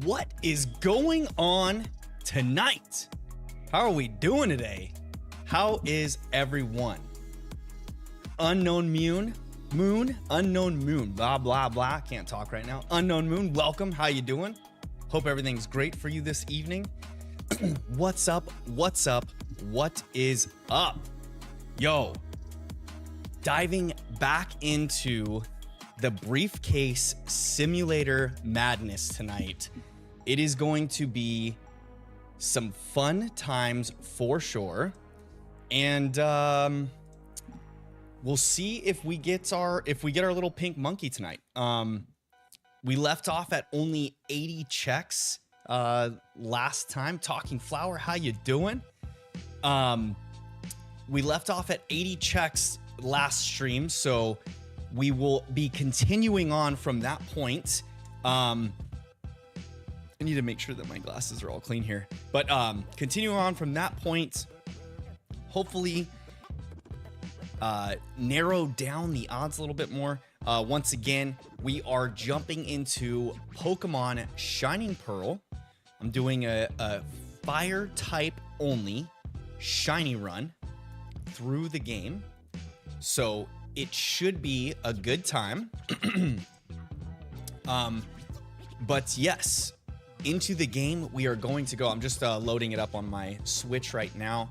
What is going on tonight? How are we doing today? How is everyone? Unknown moon, blah, blah, blah. Can't talk right now. Unknown moon, welcome. How you doing? Hope everything's great for you this evening. What's up? What's up? What is up? Yo, diving back into the briefcase simulator madness tonight. It is going to be some fun times for sure. And we'll see if we get our little pink monkey tonight. We left off at only 80 checks last time. Talking Flower, how you doing? We left off at 80 checks last stream, so we will be continuing on from that point. I need to make sure that my glasses are all clean here. But continuing on from that point, hopefully narrow down the odds a little bit more. Once again, we are jumping into Pokemon Shining Pearl. I'm doing a fire type only shiny run through the game. So it should be a good time. But yes, into the game we are going to go. I'm just loading it up on my Switch right now.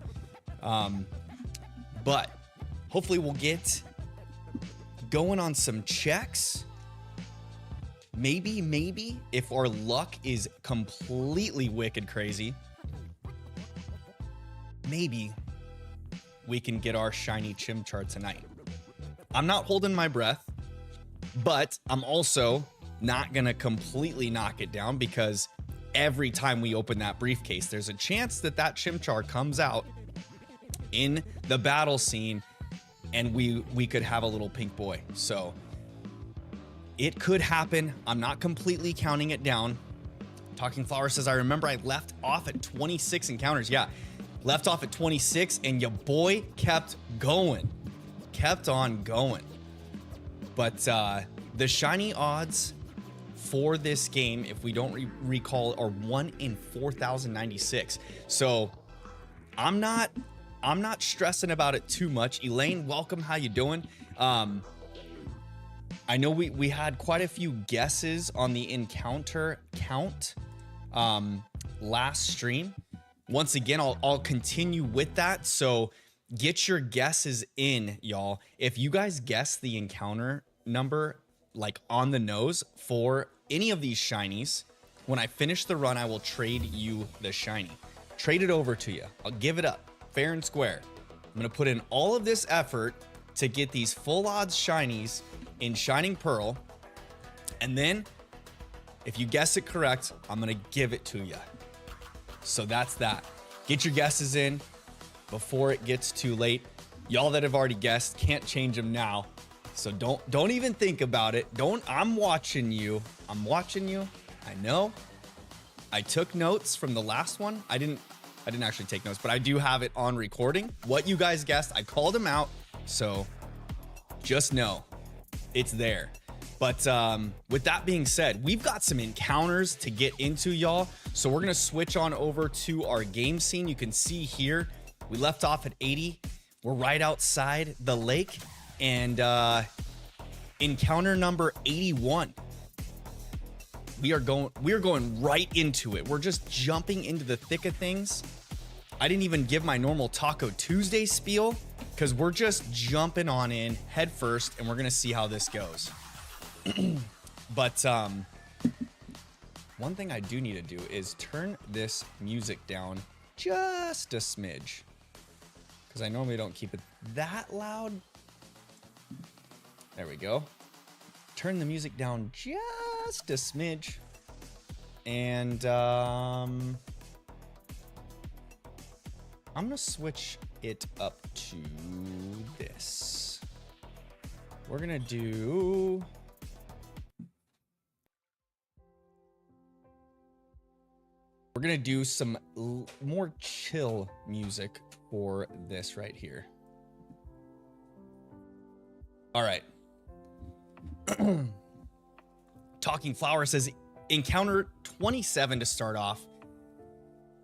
But hopefully we'll get going on some checks. Maybe if our luck is completely wicked crazy, maybe we can get our shiny Chimchar tonight. I'm not holding my breath, but I'm also not gonna completely knock it down, because every time we open that briefcase, there's a chance that that Chimchar comes out in the battle scene and we could have a little pink boy. So it could happen. I'm not completely counting it down. Talking Flower says, I remember I left off at 26 encounters. Yeah, left off at 26 and your boy kept going. Kept on going. But the shiny odds for this game, if we don't recall, are 1 in 4,096. So I'm not stressing about it too much. Elaine, welcome. How you doing? I know we had quite a few guesses on the encounter count last stream. Once again, I'll continue with that. So get your guesses in, y'all. If you guys guess the encounter number like on the nose for any of these shinies, when I finish the run, I will trade you the shiny. Trade it over to you. I'll give it up fair and square. I'm gonna put in all of this effort to get these full odds shinies in Shining Pearl, and then if you guess it correct, I'm gonna give it to you. So that's that. Get your guesses in before it gets too late. Y'all that have already guessed can't change them now. So don't even think about it. I'm watching you. I'm watching you. I know. I took notes from the last one. I didn't actually take notes, but I do have it on recording. What you guys guessed, I called them out. So just know it's there. But with that being said, we've got some encounters to get into, y'all. So we're gonna switch on over to our game scene. You can see here, we left off at 80. We're right outside the lake, and encounter number 81. We are going right into it. We're just jumping into the thick of things. I didn't even give my normal Taco Tuesday spiel, because we're just jumping on in head first, and we're gonna see how this goes. But one thing I do need to do is turn this music down just a smidge, because I normally don't keep it that loud. There we go. Turn the music down just a smidge. And I'm gonna switch it up to this. We're gonna do some more chill music for this right here. All right. Talking Flower says encounter 27 to start off.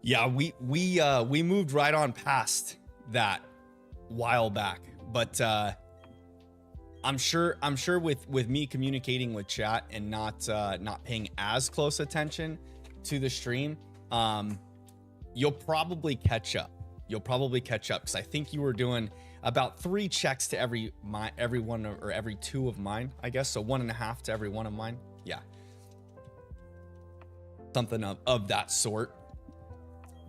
Yeah, we moved right on past that while back, but I'm sure with me communicating with chat and not paying as close attention to the stream, you'll probably catch up. You'll probably catch up because I think you were doing about 3 checks to every one or every 2 of mine, I guess. So 1.5 to every 1 of mine. Yeah, something of that sort.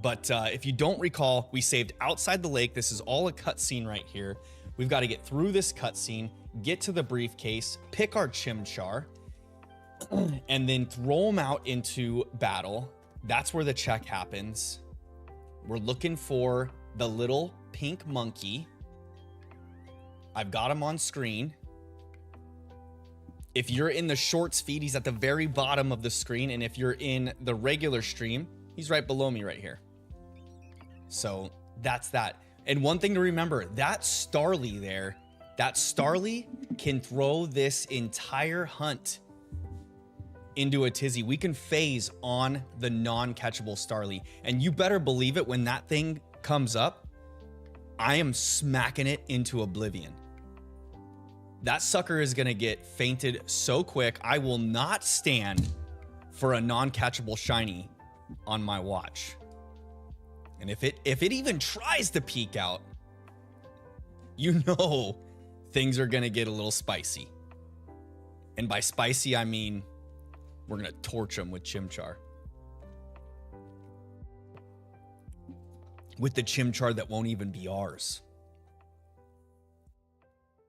But if you don't recall, we saved outside the lake. This is all a cutscene right here. We've got to get through this cutscene, get to the briefcase, pick our Chimchar, and then throw them out into battle. That's where the check happens. We're looking for the little pink monkey. I've got him on screen. If you're in the shorts feed, he's at the very bottom of the screen. And if you're in the regular stream, he's right below me right here. So that's that. And one thing to remember, that Starly there, that Starly can throw this entire hunt into a tizzy. We can phase on the non-catchable Starly. And you better believe it, when that thing comes up, I am smacking it into oblivion. That sucker is going to get fainted so quick. I will not stand for a non-catchable shiny on my watch. And if it even tries to peek out, you know things are going to get a little spicy. And by spicy, I mean we're going to torch them with Chimchar. With the Chimchar that won't even be ours.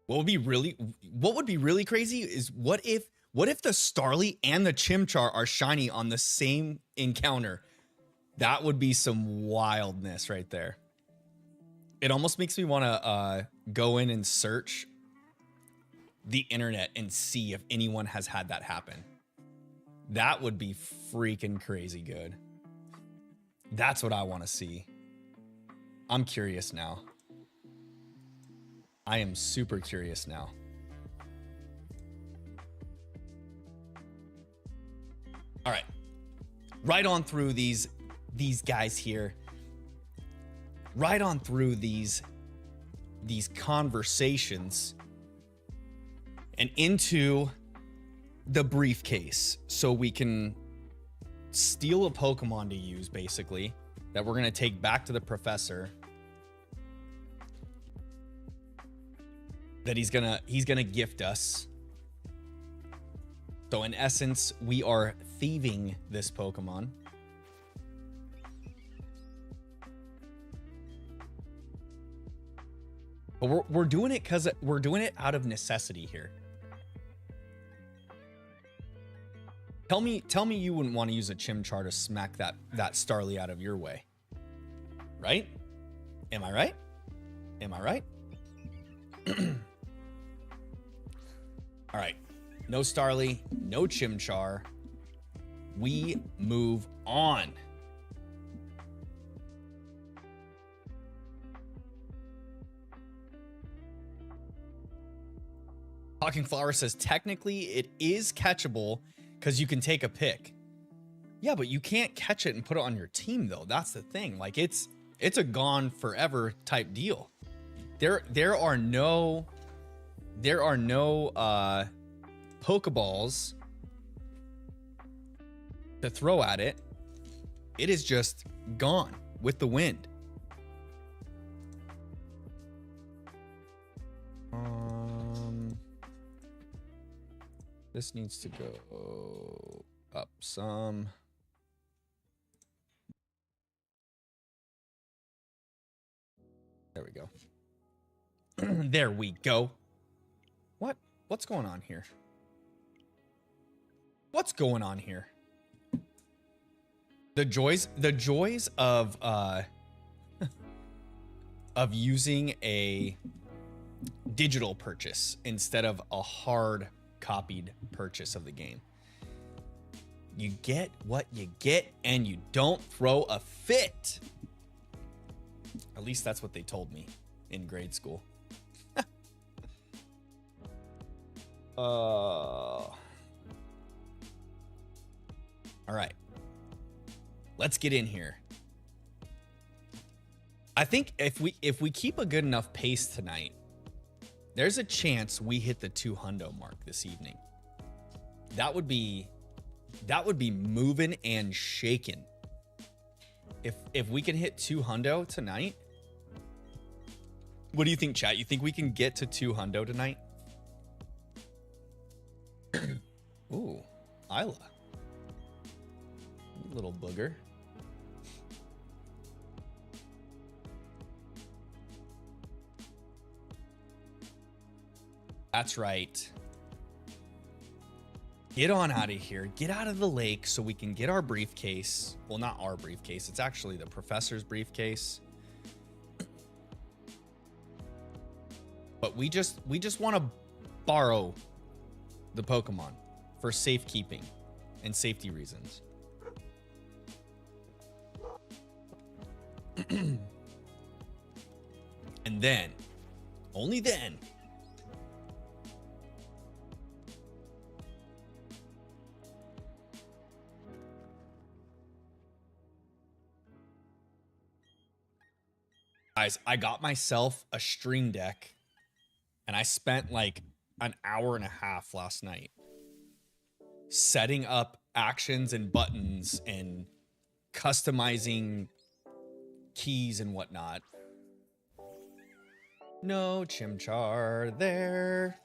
What would be really crazy is what if the Starly and the Chimchar are shiny on the same encounter? That would be some wildness right there. It almost makes me want to go in and search the internet and see if anyone has had that happen. That would be freaking crazy good. That's what I want to see. I'm curious now. I am super curious now. All right. Right on through these guys here. Right on through these conversations and into the briefcase, so we can steal a Pokemon to use, basically, that we're going to take back to the professor, that he's gonna gift us. So in essence, we are thieving this Pokemon. But we're doing it because we're doing it out of necessity here. Tell me you wouldn't want to use a Chimchar to smack that Starly out of your way. Right? Am I right? Am I right? All right. No Starly, no Chimchar. We move on. Talking Flower says, technically it is catchable because you can take a pick. Yeah, but you can't catch it and put it on your team though. That's the thing. Like it's a gone forever type deal. There are no Pokeballs to throw at it. It is just gone with the wind. This needs to go up some. There we go. There we go. What's going on here? What's going on here? The joys of of using a digital purchase instead of a hard copied purchase of the game. You get what you get and you don't throw a fit. At least that's what they told me in grade school. All right. Let's get in here. I think if we keep a good enough pace tonight, there's a chance we hit the 200 mark this evening. That would be moving and shaking. If we can hit 200 tonight. What do you think, chat? You think we can get to 200 tonight? Ooh, Isla. Little booger. That's right. Get on out of here. Get out of the lake so we can get our briefcase. Well, not our briefcase. It's actually the professor's briefcase. But we just want to borrow the Pokemon for safekeeping and safety reasons. And then, only then, guys, I got myself a stream deck and I spent like an hour and a half last night setting up actions and buttons and customizing keys and whatnot. No Chimchar there.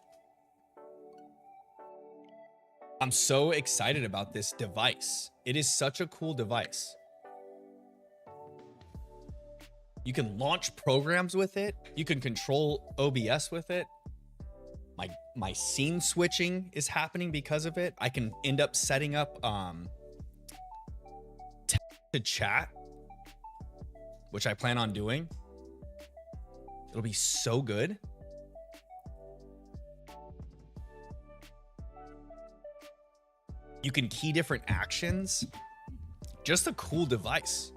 I'm so excited about this device. It is such a cool device. You can launch programs with it. You can control OBS with it. My scene switching is happening because of it. I can end up setting up to chat, which I plan on doing. It'll be so good. You can key different actions. Just a cool device.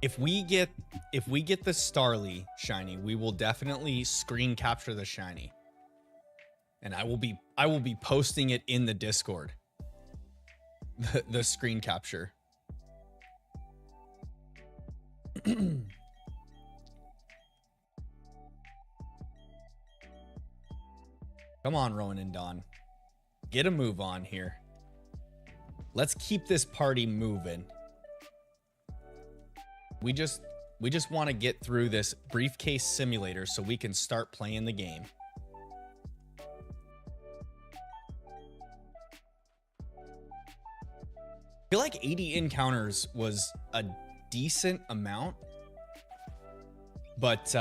If we get the Starly shiny, we will definitely screen capture the shiny. And I will be posting it in the Discord. The screen capture. Come on, Rowan and Don. Get a move on here. Let's keep this party moving. We just want to get through this briefcase simulator so we can start playing the game. I feel like 80 encounters was a decent amount, but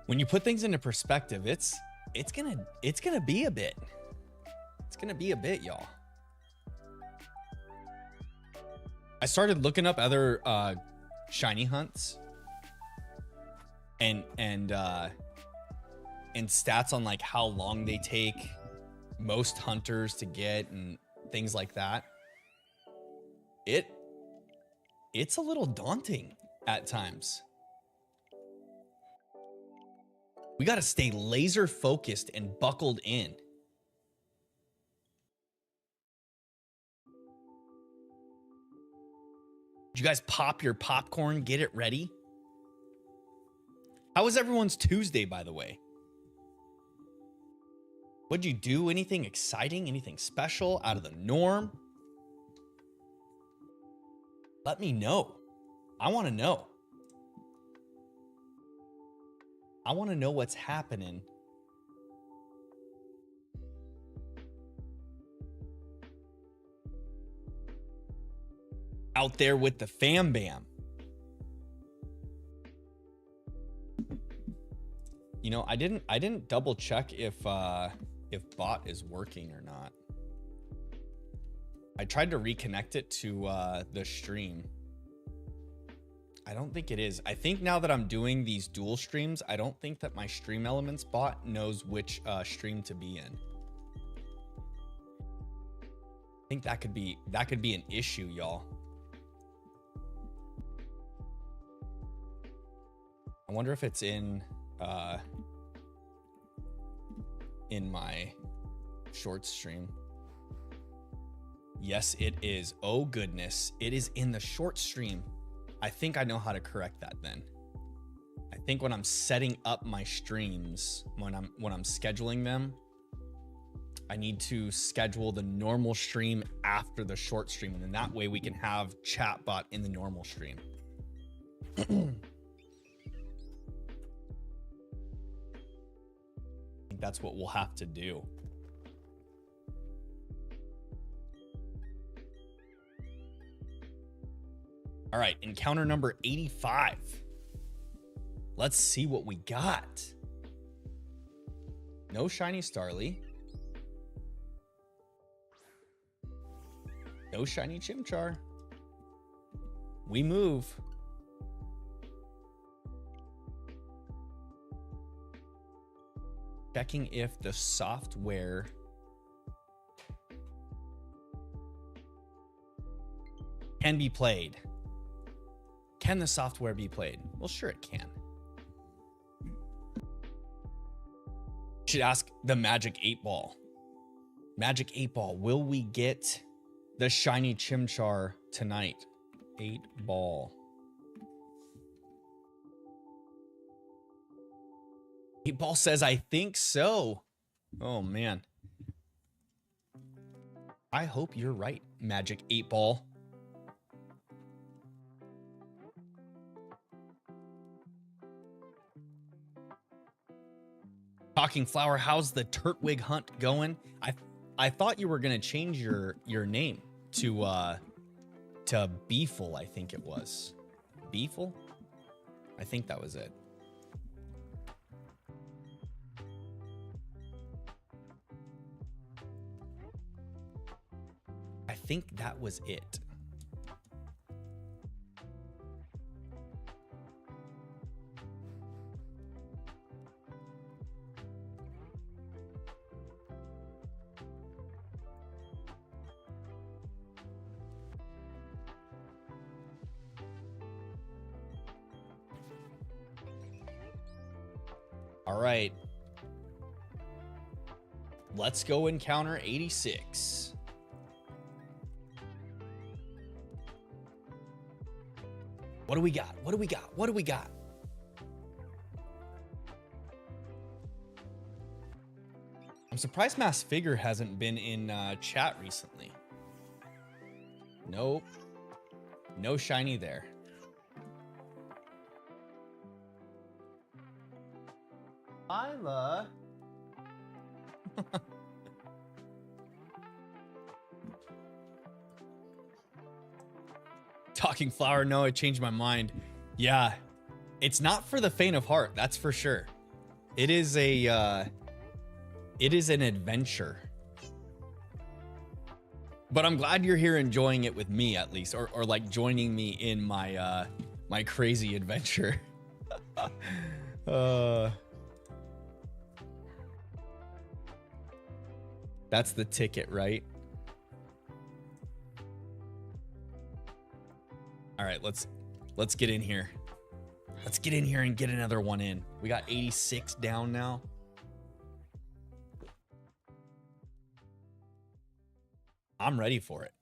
when you put things into perspective, it's gonna be a bit. It's gonna be a bit, y'all. I started looking up other shiny hunts and stats on like how long they take most hunters to get and things like that. It's a little daunting at times. We got to stay laser focused and buckled in. Did you guys pop your popcorn, get it ready? How was everyone's Tuesday, by the way? What'd you do? Anything exciting? Anything special? Out of the norm? Let me know. I want to know. I want to know what's happening. Out there with the fam bam. You know, I didn't double check if bot is working or not. I tried to reconnect it to the stream. I don't think it is. I think now that I'm doing these dual streams, I don't think that my Stream Elements bot knows which stream to be in. I think that could be an issue, y'all. I wonder if it's in my short stream. Yes, it is. Oh goodness, it is in the short stream. I think I know how to correct that then. I think when I'm setting up my streams, when I'm scheduling them, I need to schedule the normal stream after the short stream, and then that way we can have chatbot in the normal stream. I think that's what we'll have to do. All right, encounter number 85. Let's see what we got. No shiny Starly. No shiny Chimchar. We move. Checking if the software can be played. Can the software be played? Well, sure it can. Should ask the Magic 8 Ball. Magic 8 Ball, will we get the shiny Chimchar tonight? 8 Ball. 8 Ball says, I think so. Oh, man. I hope you're right, Magic 8 Ball. Talking Flower, how's the Turtwig hunt going? I thought you were gonna change your name to Beefle, I think it was. Beefle? I think that was it. I think that was it. All right. Let's go encounter 86. What do we got? What do we got? What do we got? I'm surprised Mass Figure hasn't been in chat recently. Nope. No shiny there. Isla. Talking Flower, no, I changed my mind. Yeah, it's not for the faint of heart, that's for sure. It is an adventure. But I'm glad you're here enjoying it with me, at least, or like joining me in my my crazy adventure. That's the ticket, right? All right, let's get in here. Let's get in here and get another one in. We got 86 down now. I'm ready for it.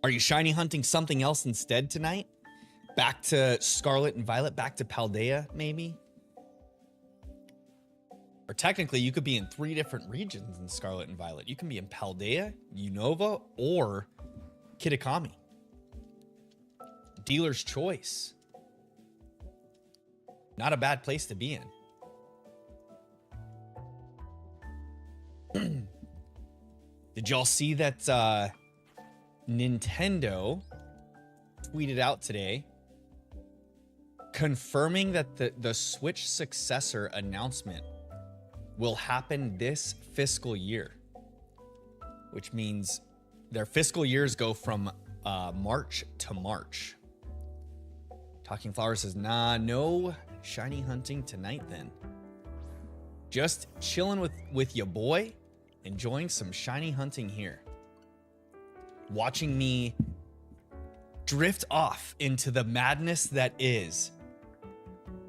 Are you shiny hunting something else instead tonight? Back to Scarlet and Violet, back to Paldea, maybe? Or technically, you could be in 3 different regions in Scarlet and Violet. You can be in Paldea, Unova, or Kitakami. Dealer's choice. Not a bad place to be in. Did y'all see that Nintendo tweeted out today confirming that the Switch successor announcement will happen this fiscal year, which means their fiscal years go from March to March. Talking Flower says, nah, no shiny hunting tonight then. Just chilling with your boy, enjoying some shiny hunting here. watching me drift off into the madness that is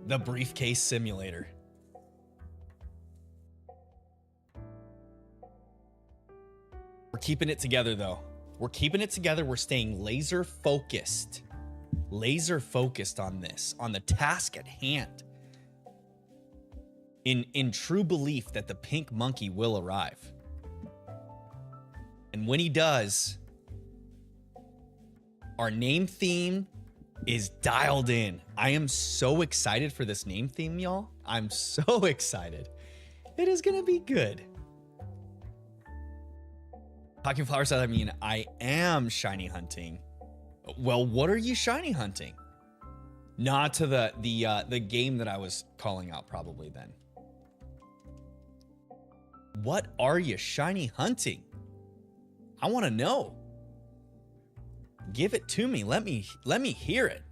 the briefcase simulator. We're keeping it together though. We're keeping it together. We're staying laser focused on this, on the task at hand, in true belief that the pink monkey will arrive. And when he does, our name theme is dialed in. I am so excited for this name theme, y'all. I'm so excited. It is gonna be good. Talking Flower said, I mean, I am shiny hunting. Well, what are you shiny hunting? Not to the game that I was calling out probably then. What are you shiny hunting? I want to know. Give it to me. Let me hear it.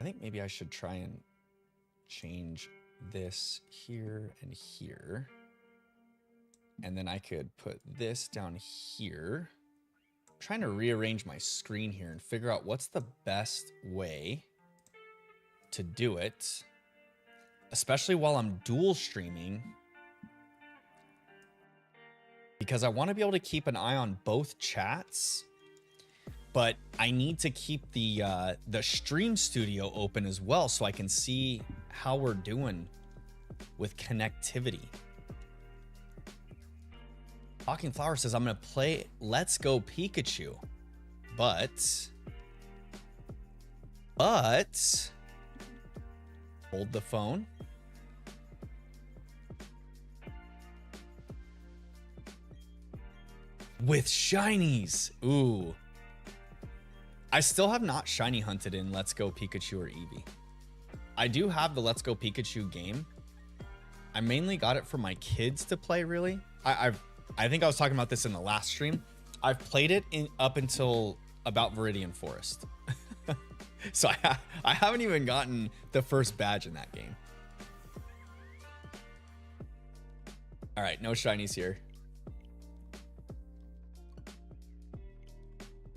I think maybe I should try and change this here and here. And then I could put this down here. I'm trying to rearrange my screen here and figure out what's the best way to do it, especially while I'm dual streaming, because I want to be able to keep an eye on both chats, but I need to keep the stream studio open as well so I can see how we're doing with connectivity. Talking Flower says, I'm going to play Let's Go Pikachu, but hold the phone. With shinies. Ooh. I still have not shiny hunted in Let's Go Pikachu or Eevee. I do have the Let's Go Pikachu game. I mainly got it for my kids to play, really. I think I was talking about this in the last stream. I've played it up until about Viridian Forest. So I haven't even gotten the first badge in that game. All right, no shinies here.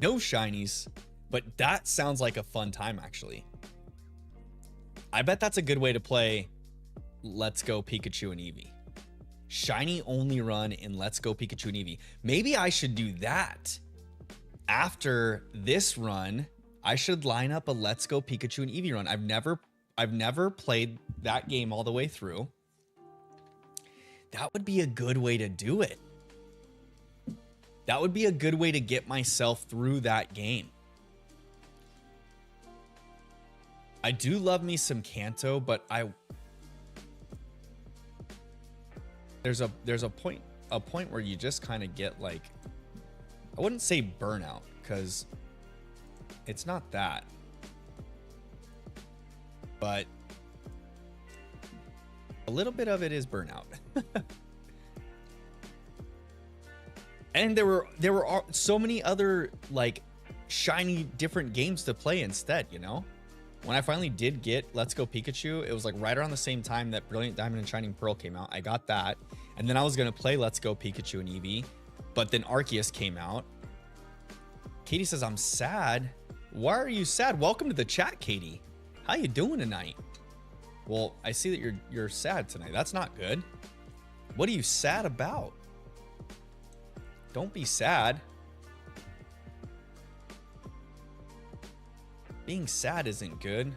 No shinies, but that sounds like a fun time, actually. I bet that's a good way to play Let's Go Pikachu and Eevee. Shiny only run in Let's Go Pikachu and Eevee. Maybe I should do that. After this run, I should line up a Let's Go Pikachu and Eevee run. I've never played that game all the way through. That would be a good way to do it. That would be a good way to get myself through that game. I do love me some Kanto, but there's a point where you just kind of get like, I wouldn't say burnout, because it's not that, but a little bit of it is burnout. And there were so many other like shiny different games to play instead, you know? When I finally did get Let's Go Pikachu, it was like right around the same time that Brilliant Diamond and Shining Pearl came out. I got that, and then I was gonna play Let's Go Pikachu and Eevee, but then Arceus came out. Katie says, I'm sad. Why are you sad? Welcome to the chat, Katie. How you doing tonight? Well, I see that you're sad tonight. That's not good. What are you sad about? Don't be sad. Being sad isn't good.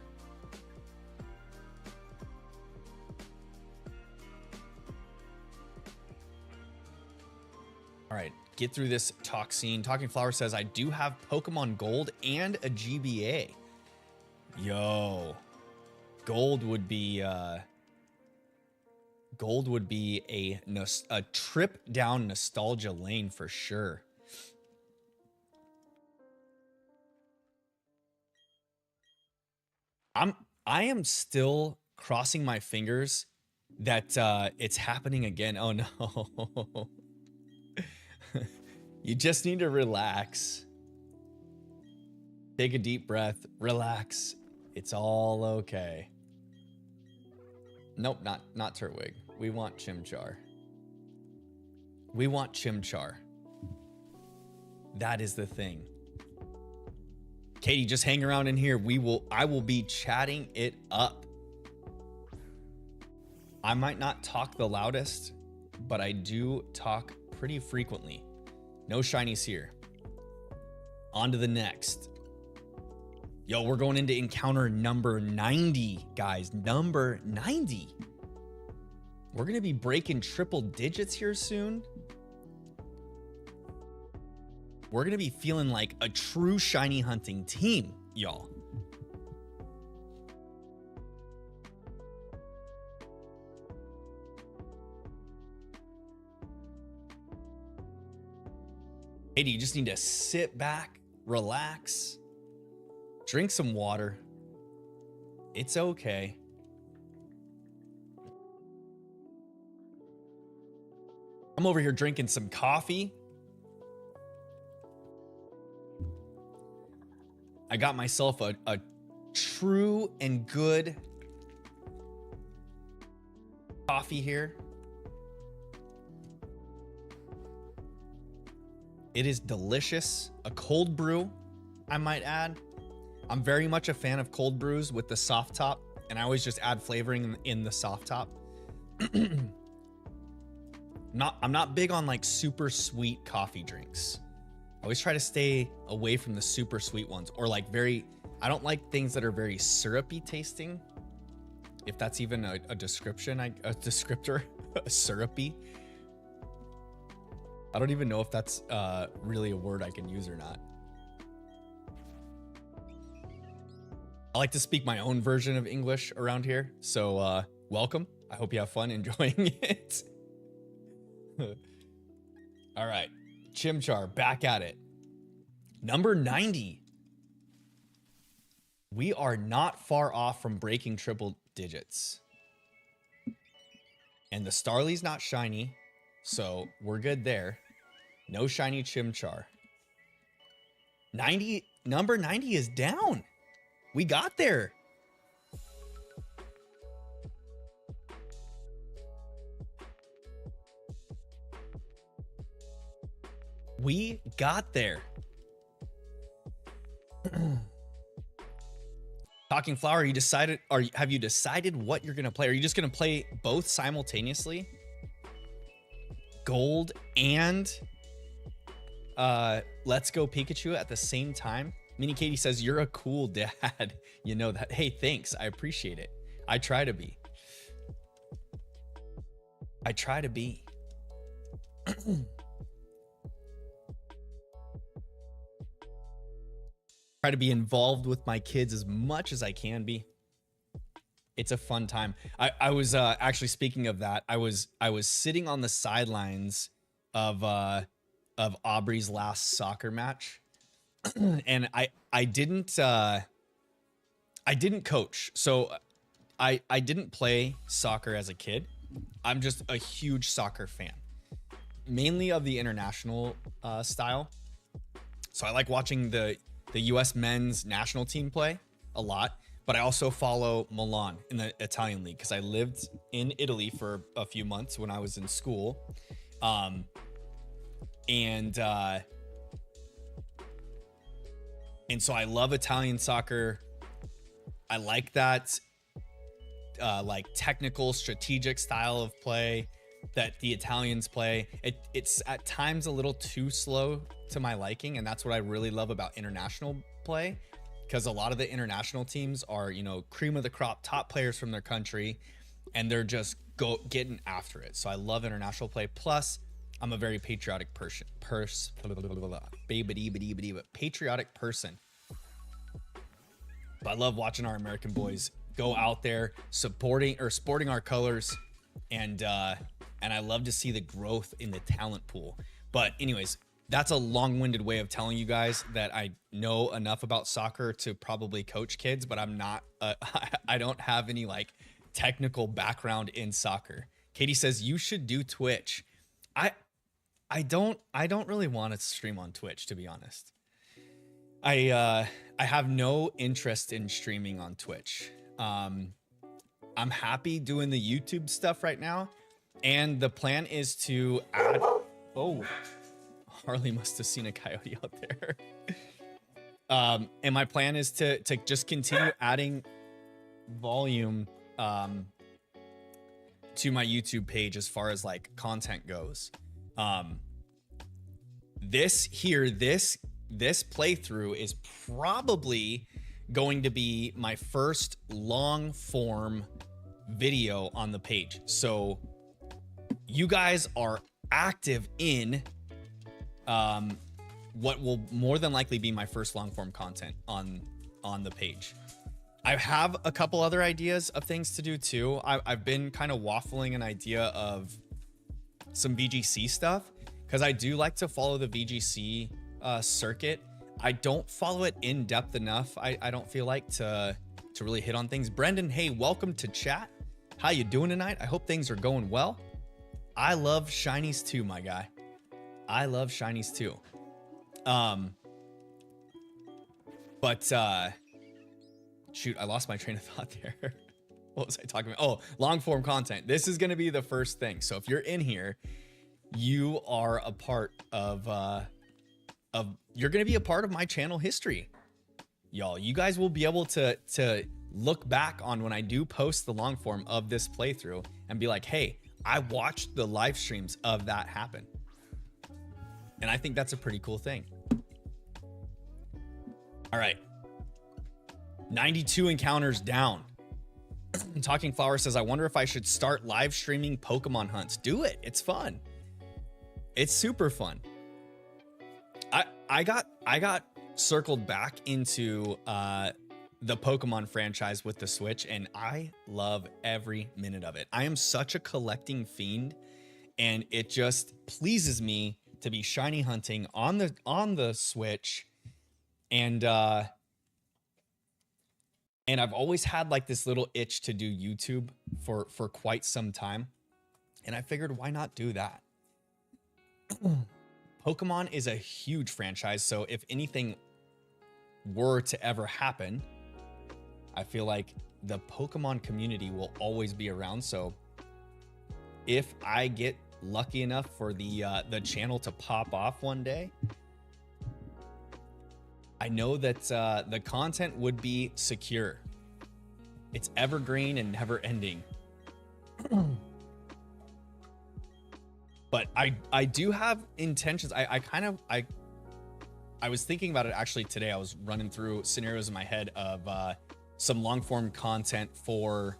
All right, get through this talk scene. Talking Flower says, I do have Pokemon Gold and a GBA. Yo, Gold would be a trip down nostalgia lane for sure. I am still crossing my fingers that it's happening again. Oh no. You just need to relax. Take a deep breath, relax. It's all okay. Nope, not Turtwig. We want Chimchar. We want Chimchar. That is the thing. Katie, just hang around in here. I will be chatting it up. I might not talk the loudest, but I do talk pretty frequently. No shinies here. On to the next. Yo, we're going into encounter number 90, guys. Number 90. We're going to be breaking triple digits here soon. We're going to be feeling like a true shiny hunting team, y'all. Hey, you just need to sit back, relax, drink some water. It's okay. I'm over here drinking some coffee. I got myself a true and good coffee here. It is delicious. A cold brew, I might add. I'm very much a fan of cold brews with the soft top, and I always just add flavoring in the soft top. I'm not big on like super sweet coffee drinks. I always try to stay away from the super sweet ones, or like I don't like things that are very syrupy tasting. If that's even a description, a descriptor, syrupy. I don't even know if that's really a word I can use or not. I like to speak my own version of English around here. So welcome. I hope you have fun enjoying it. All right. Chimchar, back at it. Number 90. We are not far off from breaking triple digits. And the Starly's not shiny, so we're good there. No shiny Chimchar. Number 90 is down. We got there. We got there. Talking Flower, have you decided what you're gonna play? Are you just gonna play both simultaneously? Gold and Let's Go Pikachu at the same time? Mini Katie says, you're a cool dad. You know that. Hey, thanks. I appreciate it. I try to be. I try to be. Try to be involved with my kids as much as I can be. It's a fun time. I was actually, speaking of that, I was sitting on the sidelines of Aubrey's last soccer match, and I didn't coach, so I didn't play soccer as a kid. I'm just a huge soccer fan, mainly of the international style. So I like watching the U.S. men's national team play a lot, but I also follow Milan in the Italian league because I lived in Italy for a few months when I was in school. And so I love Italian soccer. I like that like technical, strategic style of play that the Italians play. It's at times a little too slow to my liking, and that's what I really love about international play, because a lot of the international teams are, you know, cream of the crop, top players from their country, and they're just getting after it. So I love international play. Plus, I'm a very patriotic patriotic person. But I love watching our American boys go out there sporting our colors, and I love to see the growth in the talent pool. But anyways, that's a long-winded way of telling you guys that I know enough about soccer to probably coach kids, but I'm not. I don't have any like technical background in soccer. Katie says you should do Twitch. I don't really want to stream on Twitch, to be honest. I have no interest in streaming on Twitch. I'm happy doing the YouTube stuff right now, and the plan is to add. Oh, Harley must have seen a coyote out there. And my plan is to just continue adding volume to my YouTube page as far as like content goes. This playthrough is probably going to be my first long form video on the page. So you guys are active in what will more than likely be my first long form content on the page. I have a couple other ideas of things to do too. I've been kind of waffling an idea of some VGC stuff because I do like to follow the VGC circuit. I don't follow it in depth enough. I don't feel like to really hit on things. Brendan, hey, welcome to chat. How you doing tonight? I hope things are going well. I love shinies too, my guy. I love shinies too. Shoot, I lost my train of thought there. What was I talking about? Oh, long form content. This is going to be the first thing. So if you're in here, you are a part of you're going to be a part of my channel history. Y'all, you guys will be able to look back on when I do post the long form of this playthrough and be like, hey, I watched the live streams of that happen. And I think that's a pretty cool thing. All right. 92 encounters down. Talking Flower says, I wonder if I should start live streaming Pokemon hunts. Do it. It's fun. It's super fun. I got circled back into the Pokemon franchise with the Switch, and I love every minute of it. I am such a collecting fiend, and it just pleases me to be shiny hunting on the Switch. And I've always had like this little itch to do YouTube for quite some time. And I figured, why not do that? Pokemon is a huge franchise. So if anything were to ever happen, I feel like the Pokemon community will always be around. So if I get lucky enough for the channel to pop off one day, I know that the content would be secure. It's evergreen and never ending. But I do have intentions. I was thinking about it actually today. I was running through scenarios in my head of some long form content for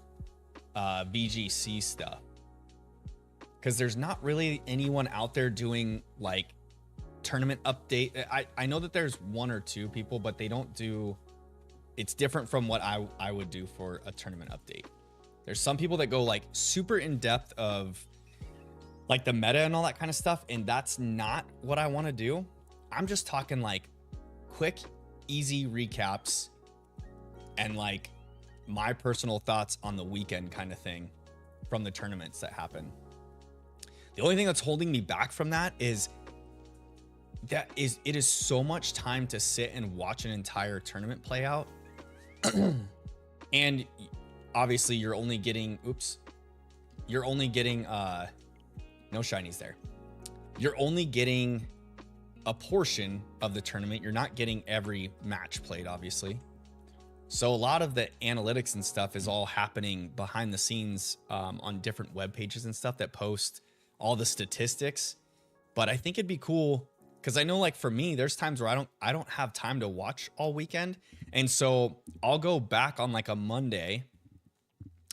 VGC stuff. Because there's not really anyone out there doing like tournament update. I know that there's one or two people, but they don't do, it's different from what I would do for a tournament update. There's some people that go like super in depth of like the meta and all that kind of stuff, and that's not what I want to do. I'm just talking like quick, easy recaps and like my personal thoughts on the weekend kind of thing from the tournaments that happen. The only thing that's holding me back from that is it is so much time to sit and watch an entire tournament play out. And obviously you're only getting no shinies there. You're only getting a portion of the tournament. You're not getting every match played, obviously. So a lot of the analytics and stuff is all happening behind the scenes on different web pages and stuff that post all the statistics. But I think it'd be cool because I know, like, for me, there's times where I don't have time to watch all weekend. And so I'll go back on like a Monday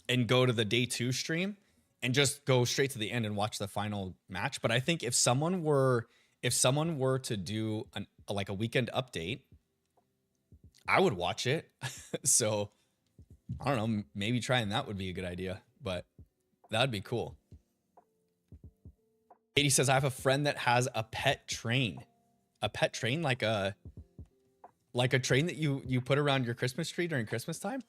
and go to the day 2 stream and just go straight to the end and watch the final match. But I think if someone were to do like a weekend update, I would watch it. So I don't know, maybe trying that would be a good idea, but that'd be cool. Katie says, I have a friend that has a pet train. A pet train, like a train that you put around your Christmas tree during Christmas time.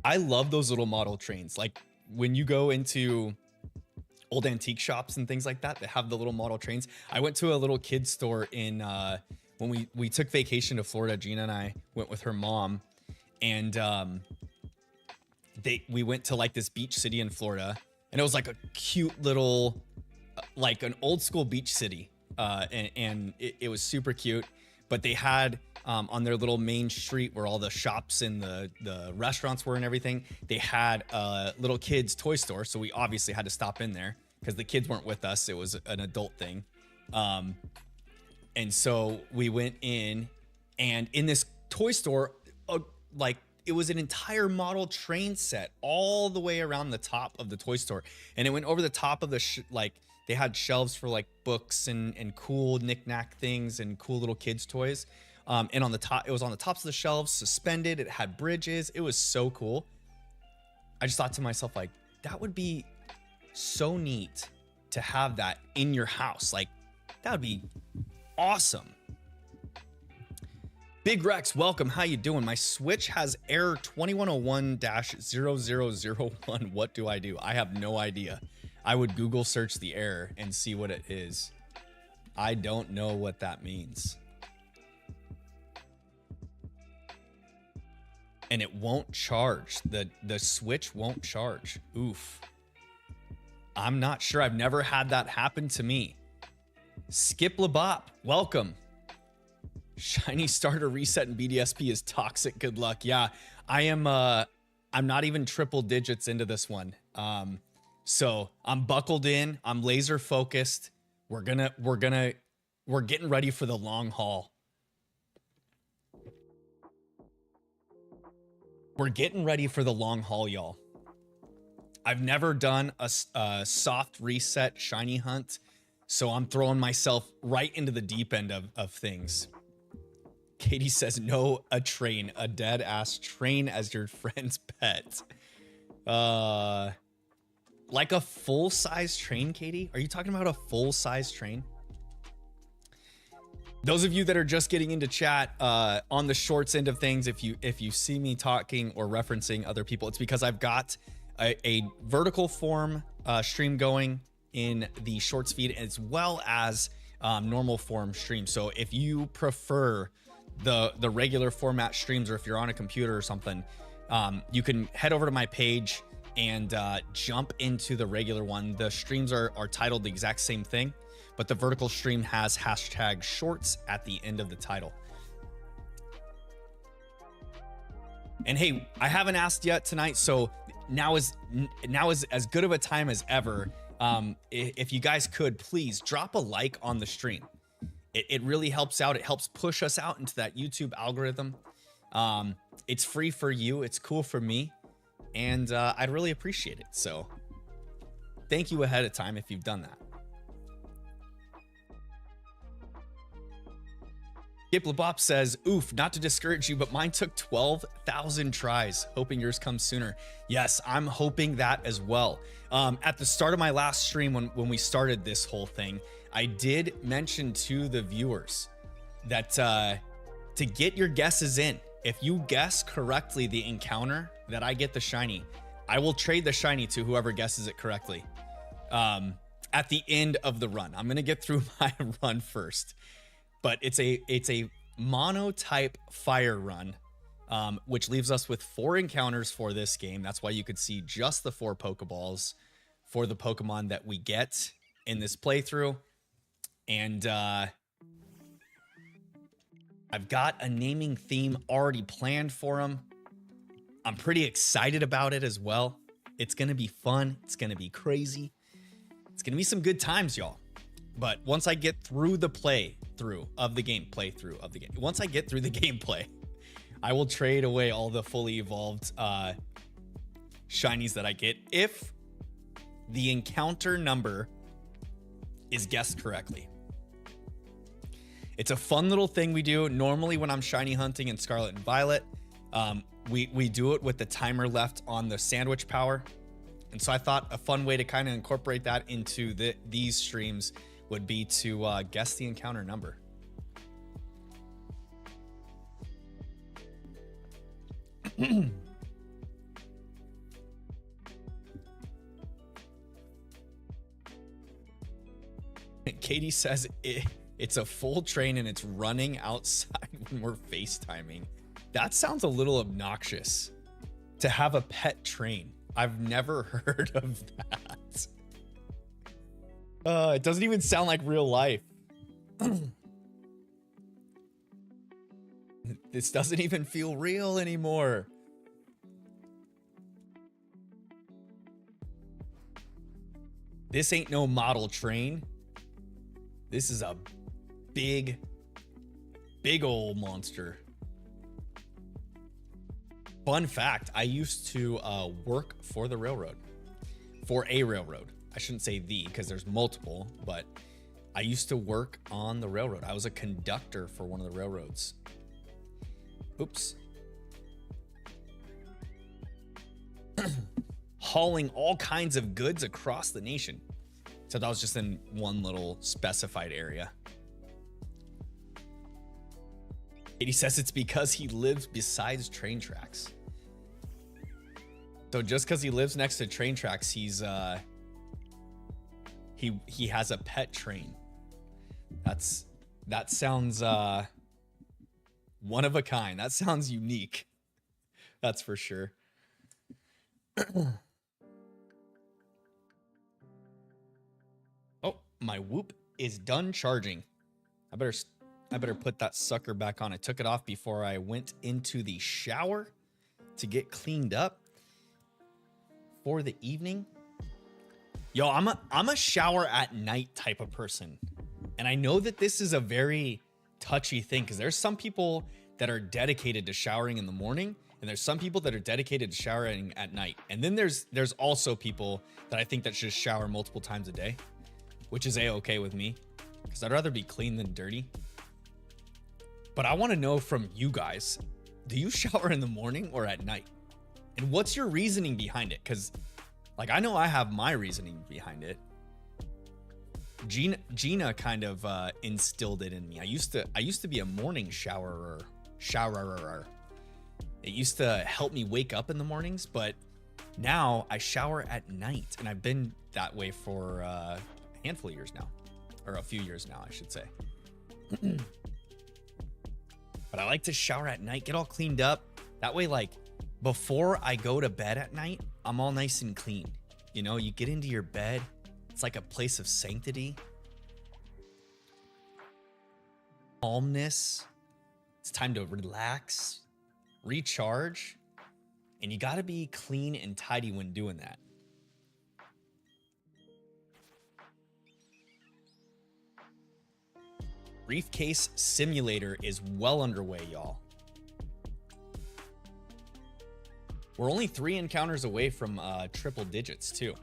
I love those little model trains. Like when you go into old antique shops and things like that have the little model trains. I went to a little kids store in when we took vacation to Florida. Gina and I went with her mom, and we went to like this beach city in Florida, and it was like a cute little like an old school beach city, and it was super cute. But they had on their little main street where all the shops and the restaurants were and everything, they had a little kids toy store. So we obviously had to stop in there because the kids weren't with us. It was an adult thing. And so we went in, and in this toy store, like it was an entire model train set all the way around the top of the toy store. And it went over the top of the, like they had shelves for like books and cool knickknack things and cool little kids toys. And on the top, it was on the tops of the shelves, suspended. It had bridges. It was so cool. I just thought to myself, like, that would be so neat to have that in your house. Like, that would be awesome. Big Rex, welcome. How you doing? My Switch has error 2101-0001. What do I do? I have no idea. I would Google search the error and see what it is. I don't know what that means. And it won't charge. The Switch won't charge. Oof. I'm not sure. I've never had that happen to me. Skip Labop, welcome. Shiny starter reset in BDSP is toxic. Good luck. Yeah, I am. I'm not even triple digits into this one. So I'm buckled in. I'm laser focused. We're getting ready for the long haul. We're getting ready for the long haul, y'all. I've never done a soft reset shiny hunt, so I'm throwing myself right into the deep end of things. Katie says, no, a train, a dead ass train as your friend's pet. Like a full size train, Katie? Are you talking about a full size train? Those of you that are just getting into chat, on the shorts end of things, if you see me talking or referencing other people, it's because I've got a vertical form stream going in the shorts feed, as well as normal form stream. So if you prefer the regular format streams, or if you're on a computer or something, you can head over to my page and jump into the regular one. The streams are titled the exact same thing, but the vertical stream has hashtag shorts at the end of the title. And hey, I haven't asked yet tonight, so now is as good of a time as ever. If you guys could please drop a like on the stream. It really helps out. It helps push us out into that YouTube algorithm. It's free for you. It's cool for me. And I'd really appreciate it. So thank you ahead of time if you've done that. Skip Labop says, oof, not to discourage you, but mine took 12,000 tries. Hoping yours comes sooner. Yes, I'm hoping that as well. At the start of my last stream, when we started this whole thing, I did mention to the viewers that to get your guesses in, if you guess correctly the encounter that I get the shiny, I will trade the shiny to whoever guesses it correctly at the end of the run. I'm going to get through my run first. But it's a mono-type fire run, which leaves us with 4 encounters for this game. That's why you could see just the 4 Pokeballs for the Pokemon that we get in this playthrough. And I've got a naming theme already planned for them. I'm pretty excited about it as well. It's going to be fun. It's going to be crazy. It's going to be some good times, y'all. But once I get through the playthrough of the game, once I get through the gameplay, I will trade away all the fully evolved shinies that I get if the encounter number is guessed correctly. It's a fun little thing we do. Normally when I'm shiny hunting in Scarlet and Violet, we do it with the timer left on the sandwich power. And so I thought a fun way to kind of incorporate that into these streams would be to guess the encounter number. Katie says it's a full train and it's running outside when we're FaceTiming. That sounds a little obnoxious to have a pet train. I've never heard of that. It doesn't even sound like real life. This doesn't even feel real anymore. This ain't no model train. This is a big old monster. Fun fact, I used to work for the railroad. For a railroad. I shouldn't say the, because there's multiple, but I used to work on the railroad. I was a conductor for one of the railroads. Oops. Hauling all kinds of goods across the nation. So that was just in one little specified area. Katie says it's because he lives besides train tracks. So just because he lives next to train tracks, he's he has a pet train. That sounds one of a kind. That sounds unique. That's for sure. Oh, my Whoop is done charging. I better put that sucker back on. I took it off before I went into the shower to get cleaned up for the evening. Yo, I'm a shower at night type of person. And I know that this is a very touchy thing because there's some people that are dedicated to showering in the morning and there's some people that are dedicated to showering at night. And then there's also people that I think that should shower multiple times a day, which is a-okay with me because I'd rather be clean than dirty. But I want to know from you guys, do you shower in the morning or at night? And what's your reasoning behind it? Because like, I know I have my reasoning behind it. Gina kind of instilled it in me. I used to be a morning showerer. It used to help me wake up in the mornings, but now I shower at night, and I've been that way for a handful of years now, or a few years now, I should say. But I like to shower at night, get all cleaned up. That way, like, before I go to bed at night, I'm all nice and clean. You know, you get into your bed. It's like a place of sanctity. Calmness. It's time to relax, recharge. And you got to be clean and tidy when doing that. Briefcase Simulator is well underway, y'all. We're only 3 encounters away from triple digits too,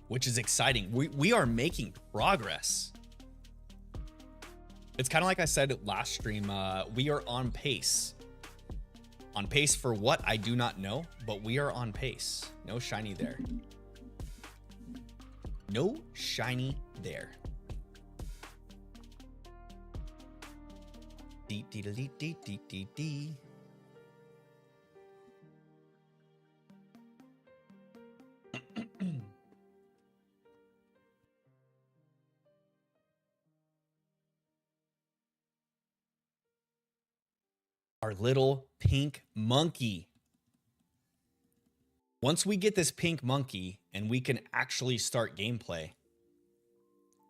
which is exciting. We are making progress. It's kind of like I said last stream, we are on pace. On pace for what? I do not know, but we are on pace. No shiny there. No shiny there. Dee dee dee dee dee dee dee. Our little pink monkey. Once we get this pink monkey and we can actually start gameplay,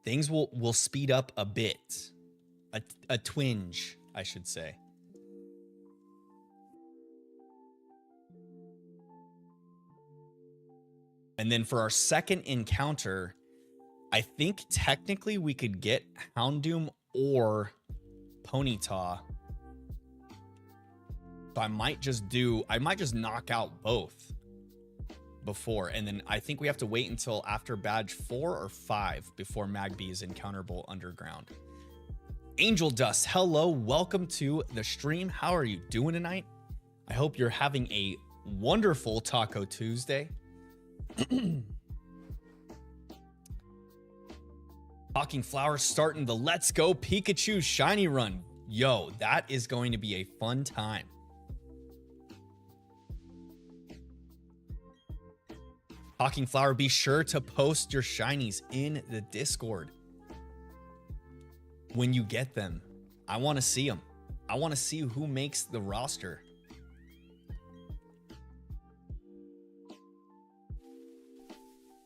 things will speed up a bit. A twinge, I should say. And then for our second encounter, I think technically we could get Houndoom or Ponyta. So I might just knock out both before. And then I think we have to wait until after badge 4 or 5 before Magby is encounterable underground. Angel Dust, hello, welcome to the stream. How are you doing tonight? I hope you're having a wonderful Taco Tuesday. Talking Flower starting the Let's Go Pikachu shiny run. Yo, that is going to be a fun time. Talking Flower, be sure to post your shinies in the Discord. when you get them. I want to see them. I want to see who makes the roster.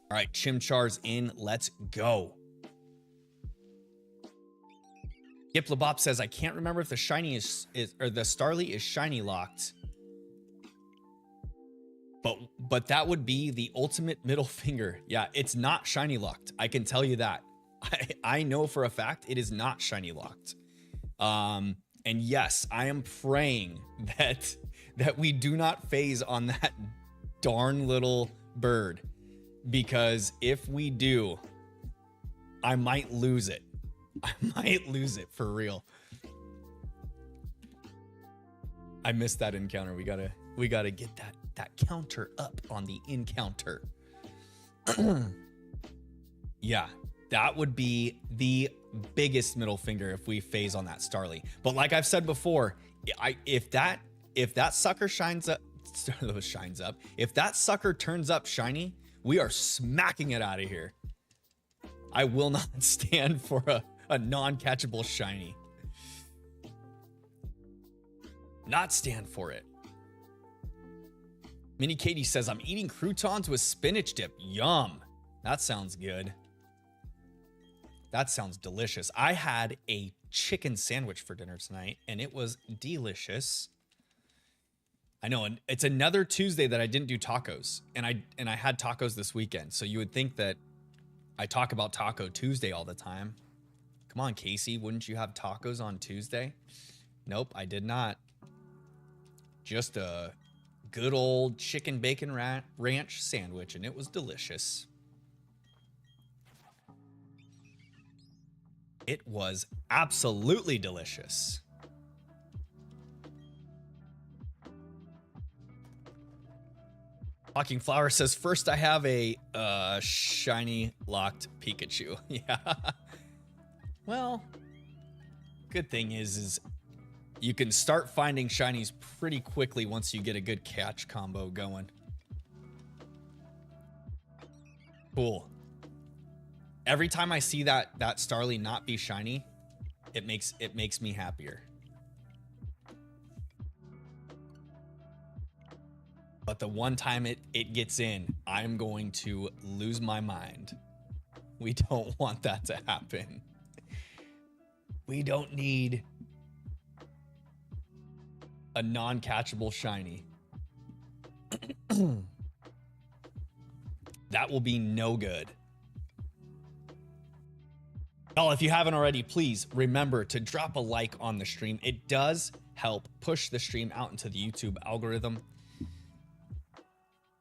All right, Chimchar's in. Let's go. Giplabop says, I can't remember if the shiny is or the Starly is shiny locked. But that would be the ultimate middle finger. Yeah, it's not shiny locked. I can tell you that. I know for a fact it is not shiny locked. And yes, I am praying that we do not phase on that darn little bird, because if we do, I might lose it. I might lose it for real. I missed that encounter. We gotta get that counter up on the encounter. Yeah, that would be the biggest middle finger if we phase on that Starly. But like I've said before, if that sucker shines up, if that sucker turns up shiny, we are smacking it out of here. I will not stand for a non-catchable shiny. Not stand for it. Mini Katie says, I'm eating croutons with spinach dip. Yum. That sounds good. That sounds delicious. I had a chicken sandwich for dinner tonight, and it was delicious. I know, and it's another Tuesday that I didn't do tacos, and I had tacos this weekend. So you would think that I talk about Taco Tuesday all the time. Come on, Casey, wouldn't you have tacos on Tuesday? Nope, I did not. Just a good old chicken bacon ranch sandwich, and it was delicious. It was absolutely delicious. Talking Flower says, first I have a shiny locked Pikachu. Yeah. Well, good thing is you can start finding shinies pretty quickly once you get a good catch combo going. Cool. Every time I see that Starly not be shiny, it makes me happier. But the one time it gets in, I'm going to lose my mind. We don't want that to happen. We don't need a non-catchable shiny. That will be no good. Well, if you haven't already, please remember to drop a like on the stream. It does help push the stream out into the YouTube algorithm.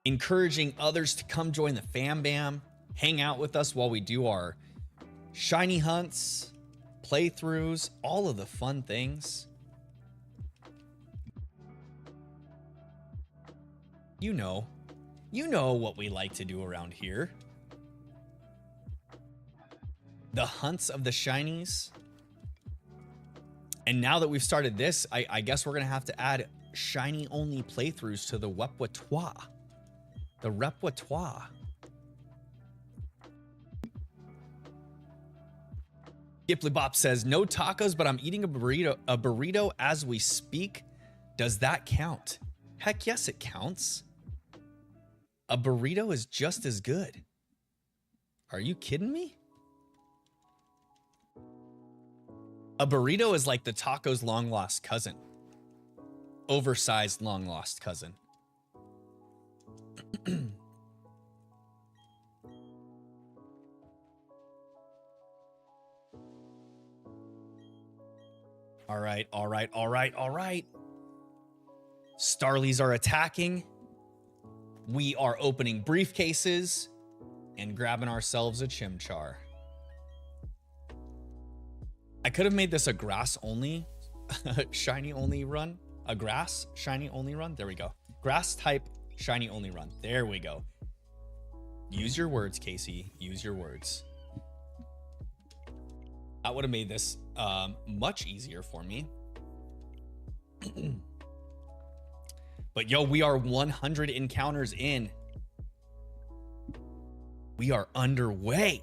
Encouraging others to come join the fam bam, hang out with us while we do our shiny hunts, playthroughs, all of the fun things. You know what we like to do around here. The hunts of the shinies. And now that we've started this, I guess we're going to have to add shiny only playthroughs to the repertoire. The repertoire. Giplybop says, no tacos, but I'm eating a burrito as we speak. Does that count? Heck yes, it counts. A burrito is just as good. Are you kidding me? A burrito is like the taco's long lost cousin. Oversized long lost cousin. All right. Starlies are attacking. We are opening briefcases and grabbing ourselves a Chimchar. I could have made this a grass only, shiny only run. A grass shiny only run. There we go. Grass type shiny only run. There we go. Use your words, Casey. Use your words. That would have made this much easier for me. But yo, we are 100 encounters in. We are underway.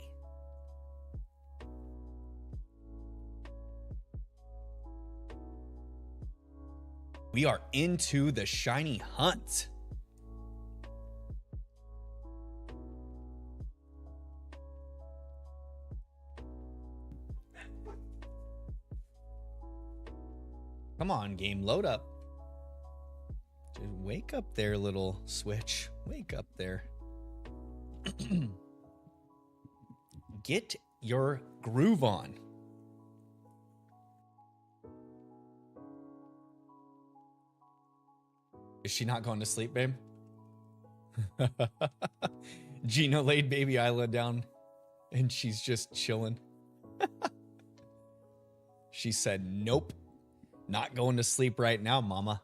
We are into the shiny hunt. Come on, game, load up. Just wake up there, little Switch. Wake up there. Get your groove on. Is she not going to sleep, babe? Gina laid baby Isla down and she's just chilling. She said, nope, not going to sleep right now, mama.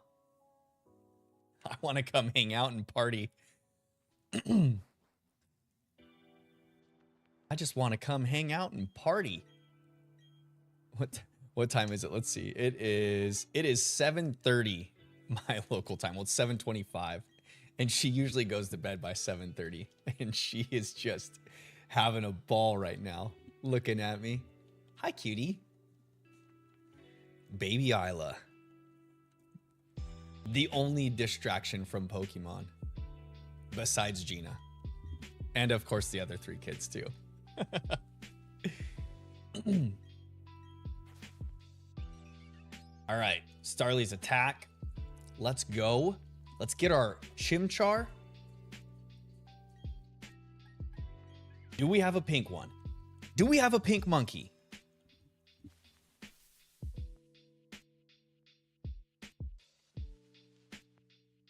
I want to come hang out and party. I just want to come hang out and party. What time is it? Let's see. It is 7:30 my local time. Well, it's 7:25 and she usually goes to bed by 7:30 and she is just having a ball right now looking at me. Hi, cutie. Baby Isla. The only distraction from Pokemon besides Gina. And of course the other 3 kids too. All right, Starly's attack. Let's go. Let's get our Chimchar. Do we have a pink one? Do we have a pink monkey?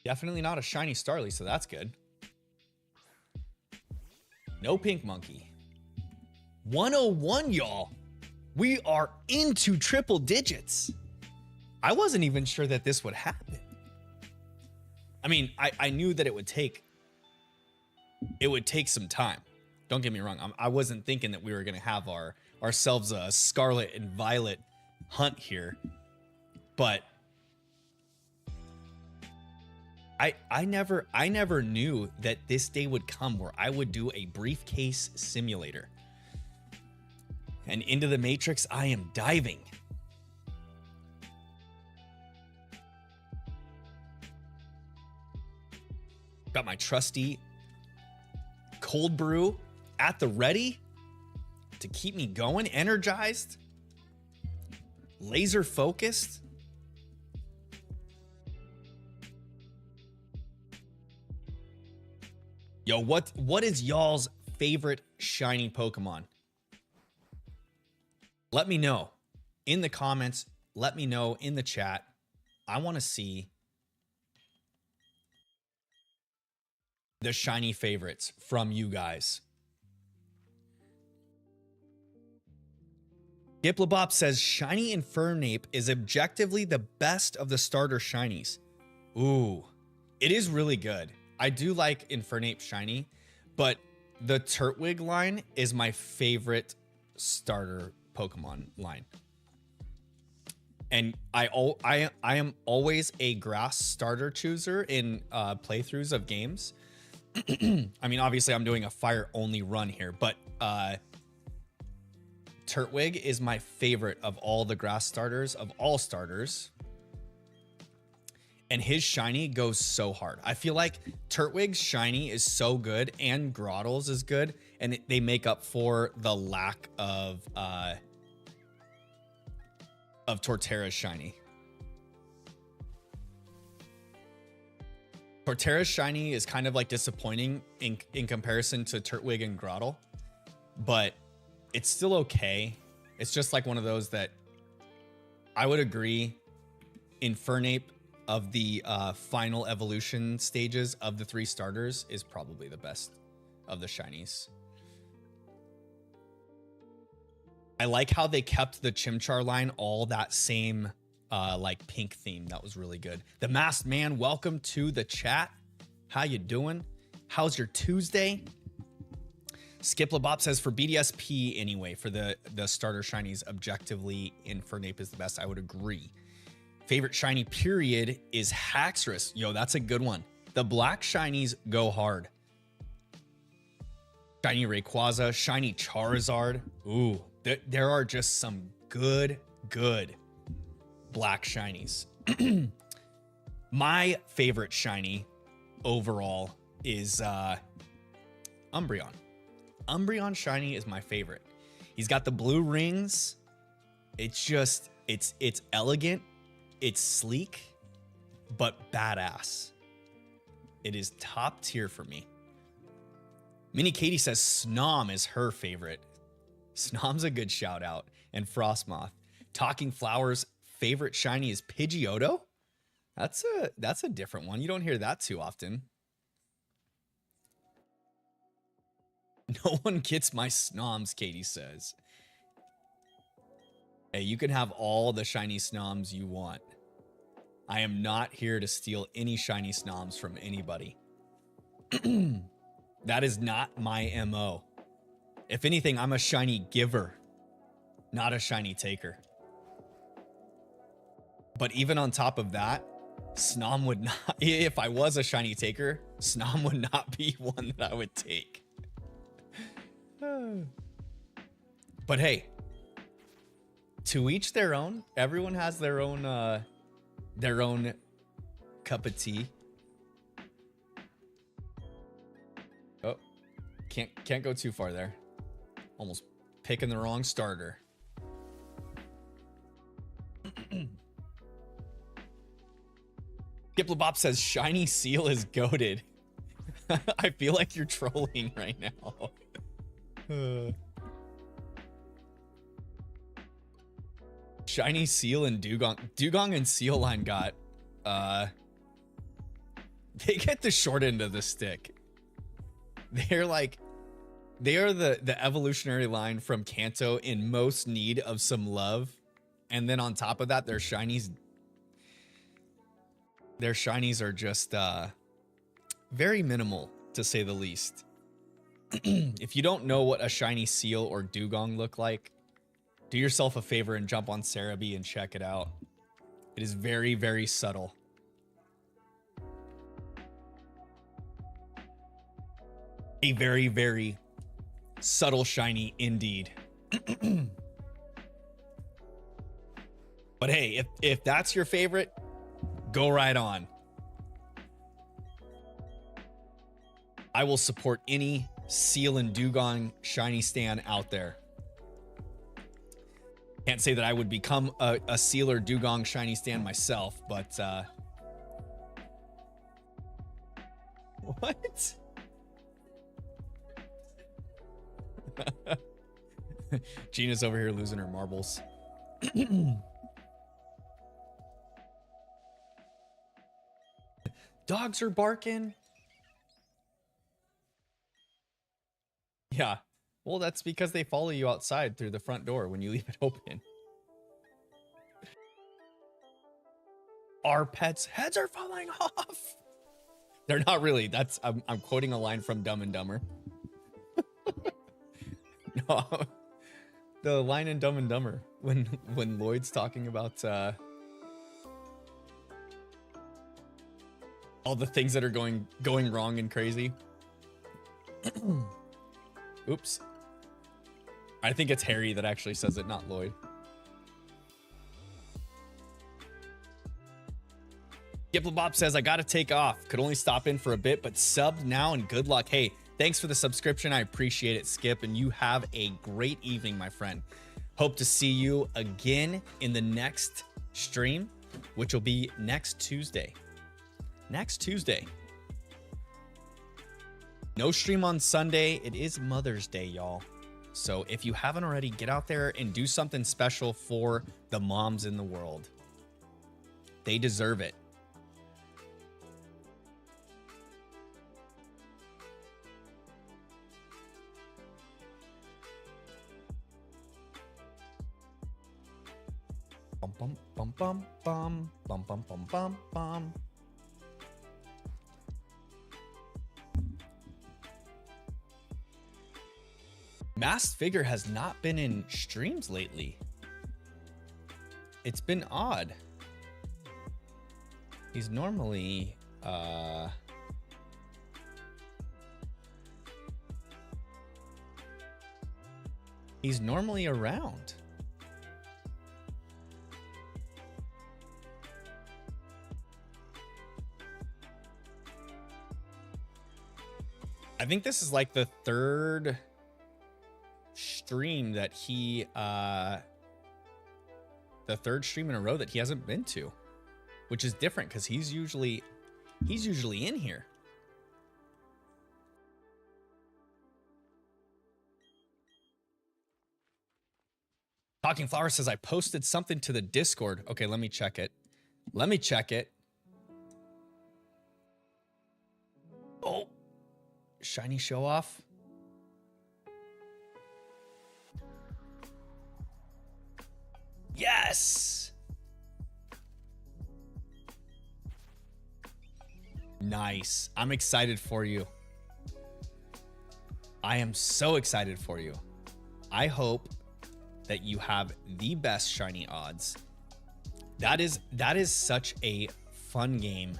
Definitely not a shiny Starly, so that's good. No pink monkey. 101, y'all. We are into triple digits. I wasn't even sure that this would happen. I mean, I knew that it would take some time. Don't get me wrong. I wasn't thinking that we were going to have ourselves a Scarlet and Violet hunt here. But I never knew that this day would come where I would do a briefcase simulator. And into the Matrix I am diving. Got my trusty cold brew at the ready to keep me going, energized, laser focused. Yo, what is y'all's favorite shiny Pokemon? Let me know in the comments. Let me know in the chat. I want to see the shiny favorites from you guys. Giplabop says shiny Infernape is objectively the best of the starter shinies. Ooh, it is really good. I do like Infernape shiny, but the Turtwig line is my favorite starter Pokemon line. And I am always a grass starter chooser in playthroughs of games. I mean, obviously I'm doing a fire only run here, but Turtwig is my favorite of all the grass starters, of all starters. And his shiny goes so hard. I feel like Turtwig's shiny is so good and Grottle's is good, and they make up for the lack of Torterra's shiny. Torterra's shiny is kind of like disappointing in comparison to Turtwig and Grottle, but it's still okay. It's just like one of those that I would agree Infernape of the final evolution stages of the 3 starters is probably the best of the shinies. I like how they kept the Chimchar line all that same like pink theme. That was really good. The Masked Man, welcome to the chat. How you doing? How's your Tuesday? Skiplabop says for BDSP anyway, for the starter shinies, objectively Infernape is the best. I would agree. Favorite shiny period is Haxorus. Yo, that's a good one. The black shinies go hard. Shiny Rayquaza, shiny Charizard. Ooh, there are just some good black shinies. My favorite shiny overall is Umbreon. Umbreon shiny is my favorite. He's got the blue rings. It's just, it's elegant, it's sleek, but badass. It is top tier for me. Minnie Katie says Snom is her favorite. Snom's a good shout out. And Frostmoth. Talking Flowers' favorite shiny is Pidgeotto. That's a different one. You don't hear that too often. No one gets my Snoms, Katie says. Hey, you can have all the shiny Snoms you want. I am not here to steal any shiny Snoms from anybody. That is not my MO. If anything, I'm a shiny giver, not a shiny taker. But even on top of that, Snom would not, if I was a shiny taker, Snom would not be one that I would take. But hey, to each their own. Everyone has their own cup of tea. Oh, can't go too far there. Almost picking the wrong starter. Giplabop says shiny seal is goated. I feel like you're trolling right now. Shiny seal and Dugong and Seal line got they get the short end of the stick. They are the evolutionary line from Kanto in most need of some love. And then on top of that, their shinies are just very minimal, to say the least. If you don't know what a shiny seal or Dugong look like, do yourself a favor and jump on Cerebi and check it out. It is very, very subtle. A very, very subtle shiny indeed. But hey, if that's your favorite, go right on. I will support any Seal and Dugong shiny stan out there. Can't say that I would become a Seal or Dugong shiny stan myself, but what? Gina's over here losing her marbles. Dogs are barking. Yeah. Well, that's because they follow you outside through the front door when you leave it open. Our pets' heads are falling off. They're not really. I'm quoting a line from Dumb and Dumber. No, the line in Dumb and Dumber when Lloyd's talking about all the things that are going wrong and crazy. Oops. I think it's Harry that actually says it, not Lloyd. Giplabop says, I gotta take off. Could only stop in for a bit, but subbed now and good luck. Hey, thanks for the subscription. I appreciate it, Skip. And you have a great evening, my friend. Hope to see you again in the next stream, which will be next Tuesday. Next Tuesday. No stream on Sunday. It is Mother's Day, y'all. So if you haven't already, get out there and do something special for the moms in the world. They deserve it. Bum bum bum bum bum bum bum bum bum bum. Masked Figure has not been in streams lately. It's been odd. He's normally around. think this is like the third stream that he the third stream in a row that he hasn't been to, which is different because he's usually in here. Talking Flower says I posted something to the Discord. Okay, let me check it. Oh, shiny show off. Yes. Nice. I'm excited for you. I am so excited for you. I hope that you have the best shiny odds. That is such a fun game.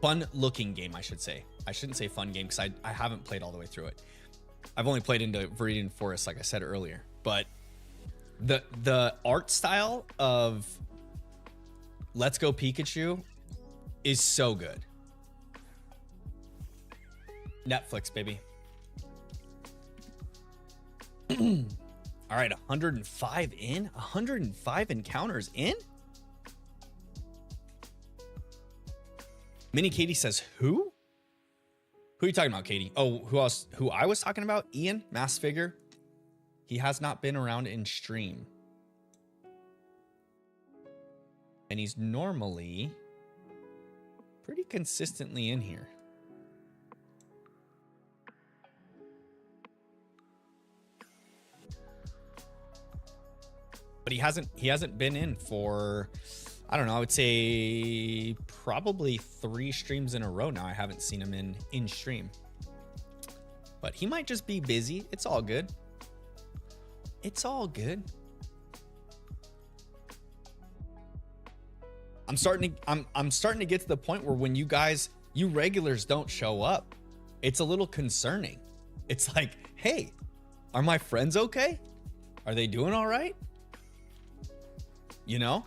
Fun looking game, I should say. I shouldn't say fun game because I haven't played all the way through it. I've only played into Viridian Forest, like I said earlier. But the art style of Let's Go Pikachu is so good. Netflix, baby. All right, 105 in? 105 encounters in? Mini Katie says, who? Who are you talking about, Katie? Oh, who else? Who I was talking about? Ian, mass figure. He has not been around in stream. And he's normally pretty consistently in here. But he hasn't been in for, I don't know, I would say probably 3 streams in a row now. I haven't seen him in stream. But he might just be busy. It's all good. It's all good. I'm starting to get to the point where when you regulars don't show up, it's a little concerning. It's like, hey, are my friends okay? Are they doing all right? You know?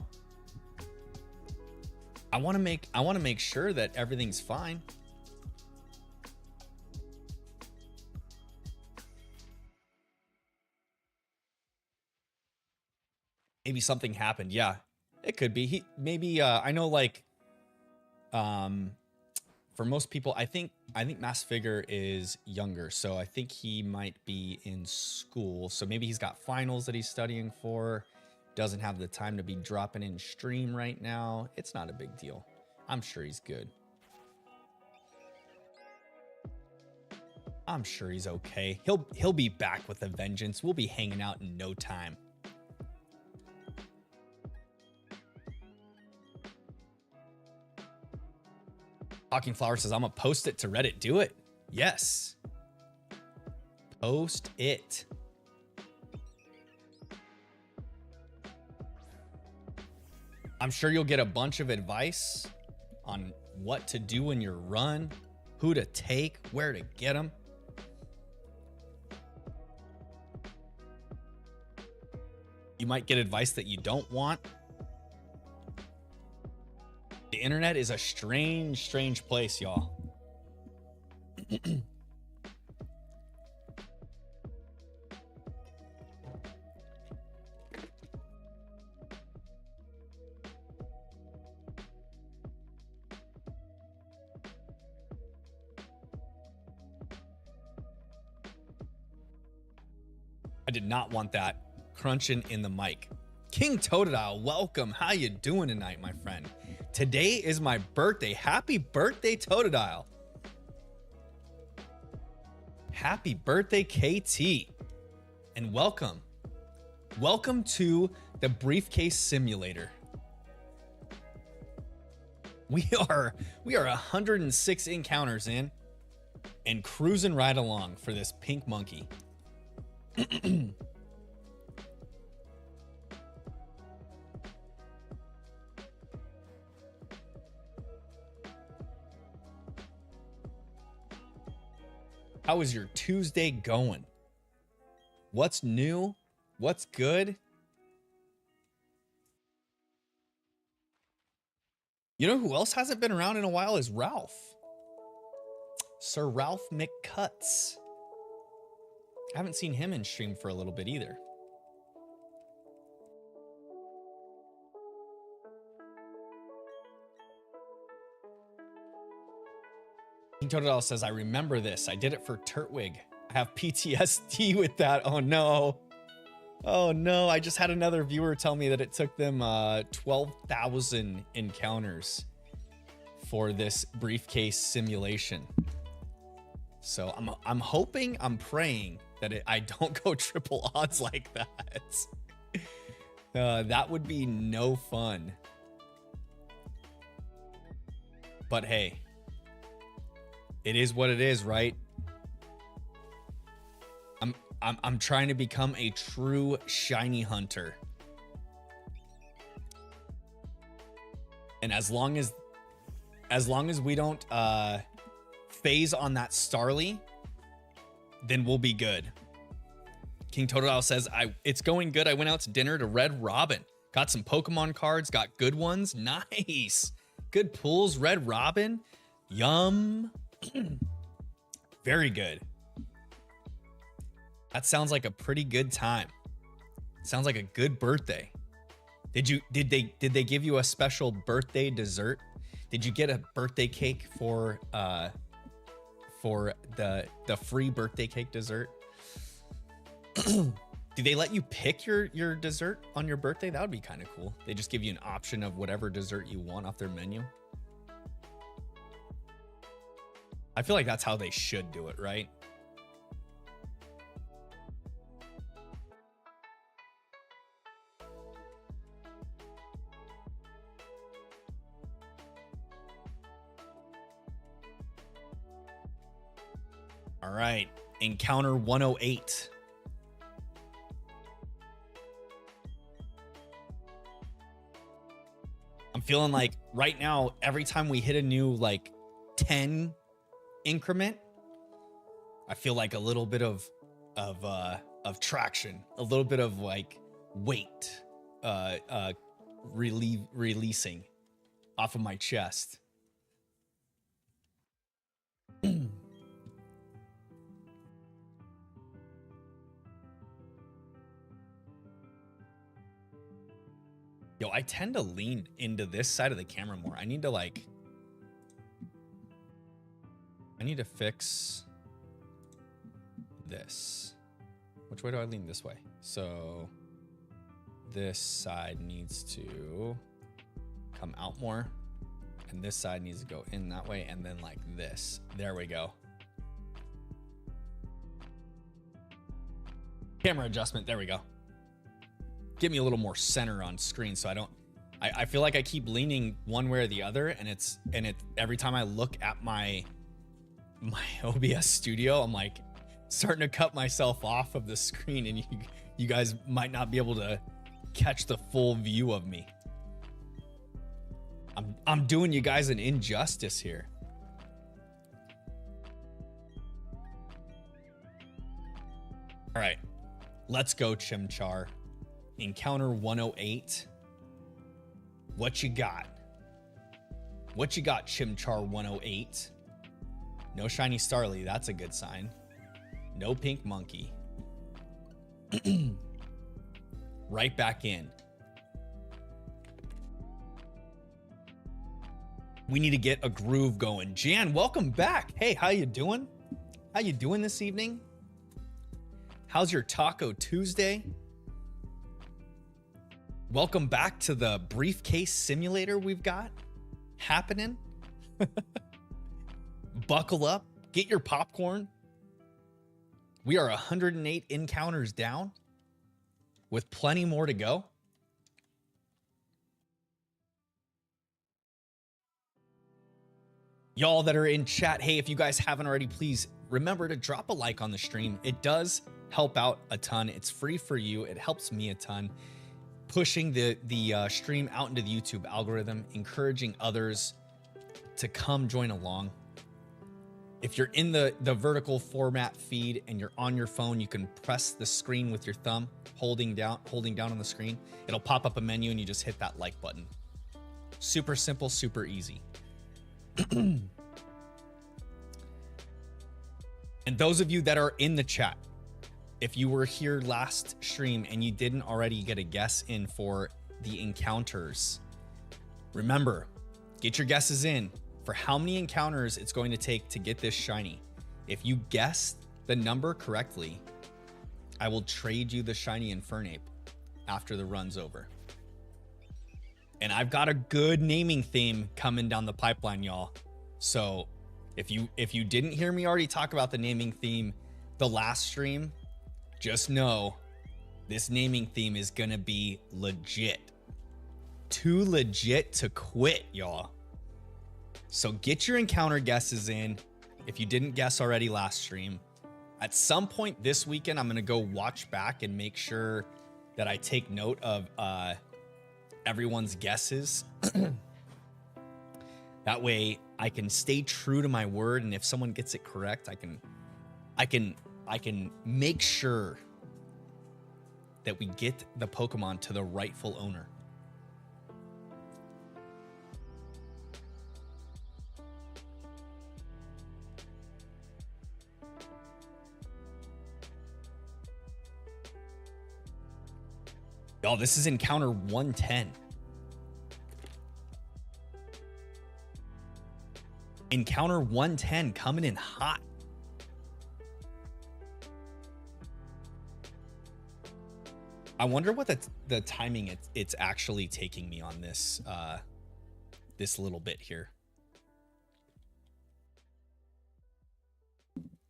I want to make sure that everything's fine. Maybe something happened. Yeah, it could be. I know, like, for most people, I think Mass Figure is younger, so I think he might be in school. So maybe he's got finals that he's studying for. Doesn't have the time to be dropping in stream right now. It's not a big deal. I'm sure he's good. I'm sure he's okay. He'll be back with a vengeance. We'll be hanging out in no time. Talking Flower says, I'm gonna post it to Reddit. Do it. Yes. Post it. I'm sure you'll get a bunch of advice on what to do in your run, who to take, where to get them. You might get advice that you don't want. The internet is a strange, strange place, y'all. I did not want that crunching in the mic. King Totodile, welcome. How you doing tonight, my friend? Today is my birthday. Happy birthday, Totodile. Happy birthday, KT. And welcome. Welcome to the Briefcase Simulator. We are 106 encounters in and cruising right along for this pink monkey. How is your Tuesday going? What's new? What's good? You know who else hasn't been around in a while is Ralph. Sir Ralph McCuts. I haven't seen him in stream for a little bit either. King Totodile says, I remember this. I did it for Turtwig. I have PTSD with that. Oh no. Oh no. I just had another viewer tell me that it took them 12,000 encounters for this briefcase simulation. So I'm hoping, I'm praying that I don't go triple odds like that. That would be no fun. But hey, it is what it is, right? I'm trying to become a true shiny hunter. And as long as we don't phase on that Starly, then we'll be good. King Totodile says, it's going good. I went out to dinner to Red Robin. Got some Pokemon cards, got good ones. Nice. Good pulls, Red Robin. Yum. Very good. That sounds like a pretty good time. Sounds like a good birthday. Did they give you a special birthday dessert? Did you get a birthday cake for the free birthday cake dessert? Do they let you pick your dessert on your birthday? That would be kind of cool. They just give you an option of whatever dessert you want off their menu. I feel like that's how they should do it, right? All right, encounter 108. I'm feeling like right now, every time we hit a new like 10 increment, I feel like a little bit of traction, a little bit of like weight releasing off of my chest. Yo, I tend to lean into this side of the camera more. I need to fix this. Which way do I lean? This way. So this side needs to come out more. And this side needs to go in that way. And then like this. There we go. Camera adjustment. There we go. Get me a little more center on screen so I feel like I keep leaning one way or the other, and every time I look at my OBS studio, I'm like starting to cut myself off of the screen, and you guys might not be able to catch the full view of me. I'm doing you guys an injustice here. All right, let's go, Chimchar. Encounter 108. What you got? What you got, Chimchar 108? No shiny Starly. That's a good sign. No pink monkey. Right back in. We need to get a groove going. Jan, welcome back. Hey, how you doing? How you doing this evening? How's your Taco Tuesday? Welcome back to the briefcase simulator we've got happening. Buckle up, get your popcorn. We are 108 encounters down with plenty more to go. Y'all that are in chat, hey, if you guys haven't already, please remember to drop a like on the stream. It does help out a ton. It's free for you. It helps me a ton. Pushing the stream out into the YouTube algorithm, encouraging others to come join along. If you're in the vertical format feed and you're on your phone, you can press the screen with your thumb, holding down on the screen. It'll pop up a menu and you just hit that like button. Super simple, super easy. And those of you that are in the chat, if you were here last stream and you didn't already get a guess in for the encounters, remember, get your guesses in for how many encounters it's going to take to get this shiny. If you guessed the number correctly, I will trade you the shiny Infernape after the run's over. And I've got a good naming theme coming down the pipeline, y'all. So if you didn't hear me already talk about the naming theme the last stream, just know this naming theme is gonna be legit. Too legit to quit, y'all. So get your encounter guesses in if you didn't guess already last stream. At some point this weekend, I'm gonna go watch back and make sure that I take note of everyone's guesses. That way I can stay true to my word, and if someone gets it correct, I can make sure that we get the Pokemon to the rightful owner. Y'all, this is encounter 110. Encounter 110 coming in hot. I wonder what the timing it's actually taking me on this this little bit here.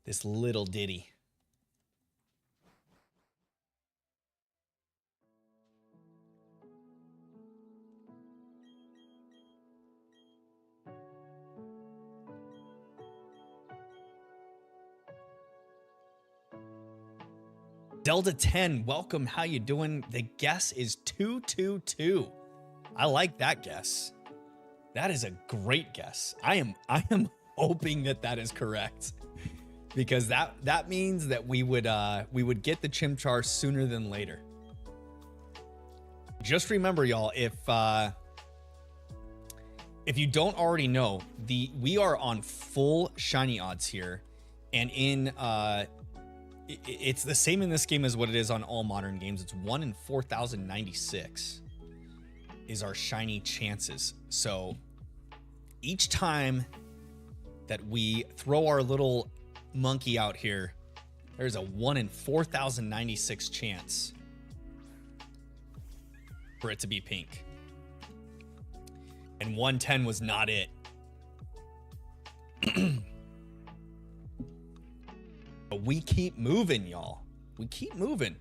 This little ditty. Delta 10, welcome. How you doing? The guess is 222. I like that guess. That is a great guess. I am hoping that is correct, because that means that we would get the Chimchar sooner than later. Just remember, y'all, if you don't already know, we are on full shiny odds here, and in it's the same in this game as what it is on all modern games. It's 1 in 4,096 is our shiny chances. So each time that we throw our little monkey out here, there's a 1 in 4,096 chance for it to be pink. And 110 was not it. But we keep moving, y'all. We keep moving.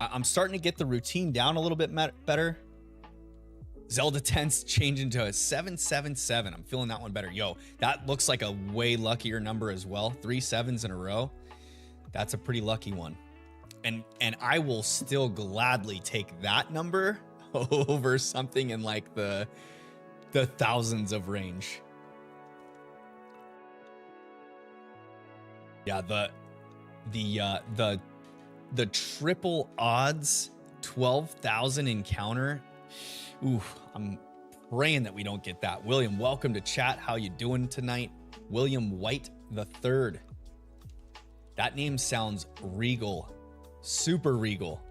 I'm starting to get the routine down a little bit better. Zelda 10's changing to a 777. I'm feeling that one better. Yo, that looks like a way luckier number as well. 3 7s in a row. That's a pretty lucky one. And I will still gladly take that number over something in like the thousands of range. Yeah, the triple odds 12,000 encounter. Ooh, I'm praying that we don't get that. William, welcome to chat. How you doing tonight? William White the Third. That name sounds regal, super regal.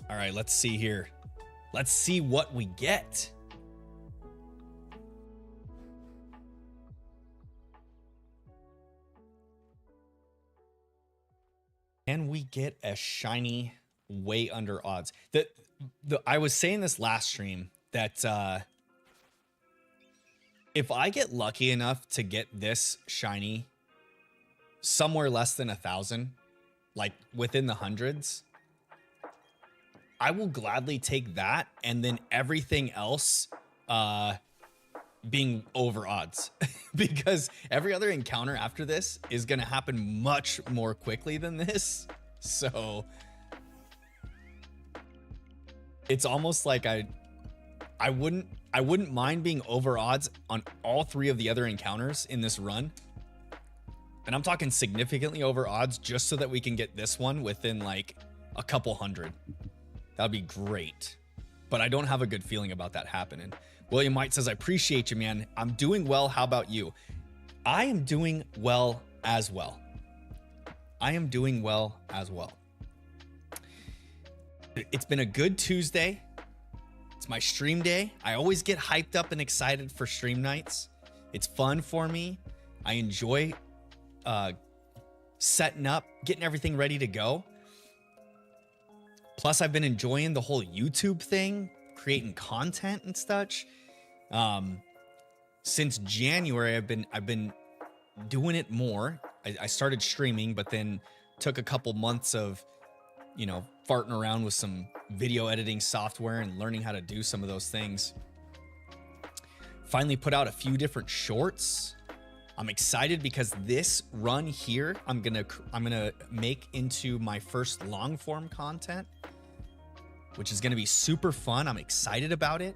All right, let's see here. Let's see what we get. Can we get a shiny way under odds? I was saying this last stream that if I get lucky enough to get this shiny somewhere less than 1,000, like within the hundreds, I will gladly take that, and then everything else being over odds. Because every other encounter after this is going to happen much more quickly than this. So it's almost like I wouldn't mind being over odds on all 3 of the other encounters in this run. And I'm talking significantly over odds just so that we can get this one within like a couple hundred. That'd be great. But I don't have a good feeling about that happening. William White says, I appreciate you, man. I'm doing well. How about you? I am doing well as well. I am doing well as well. It's been a good Tuesday. It's my stream day. I always get hyped up and excited for stream nights. It's fun for me. I enjoy setting up, getting everything ready to go. Plus, I've been enjoying the whole YouTube thing, creating content and such. Since January, I've been doing it more. I started streaming, but then took a couple months of, you know, farting around with some video editing software and learning how to do some of those things. Finally put out a few different shorts. I'm excited because this run here, I'm gonna make into my first long form content, which is gonna be super fun. I'm excited about it.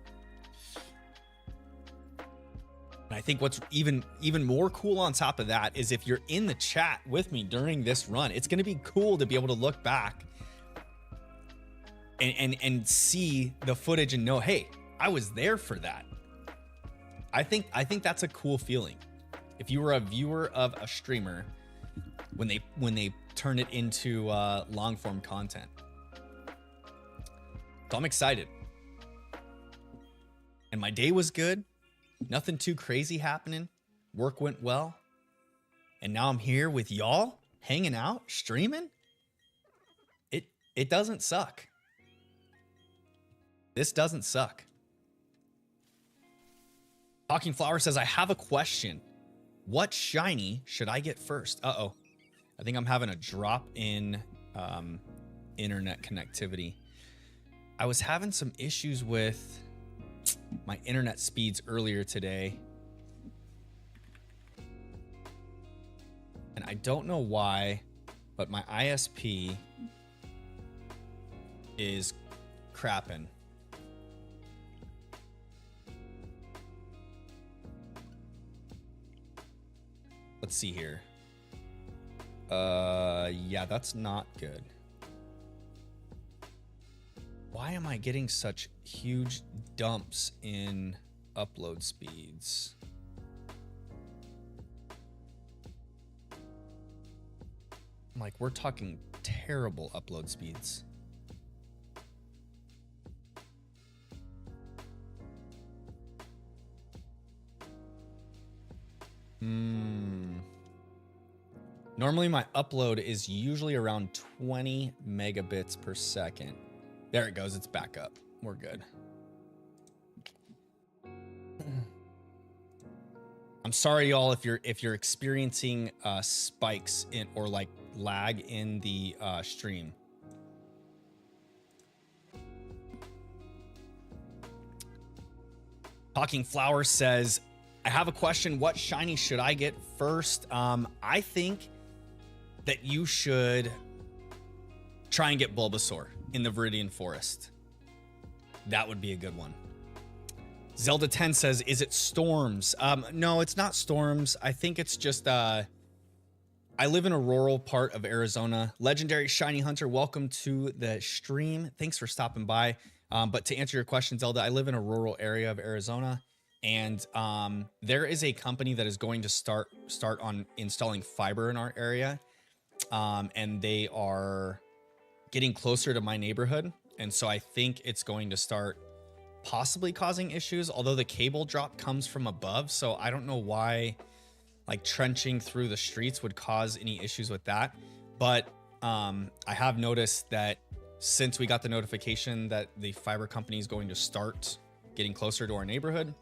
And I think what's even more cool on top of that is if you're in the chat with me during this run, it's gonna be cool to be able to look back and see the footage and know, hey, I was there for that. I think that's a cool feeling. If you were a viewer of a streamer when they turn it into long form content. So I'm excited. And my day was good. Nothing too crazy happening. Work went well. And now I'm here with y'all, hanging out, streaming. It doesn't suck. This doesn't suck. Talking Flower says, I have a question. What shiny should I get first? Uh-oh. I think I'm having a drop in internet connectivity. I was having some issues with my internet speeds earlier today. And I don't know why, but my ISP is crapping. Let's see here. Yeah, that's not good. Why am I getting such huge dumps in upload speeds? Like, we're talking terrible upload speeds. Normally my upload is usually around 20 megabits per second. There it goes. It's back up. We're good. I'm sorry, y'all, if you're experiencing spikes in or like lag in the stream. Talking Flower says, I have a question. What shiny should I get first? I think that you should try and get Bulbasaur in the Viridian Forest. That would be a good one. Zelda 10 says, is it storms? No, it's not storms. I think it's just, I live in a rural part of Arizona. Legendary Shiny Hunter, welcome to the stream. Thanks for stopping by. But to answer your question, Zelda, I live in a rural area of Arizona. And there is a company that is going to start on installing fiber in our area. And they are getting closer to my neighborhood. And so I think it's going to start possibly causing issues, although the cable drop comes from above. So I don't know why like trenching through the streets would cause any issues with that. But I have noticed that since we got the notification that the fiber company is going to start getting closer to our neighborhood,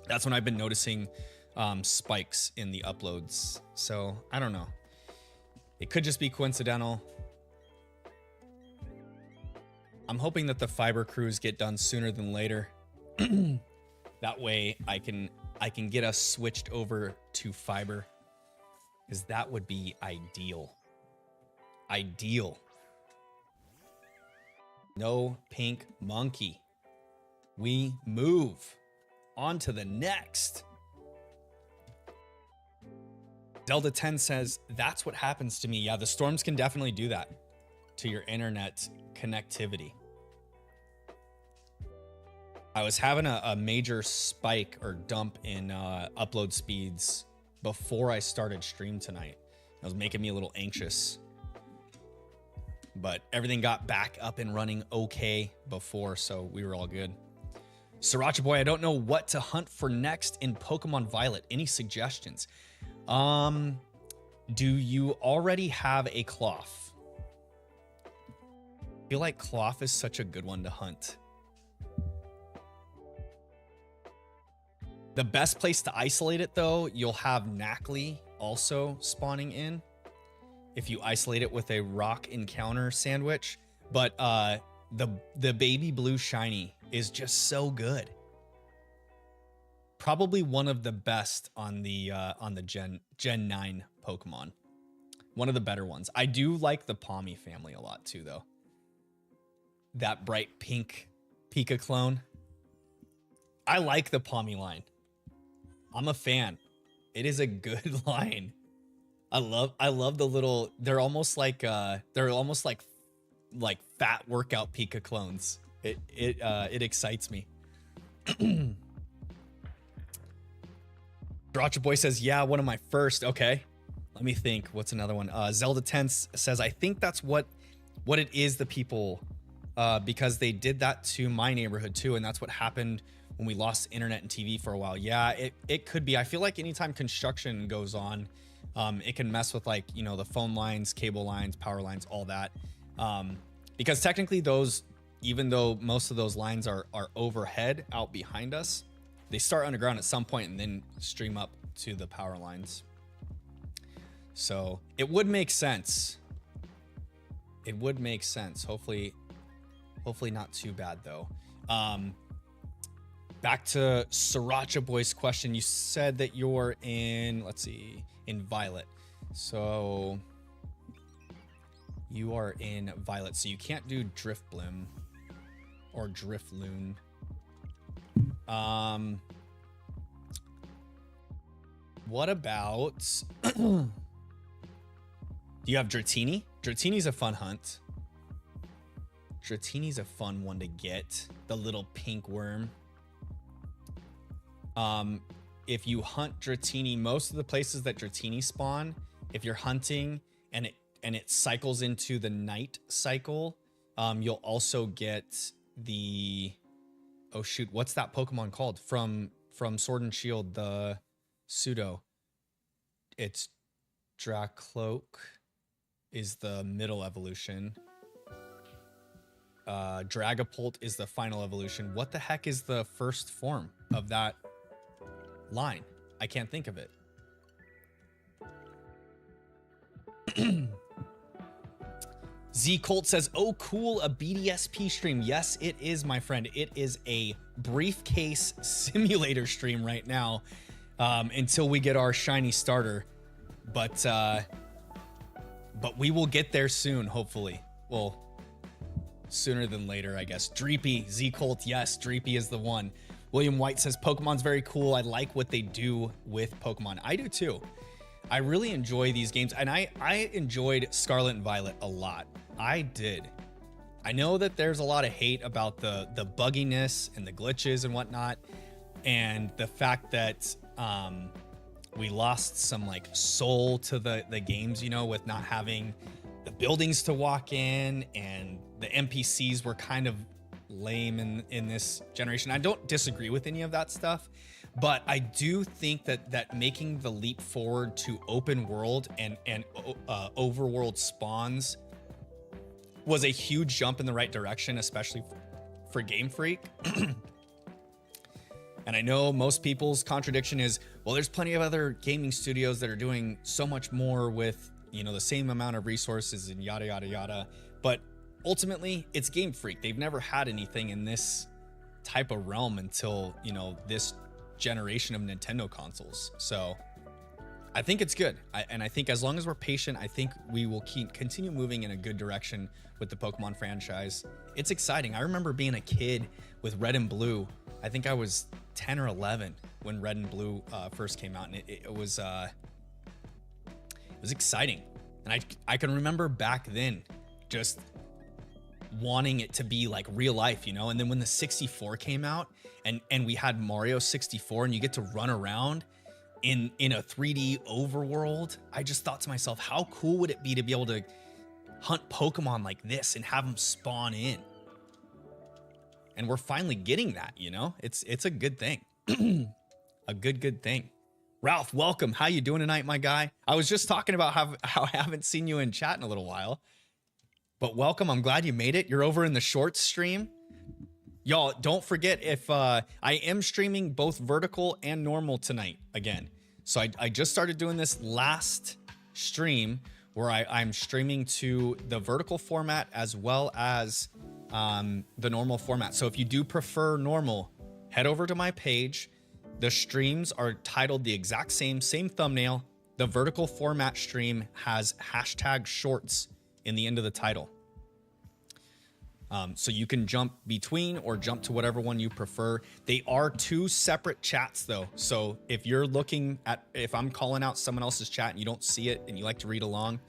that's when I've been noticing spikes in the uploads. So I don't know. It could just be coincidental. I'm hoping that the fiber crews get done sooner than later. That way I can get us switched over to fiber, because that would be ideal. Ideal. No pink monkey. We move on to the next. Delta 10 says, that's what happens to me. Yeah, the storms can definitely do that to your internet connectivity. I was having a major spike or dump in upload speeds before I started stream tonight. It was making me a little anxious. But everything got back up and running okay before, so we were all good. Sriracha Boy, I don't know what to hunt for next in Pokemon Violet. Any suggestions? Do you already have a Cloth? I feel like Cloth is such a good one to hunt. The best place to isolate it, though, you'll have Knackley also spawning in if you isolate it with a rock encounter sandwich. But the baby blue shiny is just so good. Probably one of the best on the Gen 9 Pokemon. One of the better ones. I do like the Palmy family a lot too, though. That bright pink Pika clone. I like the Palmy line. I'm a fan. It is a good line. I love the little, they're almost like fat workout Pika clones. It excites me. Sriracha Boy says, yeah, one of my first. Okay. Let me think. What's another one? Zelda Tense says, I think that's what it is, the people, because they did that to my neighborhood too. And that's what happened when we lost internet and TV for a while. Yeah, it could be. I feel like anytime construction goes on, it can mess with, like, you know, the phone lines, cable lines, power lines, all that. Because technically those, even though most of those lines are overhead out behind us, they start underground at some point and then stream up to the power lines. So it would make sense. It would make sense. Hopefully not too bad though. Back to Sriracha Boy's question. You said that you're in, let's see, in Violet. So you are in Violet. So you can't do Drifblim or Drifloon. What about, do you have Dratini? Dratini's a fun hunt. Dratini's a fun one to get. The little pink worm. If you hunt Dratini, most of the places that Dratini spawn, if you're hunting and it cycles into the night cycle, you'll also get the, oh shoot, what's that Pokemon called from Sword and Shield, the pseudo? It's Dracloak is the middle evolution. Dragapult is the final evolution. What the heck is the first form of that line? I can't think of it. Z Colt says, oh cool, a BDSP stream. Yes, it is, my friend. It is a briefcase simulator stream right now, until we get our shiny starter. But we will get there soon, hopefully. Well, sooner than later, I guess. Dreepy, Z Colt, yes, Dreepy is the one. William White says, Pokemon's very cool. I like what they do with Pokemon. I do too. I really enjoy these games, and I enjoyed Scarlet and Violet a lot. I did. I know that there's a lot of hate about the bugginess and the glitches and whatnot, and the fact that we lost some like soul to the games, you know, with not having the buildings to walk in, and the NPCs were kind of lame in this generation. I don't disagree with any of that stuff, but I do think that making the leap forward to open world and overworld spawns was a huge jump in the right direction, especially for Game Freak. And I know most people's contradiction is, well, there's plenty of other gaming studios that are doing so much more with, you know, the same amount of resources and yada, yada, yada. But ultimately, it's Game Freak. They've never had anything in this type of realm until, you know, this generation of Nintendo consoles. So I think it's good. And I think as long as we're patient, I think we will continue moving in a good direction with the Pokemon franchise. It's exciting. I remember being a kid with Red and Blue. I think I was 10 or 11 when Red and Blue first came out, and it was was exciting. And I can remember back then just wanting it to be like real life, you know? And then when the 64 came out and we had Mario 64 and you get to run around in a 3D overworld, I just thought to myself, how cool would it be to be able to hunt Pokemon like this and have them spawn in? And we're finally getting that, you know? It's a good thing. A good thing. Ralph, welcome. How you doing tonight, my guy? I was just talking about how I haven't seen you in chat in a little while. But welcome. I'm glad you made it. You're over in the shorts stream. Y'all, don't forget, if I am streaming both vertical and normal tonight again. So I just started doing this last stream where I'm streaming to the vertical format as well as the normal format. So if you do prefer normal, head over to my page. The streams are titled the exact same thumbnail. The vertical format stream has hashtag shorts in the end of the title. So you can jump between or jump to whatever one you prefer. They are two separate chats though. So if you're looking at, if I'm calling out someone else's chat and you don't see it and you like to read along,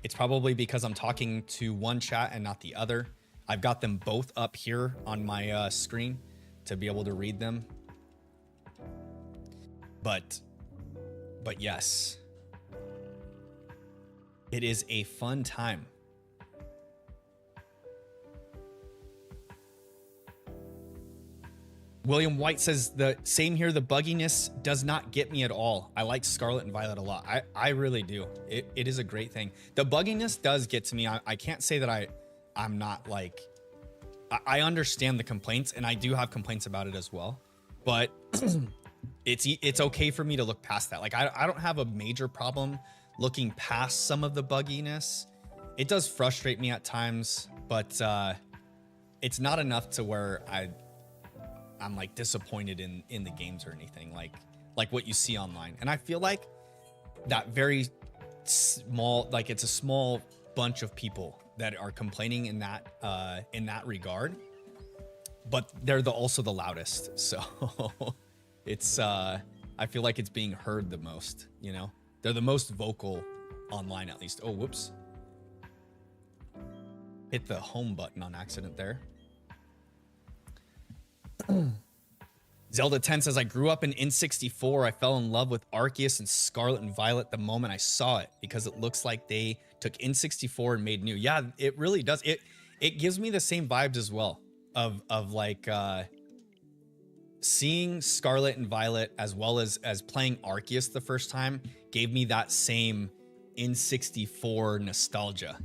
it's probably because I'm talking to one chat and not the other. I've got them both up here on my screen to be able to read them. But yes, it is a fun time. William White says the same here. The bugginess does not get me at all. I like Scarlet and Violet a lot. I really do. It is a great thing. The bugginess does get to me. I can't say that I'm not like, I understand the complaints and I do have complaints about it as well, but it's okay for me to look past that. Like I don't have a major problem looking past some of the bugginess. It does frustrate me at times, but it's not enough to where I'm like disappointed in the games or anything like what you see online. And I feel like that very small, like it's a small bunch of people that are complaining in that regard, but they're also the loudest. So it's I feel like it's being heard the most, you know? They're the most vocal online, at least. Oh, whoops. Hit the home button on accident there. Zelda 10 says, I grew up in N64. I fell in love with Arceus and Scarlet and Violet the moment I saw it because it looks like they took N64 and made new. Yeah, it really does. It gives me the same vibes as well of like seeing Scarlet and Violet as well as playing Arceus the first time gave me that same N64 nostalgia.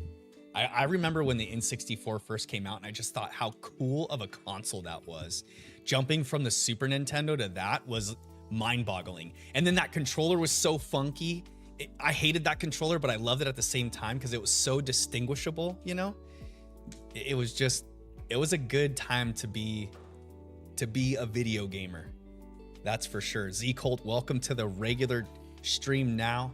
I remember when the N64 first came out and I just thought how cool of a console that was. Jumping from the Super Nintendo to that was mind-boggling. And then that controller was so funky. I hated that controller, but I loved it at the same time because it was so distinguishable, you know? It was a good time to be a video gamer. That's for sure. Z Colt, welcome to the regular stream now.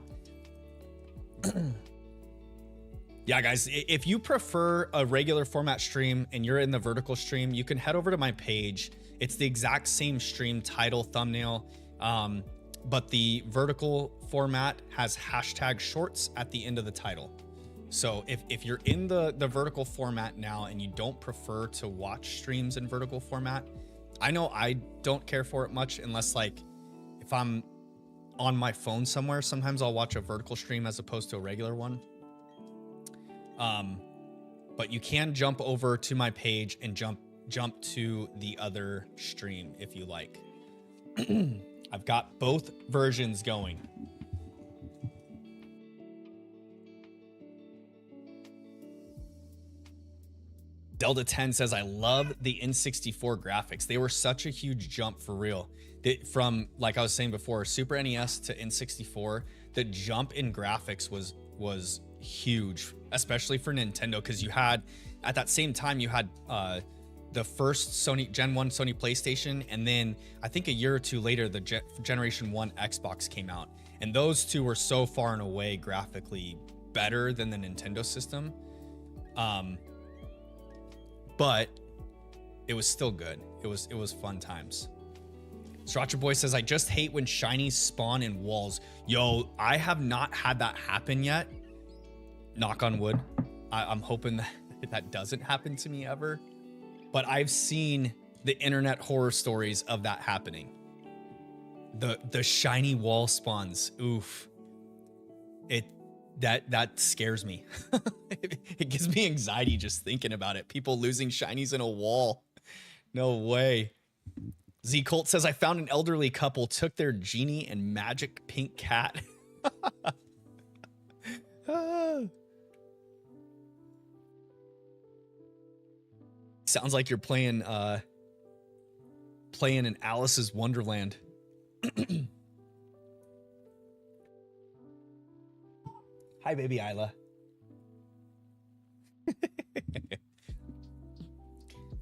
Yeah, guys, if you prefer a regular format stream and you're in the vertical stream, you can head over to my page. It's the exact same stream title, thumbnail, but the vertical format has hashtag shorts at the end of the title. So if you're in the vertical format now and you don't prefer to watch streams in vertical format, I know I don't care for it much unless like if I'm on my phone somewhere, sometimes I'll watch a vertical stream as opposed to a regular one. But you can jump over to my page and jump to the other stream if you like. I've got both versions going. Delta 10 says, I love the N64 graphics. They were such a huge jump for real. From, like I was saying before, Super NES to N64, the jump in graphics was huge, especially for Nintendo, because you had, at that same time, you had the first Sony Gen 1 Sony PlayStation, and then I think a year or two later, the Generation 1 Xbox came out. And those two were so far and away graphically better than the Nintendo system. But it was still good. It was fun times. Sriracha Boy says, I just hate when shinies spawn in walls. Yo, I have not had that happen yet. Knock on wood. I'm hoping that that doesn't happen to me ever. But I've seen the internet horror stories of that happening. The shiny wall spawns. Oof. That scares me. It gives me anxiety just thinking about it. People losing shinies in a wall. No way. Z Colt says, I found an elderly couple, took their genie and magic pink cat. Sounds like you're playing in Alice's Wonderland. Hi, baby Isla.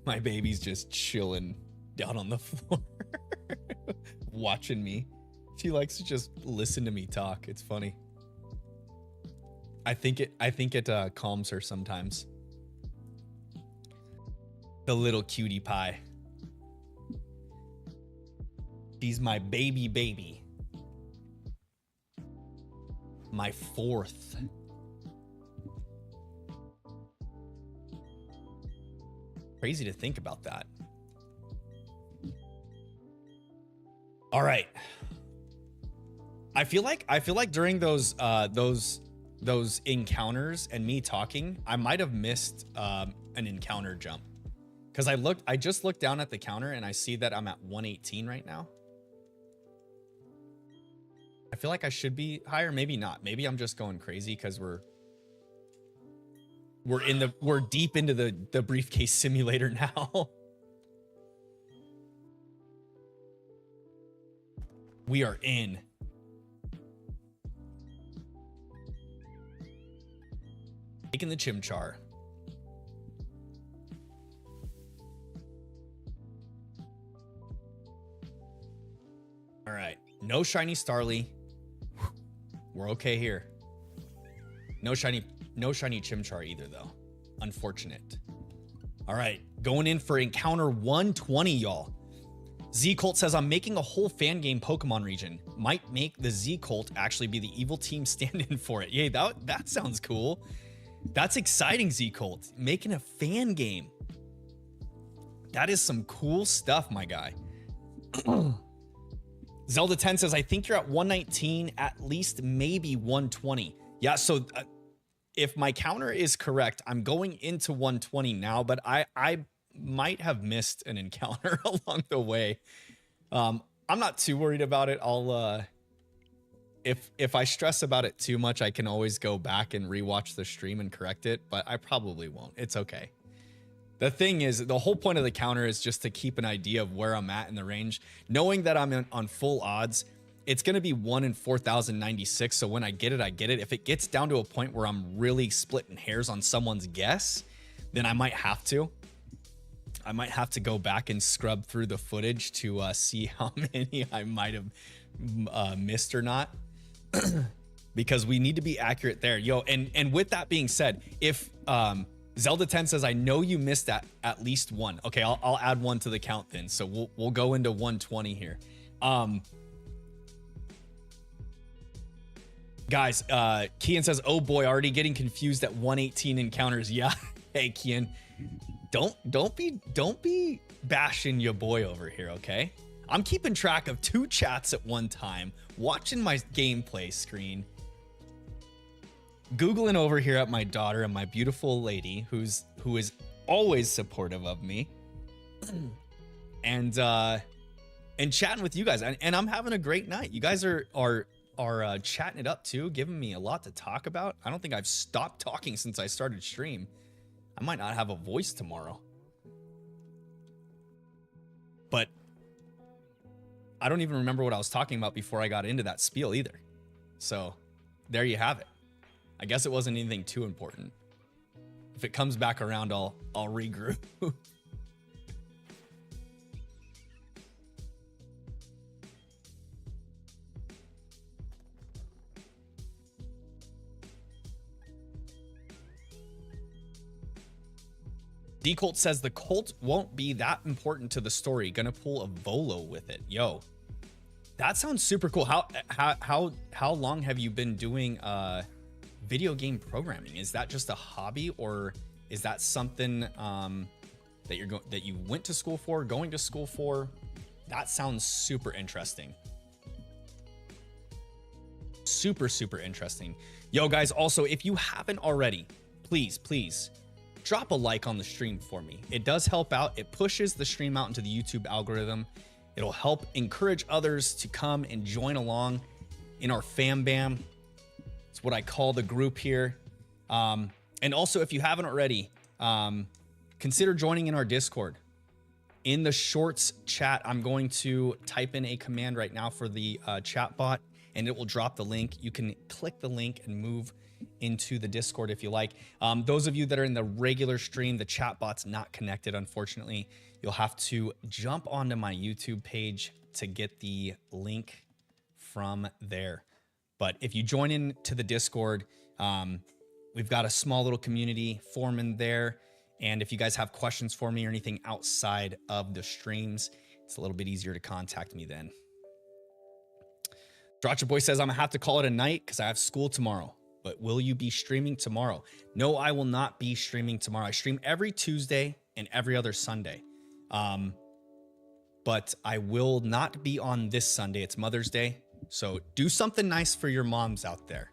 My baby's just chilling down on the floor, watching me. She likes to just listen to me talk. It's funny. I think it calms her sometimes. The little cutie pie. She's my baby. My fourth. Crazy to think about that. All right. I feel like during those encounters and me talking, I might have missed an encounter jump. Because I just looked down at the counter and I see that I'm at 118 right now. I feel like I should be higher, maybe not. Maybe I'm just going crazy because we're deep into the briefcase simulator now. We are in. Taking the chimchar. All right, no shiny Starly. We're okay here. No shiny Chimchar either, though. Unfortunate. All right, going in for encounter 120, y'all. Z Colt says, I'm making a whole fan game Pokemon region. Might make the Z Colt actually be the evil team stand-in for it. Yay, that sounds cool. That's exciting, Z Colt. Making a fan game. That is some cool stuff, my guy. Zelda 10 says, I think you're at 119, at least maybe 120. Yeah, so if my counter is correct, I'm going into 120 now, but I might have missed an encounter along the way. I'm not too worried about it. I'll if I stress about it too much, I can always go back and rewatch the stream and correct it, but I probably won't. It's okay. The thing is, the whole point of the counter is just to keep an idea of where I'm at in the range. Knowing that I'm on full odds, it's going to be 1 in 4,096. So when I get it, I get it. If it gets down to a point where I'm really splitting hairs on someone's guess, then I might have to. I might have to go back and scrub through the footage to see how many I might have missed or not. Because we need to be accurate there. Yo, and with that being said, if Zelda 10 says, I know you missed at least one. Okay, I'll add one to the count then. So we'll go into 120 here. Guys, Kian says, oh boy, already getting confused at 118 encounters. Yeah. Hey, Kian, don't be bashing your boy over here, okay? I'm keeping track of 2 chats at one time, watching my gameplay screen, Googling over here at my daughter and my beautiful lady who is always supportive of me, and chatting with you guys, and I'm having a great night. You guys are chatting it up too, giving me a lot to talk about. I don't think I've stopped talking since I started stream. I might not have a voice tomorrow, but I don't even remember what I was talking about before I got into that spiel either. So there you have it. I guess it wasn't anything too important. If it comes back around, I'll regroup. D-Colt says the Colt won't be that important to the story. Gonna pull a Volo with it. Yo, That sounds super cool. How long have you been doing video game programming? Is that just a hobby, or is that something that you went to school for, going to school for? That sounds super interesting. Super interesting. Yo, guys, also, if you haven't already, please drop a like on the stream for me. It does help out. It pushes the stream out into the YouTube algorithm. It'll help encourage others to come and join along in our fam bam. It's what I call the group here. And also, if you haven't already, consider joining in our Discord. In the shorts chat, I'm going to type in a command right now for the chat bot, and it will drop the link. You can click the link and move into the Discord if you like. Those of you that are in the regular stream, the chat bot's not connected, unfortunately. You'll have to jump onto my YouTube page to get the link from there. But if you join in to the Discord, we've got a small little community forum in there. And if you guys have questions for me or anything outside of the streams, it's a little bit easier to contact me then. Dracha Boy says, I'm gonna have to call it a night because I have school tomorrow. But will you be streaming tomorrow? No, I will not be streaming tomorrow. I stream every Tuesday and every other Sunday. But I will not be on this Sunday. It's Mother's Day. So do something nice for your moms out there.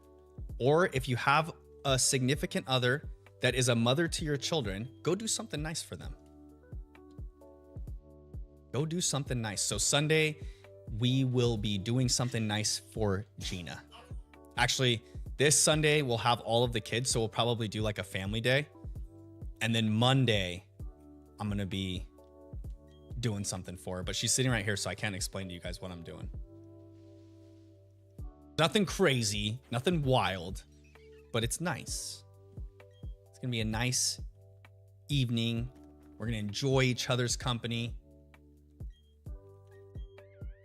Or if you have a significant other that is a mother to your children, go do something nice for them. Go do something nice. So Sunday, we will be doing something nice for Gina. Actually, this Sunday, we'll have all of the kids, so we'll probably do like a family day. And then Monday, I'm going to be doing something for her. But she's sitting right here, so I can't explain to you guys what I'm doing. Nothing crazy, nothing wild, but it's nice. It's going to be a nice evening. We're going to enjoy each other's company.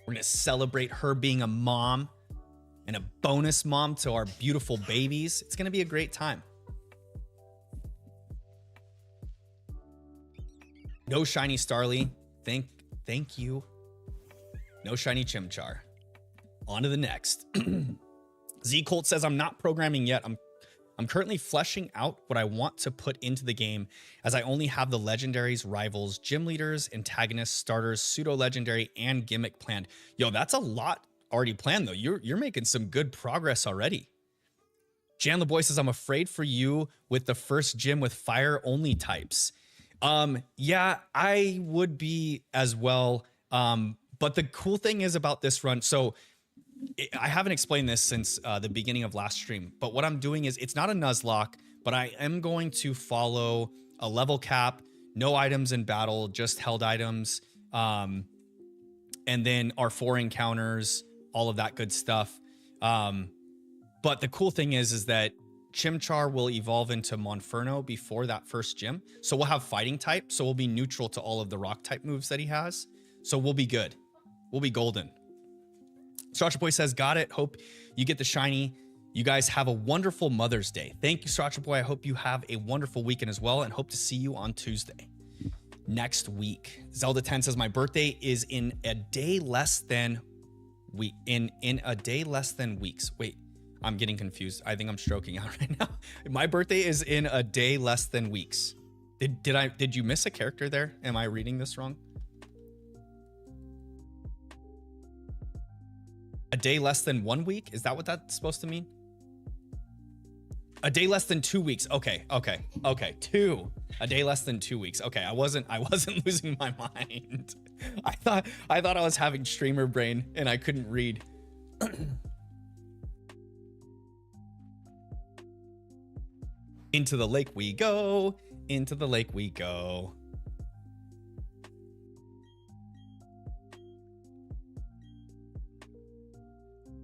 We're going to celebrate her being a mom and a bonus mom to our beautiful babies. It's going to be a great time. No shiny Starly. Thank you. No shiny Chimchar. On to the next. Z Colt says, I'm not programming yet. I'm currently fleshing out what I want to put into the game, as I only have the legendaries, rivals, gym leaders, antagonists, starters, pseudo legendary, and gimmick planned. Yo, that's a lot already planned though. You're making some good progress already. Jan LeBoy says, I'm afraid for you with the first gym with fire only types. Yeah, I would be as well. But the cool thing is about this run, so I haven't explained this since the beginning of last stream, but what I'm doing is, it's not a Nuzlocke, but I am going to follow a level cap, no items in battle, just held items, and then our 4 encounters, all of that good stuff. But the cool thing is that Chimchar will evolve into Monferno before that first gym. So we'll have fighting type, so we'll be neutral to all of the rock type moves that he has. So we'll be good. We'll be golden. Stracha Boy says, got it. Hope you get the shiny. You guys have a wonderful Mother's Day. Thank you, Stracha Boy. I hope you have a wonderful weekend as well, and hope to see you on Tuesday next week. Zelda 10 says, my birthday is in a day less than a day less than weeks. Wait, I'm getting confused. I think I'm stroking out right now. My birthday is in a day less than weeks. Did you miss a character there? Am I reading this wrong? A day less than 1 week? Is that what that's supposed to mean? A day less than 2 weeks. Okay. A day less than 2 weeks. Okay, I wasn't losing my mind. I thought I was having streamer brain and I couldn't read. Into the lake we go. Into the lake we go.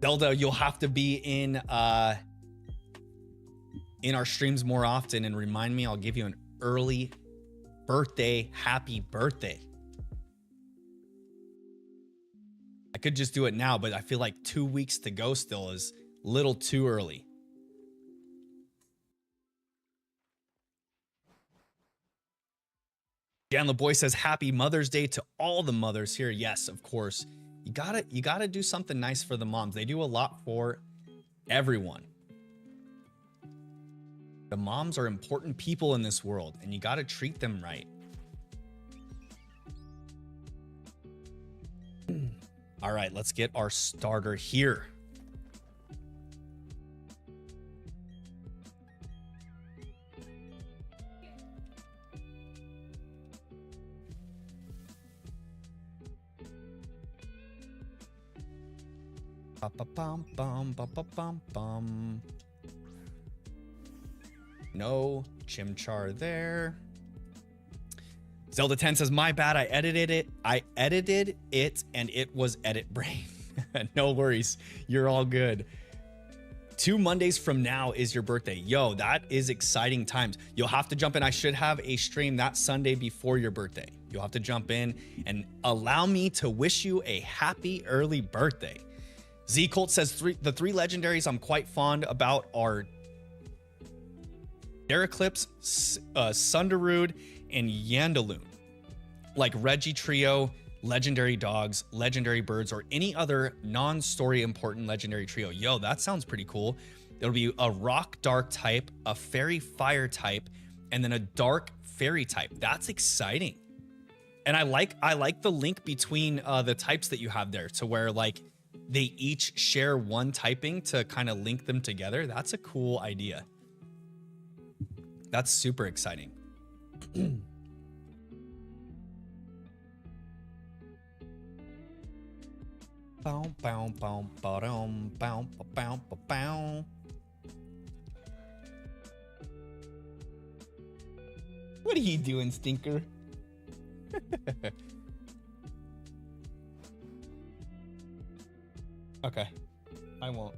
Zelda, you'll have to be in our streams more often and remind me. I'll give you an early birthday. Happy birthday. I could just do it now, but I feel like 2 weeks to go still is a little too early. Jan LeBoy says, happy Mother's Day to all the mothers here. Yes, of course. You gotta do something nice for the moms. They do a lot for everyone. The moms are important people in this world, and you gotta treat them right. All right, let's get our starter here. No chimchar there. Zelda 10 says, my bad, I edited it and it was edit brain. No worries, you're all good. 2 Mondays from now is your birthday. Yo, that is exciting times. You'll have to jump in. I should have a stream that Sunday before your birthday. You'll have to jump in and allow me to wish you a happy early birthday. Z Colt says the 3 legendaries I'm quite fond about are Deraclips, Sunderude, and Yandaloon. Like Reggie Trio, legendary dogs, legendary birds, or any other non-story important legendary trio. Yo, that sounds pretty cool. It'll be a rock dark type, a fairy fire type, and then a dark fairy type. That's exciting. And I like the link between the types that you have there, to where like they each share one typing to kind of link them together. That's a cool idea. That's super exciting. Bow, bow, bow, ba-dum, bow, bow, bow, bow. What are you doing, Stinker? Okay, I won't.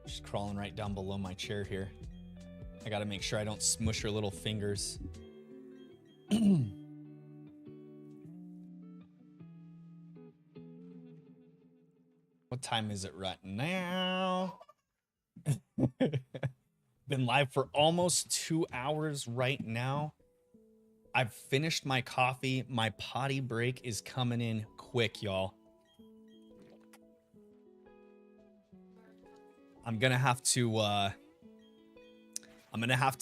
Just crawling right down below my chair here. I gotta make sure I don't smush her little fingers. What time is it right now? Been live for almost 2 hours right now. I've finished my coffee. My potty break is coming in quick, y'all. I'm gonna have to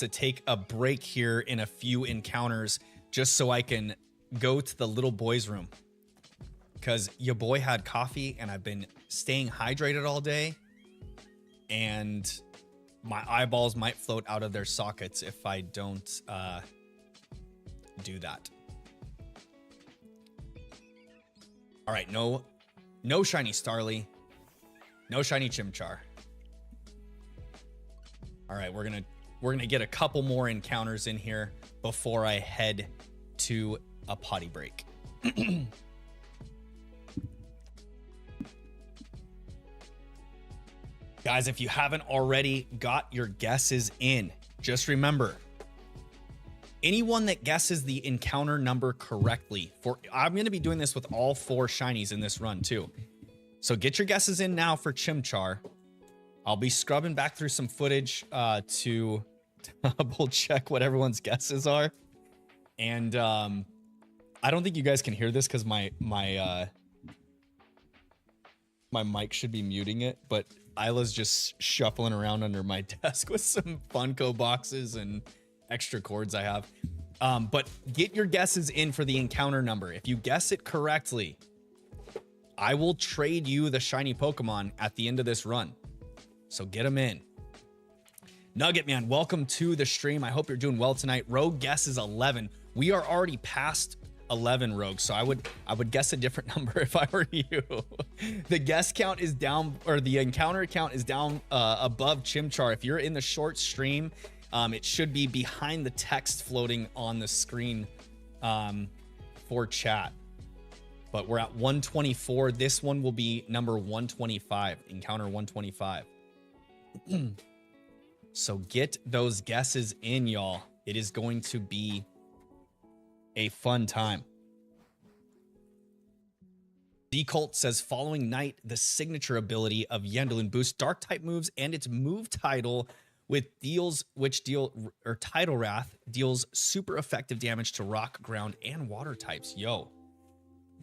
take a break here in a few encounters just so I can go to the little boy's room. Because your boy had coffee and I've been staying hydrated all day. And my eyeballs might float out of their sockets if I don't do that. All right, no shiny Starly. No shiny Chimchar. All right, we're gonna get a couple more encounters in here before I head to a potty break. Guys, if you haven't already got your guesses in, just remember, anyone that guesses the encounter number correctly, I'm going to be doing this with all 4 shinies in this run too. So get your guesses in now for Chimchar. I'll be scrubbing back through some footage to double check what everyone's guesses are. And I don't think you guys can hear this because my mic should be muting it, but Isla's just shuffling around under my desk with some Funko boxes and extra cords I have. But get your guesses in for the encounter number. If you guess it correctly, I will trade you the shiny Pokemon at the end of this run. So get them in. Nugget Man, welcome to the stream. I hope you're doing well tonight. Rogue guesses 11. We are already past 11, Rogue, so I would guess a different number if I were you. The guess count is down, or the encounter count is down above Chimchar. If you're in the short stream, it should be behind the text floating on the screen for chat. But we're at 124. This one will be number 125, encounter 125. So get those guesses in, y'all. It is going to be a fun time. D-Cult says, following night, the signature ability of Yandaloon boosts dark type moves and its move title Tidal Wrath deals super effective damage to rock, ground, and water types. Yo,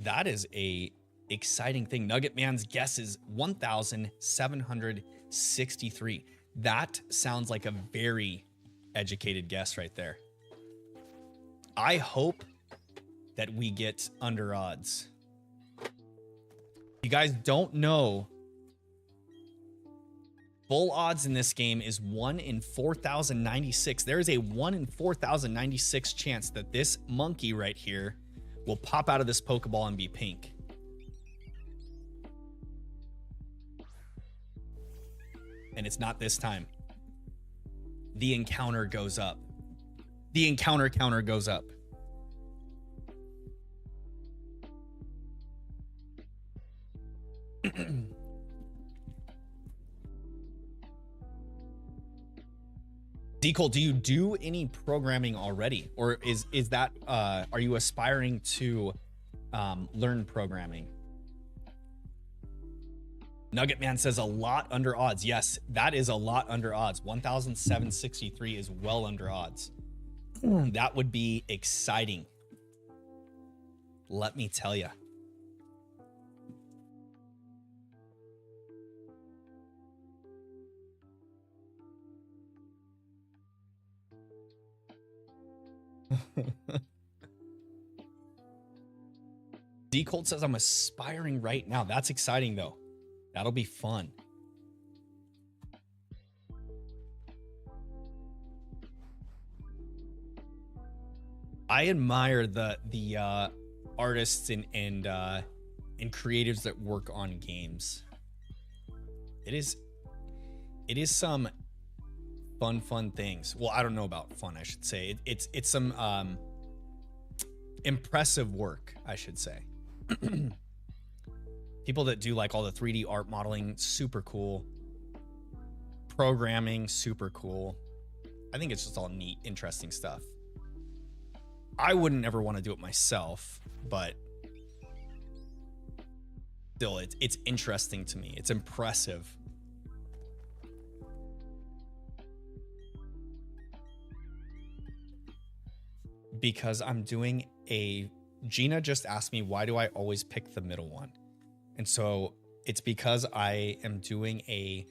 that is a exciting thing. Nugget Man's guess is 1,763. That sounds like a very educated guess right there. I hope that we get under odds. You guys don't know, full odds in this game is 1 in 4,096. There is a 1 in 4,096 chance that this monkey right here will pop out of this Pokeball and be pink. And it's not this time. The encounter goes up. The encounter counter goes up. Decol, do you do any programming already, or is that are you aspiring to learn programming? Nugget Man says a lot under odds. Yes, that is a lot under odds. 1,763 is well under odds. That would be exciting. Let me tell you. D-Colt says I'm aspiring right now. That's exciting though. That'll be fun. I admire the artists and creatives that work on games. It is some fun things. Well, I don't know about fun, I should say. It's some impressive work, I should say. People that do like all the 3D art modeling, super cool. Programming, super cool. I think it's just all neat, interesting stuff. I wouldn't ever want to do it myself, but still, it's interesting to me. It's impressive. Because I'm doing a... Gina just asked me, why do I always pick the middle one? And so it's because I am doing a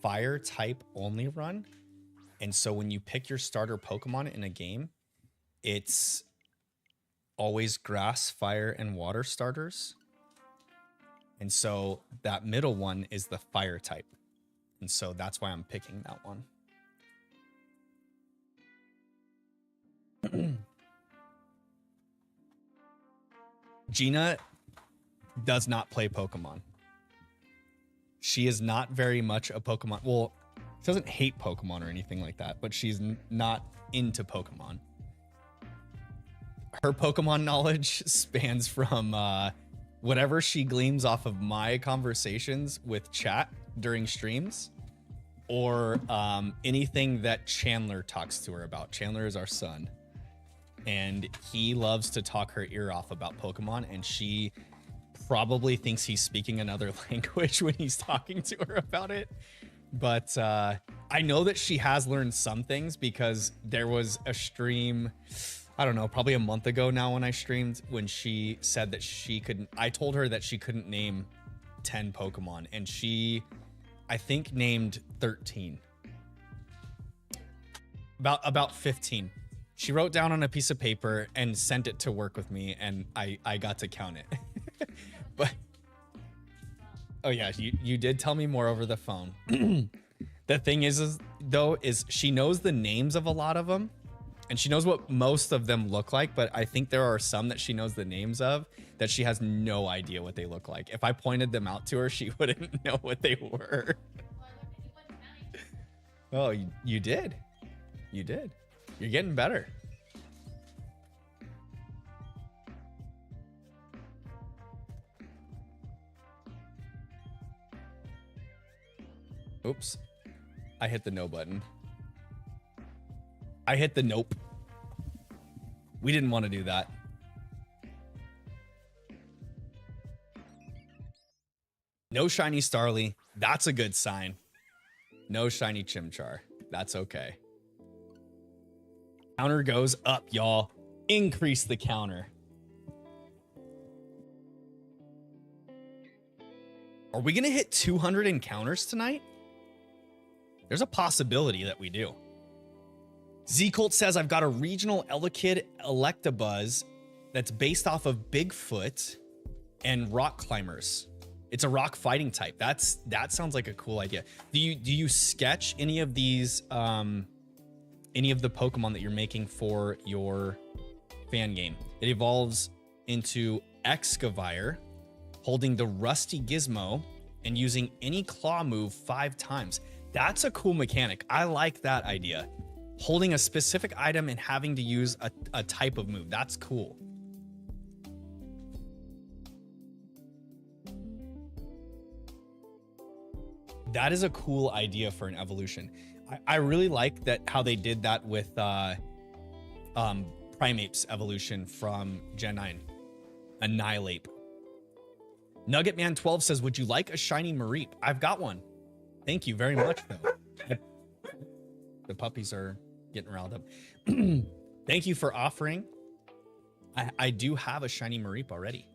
fire type only run. And so when you pick your starter Pokemon in a game, it's always grass, fire, and water starters. And so that middle one is the fire type. And so that's why I'm picking that one. Gina does not play Pokemon. She is not very much a Pokemon. Well, she doesn't hate Pokemon or anything like that, but she's not into Pokemon. Her Pokemon knowledge spans from whatever she gleans off of my conversations with chat during streams, or anything that Chandler talks to her about. Chandler is our son, and he loves to talk her ear off about Pokemon, and she probably thinks he's speaking another language when he's talking to her about it. But I know that she has learned some things, because there was a stream, I don't know, probably a month ago now when I streamed, when she said that she couldn't, I told her that she couldn't name 10 Pokemon, and she, I think, named 13. About 15. She wrote down on a piece of paper and sent it to work with me, and I got to count it. But oh yeah, you did tell me more over the phone. The thing is though, she knows the names of a lot of them, and she knows what most of them look like, but I think there are some that she knows the names of that she has no idea what they look like. If I pointed them out to her, she wouldn't know what they were. Oh, you did. You did. You're getting better. Oops. I hit the no button. I hit the nope. We didn't want to do that. No shiny Starly. That's a good sign. No shiny Chimchar. That's okay. Counter goes up, y'all. Increase the counter. Are we going to hit 200 encounters tonight? There's a possibility that we do. Z-Colt says, I've got a regional Elekid Electabuzz that's based off of Bigfoot and rock climbers. It's a rock fighting type. That sounds like a cool idea. Do you sketch any of these, any of the Pokemon that you're making for your fan game? It evolves into Excavire, holding the Rusty Gizmo and using any claw move 5 times. That's a cool mechanic. I like that idea. Holding a specific item and having to use a type of move. That's cool. That is a cool idea for an evolution. I really like that how they did that with Primape's evolution from Gen 9. Annihilate. Nuggetman12 says, would you like a shiny Mareep? I've got one. Thank you very much, though. The puppies are getting riled up. Thank you for offering. I do have a shiny Mareep already.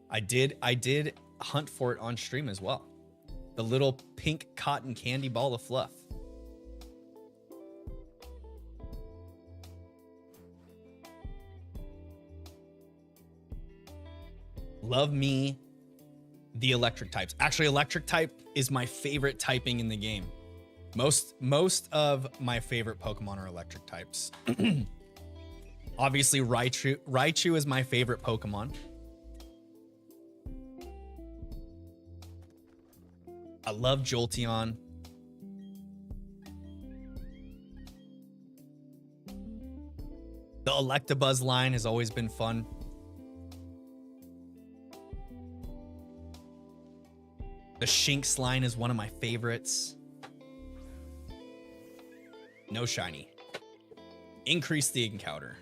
I did hunt for it on stream as well. The little pink cotton candy ball of fluff. Love me the electric types. Actually, electric type is my favorite typing in the game. Most of my favorite Pokemon are electric types. Obviously, Raichu is my favorite Pokemon. I love Jolteon. The Electabuzz line has always been fun. The Shinx line is one of my favorites. No shiny. Increase the encounter.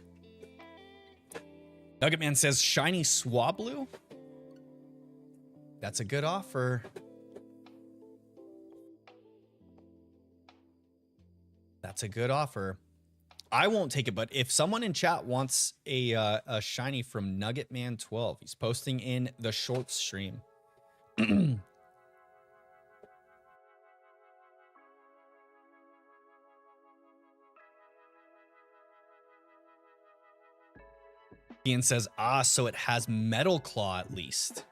Nuggetman says shiny Swablu. That's a good offer. That's a good offer. I won't take it, but if someone in chat wants a shiny from Nuggetman12, he's posting in the short stream. Ian says, so it has Metal Claw at least.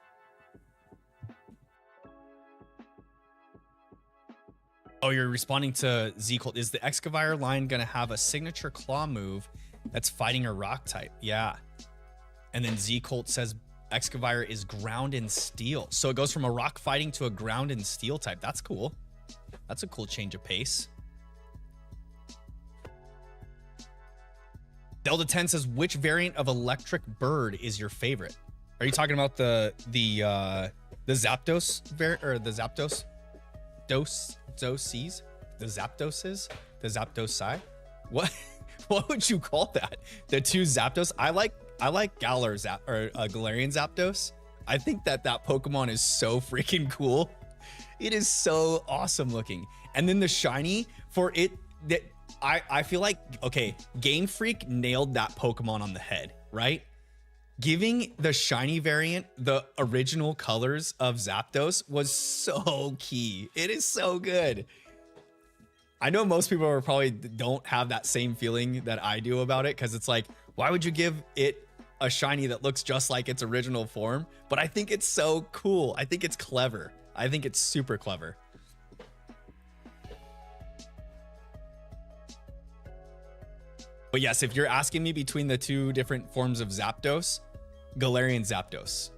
Oh, you're responding to Z-Colt. Is the Excavire line going to have a signature claw move that's fighting a rock type? Yeah. And then Z-Colt says Excavire is ground and steel. So it goes from a rock fighting to a ground and steel type. That's cool. That's a cool change of pace. Delta 10 says, which variant of electric bird is your favorite? Are you talking about the Zapdos variant, or the Zapdos doses? The Zapdoses? The Zapdosi? What would you call that? The two Zapdos? I like Galar or Galarian Zapdos. I think that Pokemon is so freaking cool. It is so awesome looking. And then the shiny for it, that I feel like, okay, Game Freak nailed that Pokemon on the head, right? Giving the shiny variant the original colors of Zapdos was so key. It is so good. I know most people are probably don't have that same feeling that I do about it, because it's like, why would you give it a shiny that looks just like its original form? But I think it's so cool. I think it's clever. I think it's super clever. But yes, if you're asking me between the two different forms of Zapdos, Galarian Zapdos,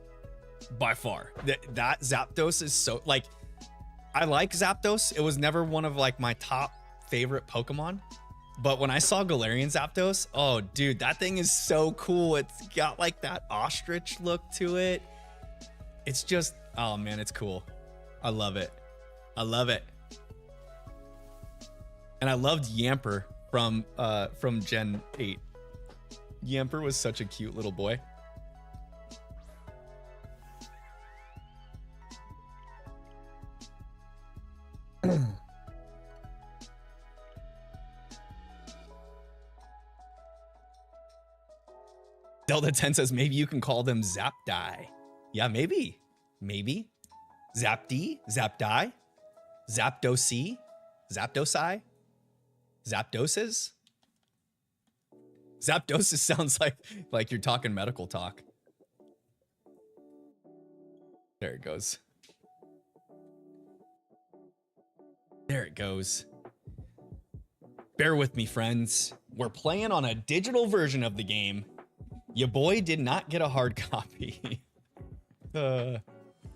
by far. That Zapdos is so, like, I like Zapdos. It was never one of like my top favorite Pokemon. But when I saw Galarian Zapdos, oh dude, that thing is so cool. It's got like that ostrich look to it. It's just, oh man, it's cool. I love it. I love it. And I loved Yamper from Gen 8. Yamper was such a cute little boy. Delta 10 says maybe you can call them Zapdie. Yeah, maybe. Zapdi, Zapdi, Zapdosi, Zapdosi, Zapdoses. Zapdosis sounds like you're talking medical talk. There it goes. There it goes. Bear with me, friends. We're playing on a digital version of the game. Your boy did not get a hard copy. I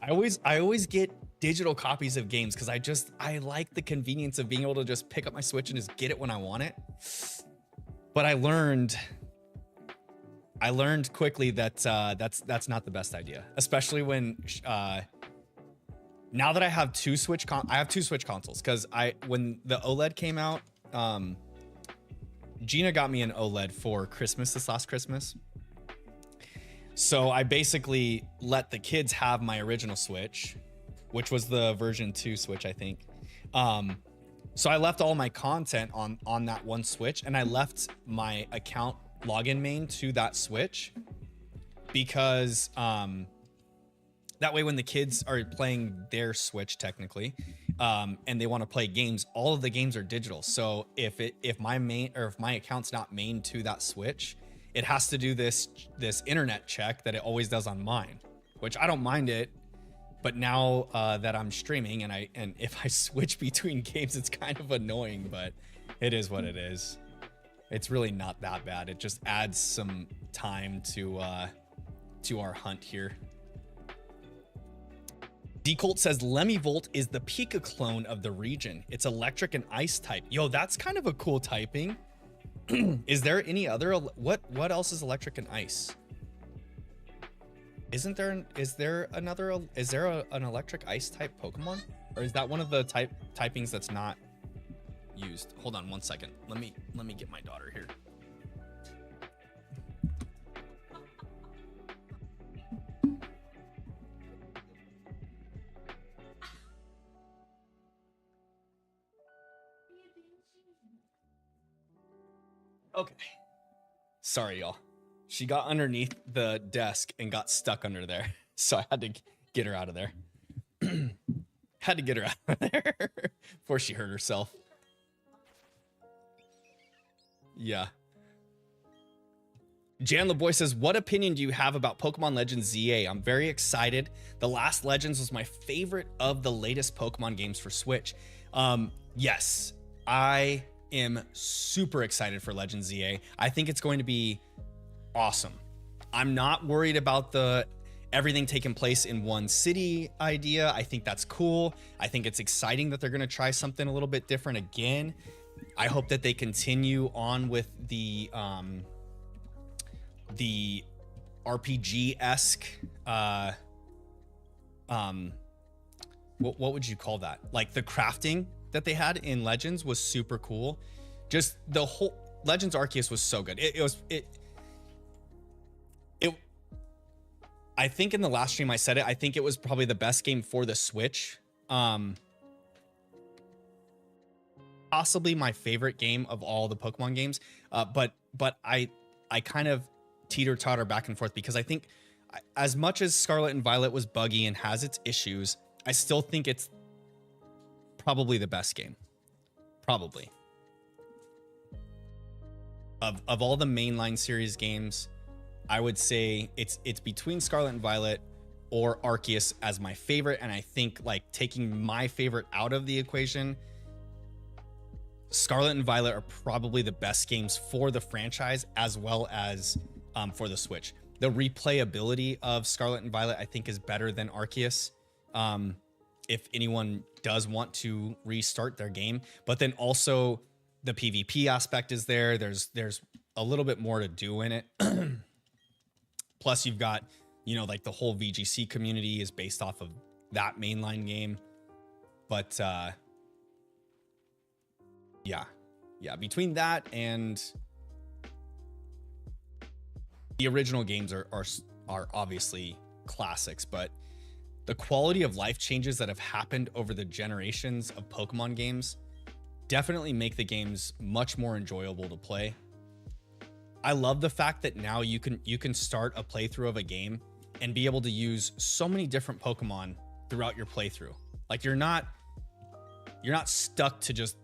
always get digital copies of games because I like the convenience of being able to just pick up my Switch and just get it when I want it. But I learned quickly that that's not the best idea, especially when now that I have two Switch consoles, because when the OLED came out, Gina got me an OLED for Christmas this last Christmas. So I basically let the kids have my original Switch, which was the version 2 Switch, I think. So I left all my content on that one Switch, and I left my account login main to that Switch because that way when the kids are playing their Switch technically, and they want to play games, all of the games are digital. So if my account's not main to that Switch, it has to do this internet check that it always does on mine, which I don't mind it. But now that I'm streaming and if I switch between games, it's kind of annoying, but it is what it is. It's really not that bad. It just adds some time to our hunt here. Decolt says Lemmivolt is the Pika clone of the region. It's electric and ice type. Yo, that's kind of a cool typing. Is there any other? What else is electric and ice? Is there an electric ice type Pokemon? Or is that one of the typings that's not used? Hold on one second. Let me get my daughter here. Okay. Sorry, y'all. She got underneath the desk and got stuck under there. So I had to get her out of there. Had to get her out of there before she hurt herself. Yeah. Jan LeBoy says, what opinion do you have about Pokemon Legends ZA? I'm very excited. The last Legends was my favorite of the latest Pokemon games for Switch. Yes, I am super excited for Legends ZA. I think it's going to be awesome. I'm not worried about the everything taking place in one city idea. I think that's cool. I think it's exciting that they're going to try something a little bit different again. I hope that they continue on with the RPG-esque what would you call that? Like the crafting that they had in Legends was super cool. Just the whole Legends Arceus was so good. I think in the last stream I said it, I think it was probably the best game for the Switch. Possibly my favorite game of all the Pokemon games. But I kind of teeter-totter back and forth because I think as much as Scarlet and Violet was buggy and has its issues, I still think it's probably the best game. Probably. Of all the mainline series games, I would say it's between Scarlet and Violet or Arceus as my favorite. And I think like taking my favorite out of the equation, Scarlet and Violet are probably the best games for the franchise as well as for the Switch. The replayability of Scarlet and Violet, I think, is better than Arceus. If anyone does want to restart their game, but then also the PvP aspect is there. There's a little bit more to do in it. Plus you've got, you know, like the whole VGC community is based off of that mainline game. But yeah, between that and the original games are obviously classics, but the quality of life changes that have happened over the generations of Pokemon games definitely make the games much more enjoyable to play. I love the fact that now you can start a playthrough of a game and be able to use so many different Pokemon throughout your playthrough. Like you're not stuck to just,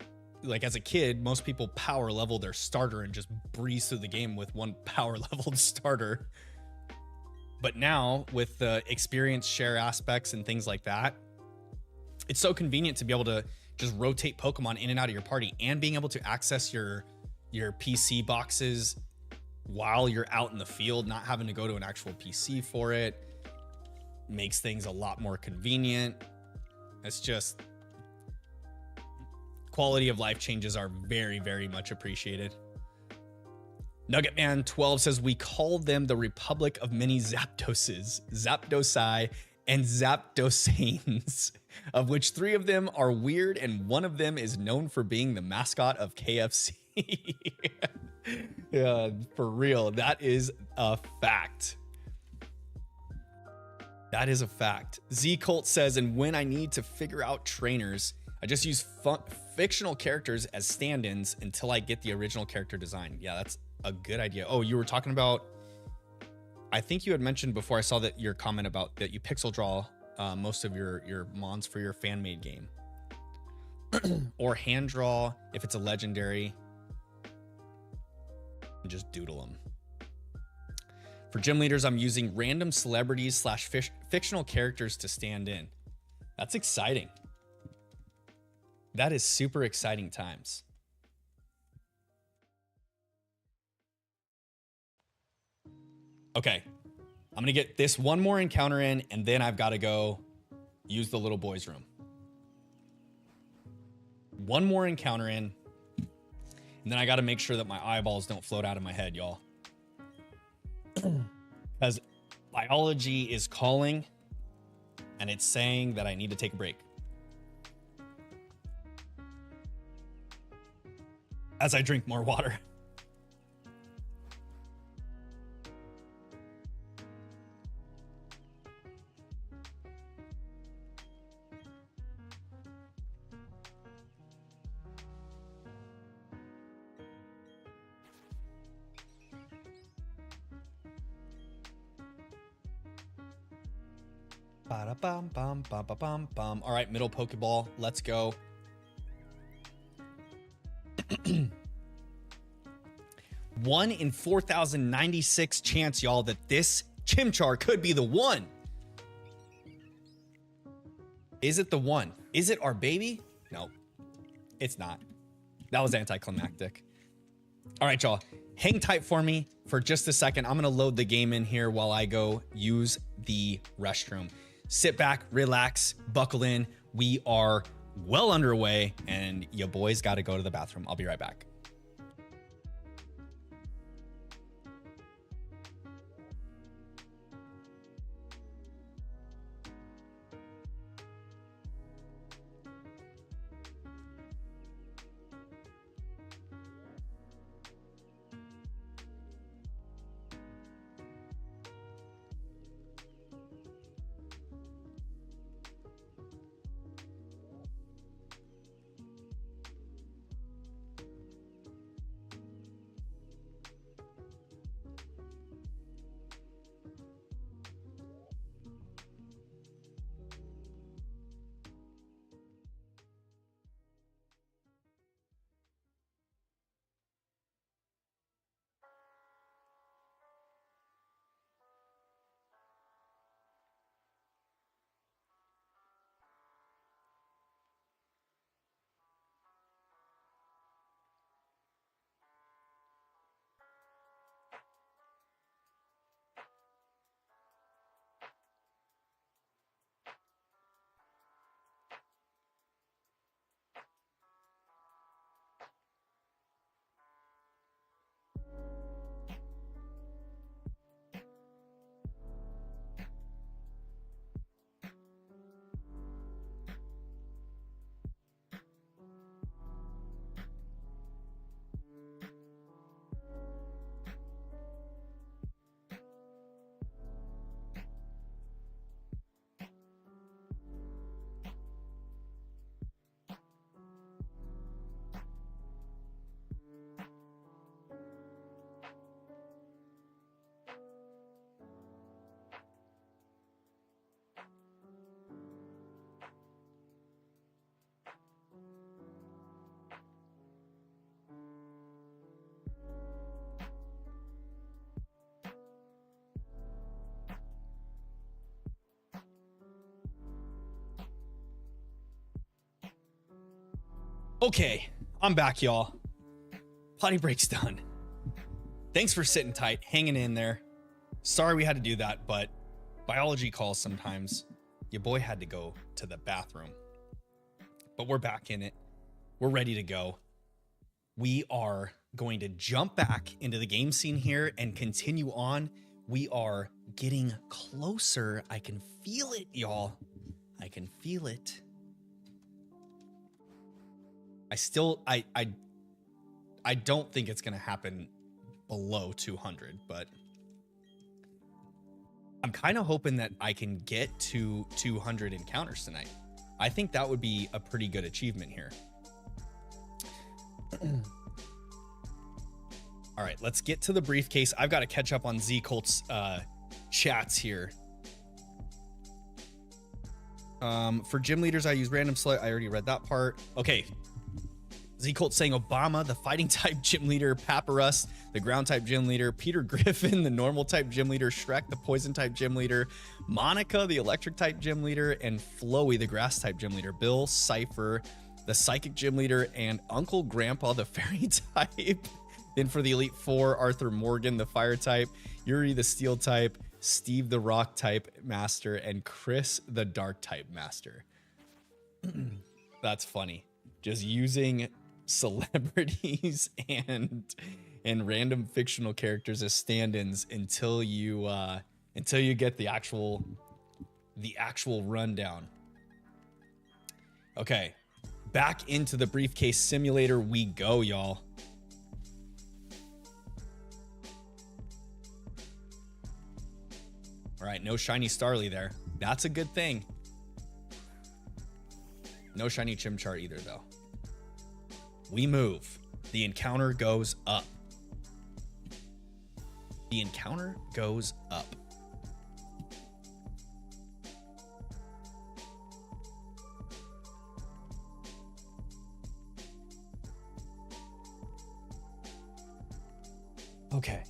like as a kid, most people power level their starter and just breeze through the game with one power leveled starter. But now with the experience share aspects and things like that, it's so convenient to be able to just rotate Pokemon in and out of your party, and being able to access your PC boxes while you're out in the field, not having to go to an actual PC for it, makes things a lot more convenient. It's just, quality of life changes are very, very much appreciated. Nuggetman 12 says, we call them the Republic of Mini Zapdoses, Zapdosai, and Zapdosanes, of which 3 of them are weird and one of them is known for being the mascot of KFC. Yeah, for real. That is a fact. That is a fact. Z Colt says, and when I need to figure out trainers, I just use fictional characters as stand-ins until I get the original character design. Yeah, that's a good idea. Oh, you were talking about, I think you had mentioned before, I saw that your comment about that you pixel draw most of your mons for your fan-made game. Or hand draw if it's a legendary. And just doodle them. For gym leaders, I'm using random celebrities / fictional characters to stand in. That's exciting. That is super exciting times. Okay, I'm gonna get this one more encounter in, and then I've got to go use the little boy's room. One more encounter in, and then I got to make sure that my eyeballs don't float out of my head, y'all. Because biology is calling, and it's saying that I need to take a break. As I drink more water. All right, middle Pokeball. Let's go. 1 in 4,096 chance, y'all, that this Chimchar could be the one. Is it the one? Is it our baby? No, it's not. That was anticlimactic. All right, y'all. Hang tight for me for just a second. I'm going to load the game in here while I go use the restroom. Sit back, relax, buckle in. We are well underway, and your boys got to go to the bathroom. I'll be right back. Okay, I'm back, y'all. Potty break's done. Thanks for sitting tight, hanging in there. Sorry we had to do that, but biology calls sometimes. Your boy had to go to the bathroom. But we're back in it. We're ready to go. We are going to jump back into the game scene here and continue on. We are getting closer. I can feel it, y'all. I can feel it. I don't think it's going to happen below 200, but I'm kind of hoping that I can get to 200 encounters tonight. I think that would be a pretty good achievement here. All right, let's get to the briefcase. I've got to catch up on Z Colt's chats here. For gym leaders, I use random select. I already read that part. Okay. Z Colt saying Obama, the fighting type gym leader, Papyrus, the ground type gym leader, Peter Griffin, the normal type gym leader, Shrek, the poison type gym leader, Monica, the electric type gym leader, and Floey, the grass type gym leader, Bill, Cypher, the psychic gym leader, and Uncle Grandpa, the fairy type. Then for the Elite Four, Arthur Morgan, the fire type, Yuri, the steel type, Steve, the rock type master, and Chris, the dark type master. That's funny. Just using celebrities and random fictional characters as stand-ins until you get the actual rundown. Okay, back into the briefcase simulator we go, y'all. All right, no shiny Starly there. That's a good thing. No shiny Chimchar either, though. We move. The encounter goes up. The encounter goes up. Okay.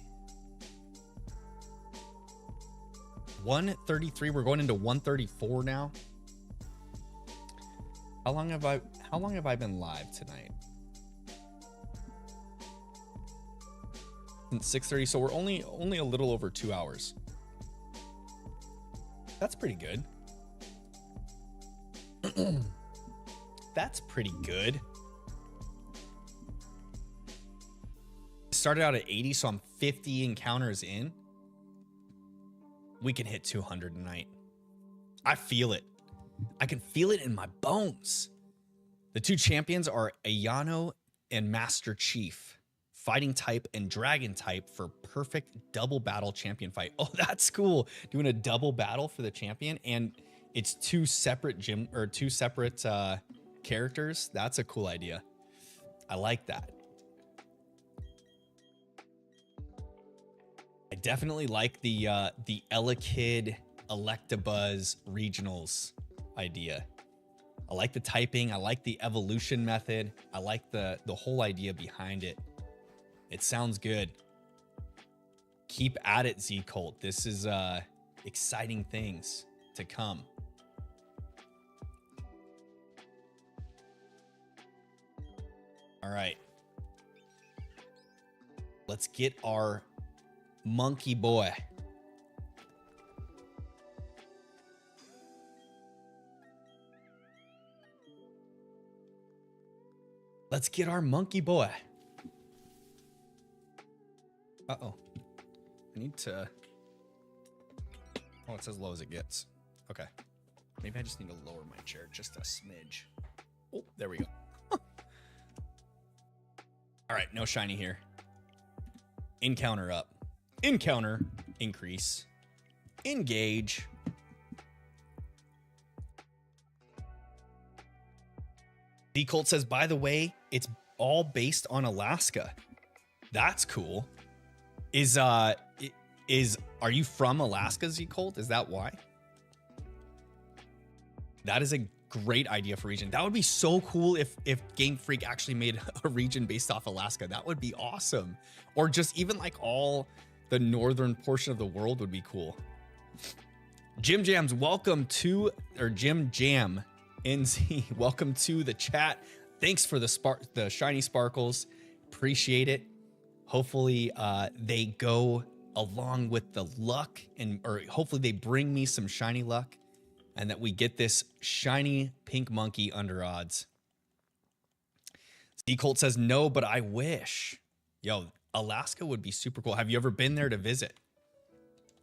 133. We're going into 134 now. How long have I been live tonight? Since 6:30, so we're only a little over 2 hours. That's pretty good. That's pretty good. Started out at 80, so I'm 50 encounters in. We can hit 200 tonight. I feel it. I can feel it in my bones. The two champions are Ayano and Master Chief. Fighting type and dragon type for perfect double battle champion fight. Oh, that's cool. Doing a double battle for the champion, and it's two separate characters. That's a cool idea. I like that. I definitely like the Elekid Electabuzz regionals idea. I like the typing. I like the evolution method. I like the whole idea behind it. It sounds good. Keep at it, Z Colt. This is exciting things to come. All right. Let's get our monkey boy. Let's get our monkey boy. Uh-oh. I need to... Oh, it's as low as it gets. Okay. Maybe I just need to lower my chair just a smidge. Oh, there we go. All right, no shiny here. Encounter up. Encounter increase. Engage. D Colt says, by the way, it's all based on Alaska. That's cool. Are you from Alaska, Z Colt? Is that why? That is a great idea for region. That would be so cool if Game Freak actually made a region based off Alaska. That would be awesome. Or just even like all the northern portion of the world would be cool. Jim Jams, welcome to, or Jim Jam NZ, welcome to the chat. Thanks for the shiny sparkles. Appreciate it. Hopefully they go along with the luck, or hopefully they bring me some shiny luck, and that we get this shiny pink monkey under odds. Z Colt says no, but I wish. Yo, Alaska would be super cool. Have you ever been there to visit?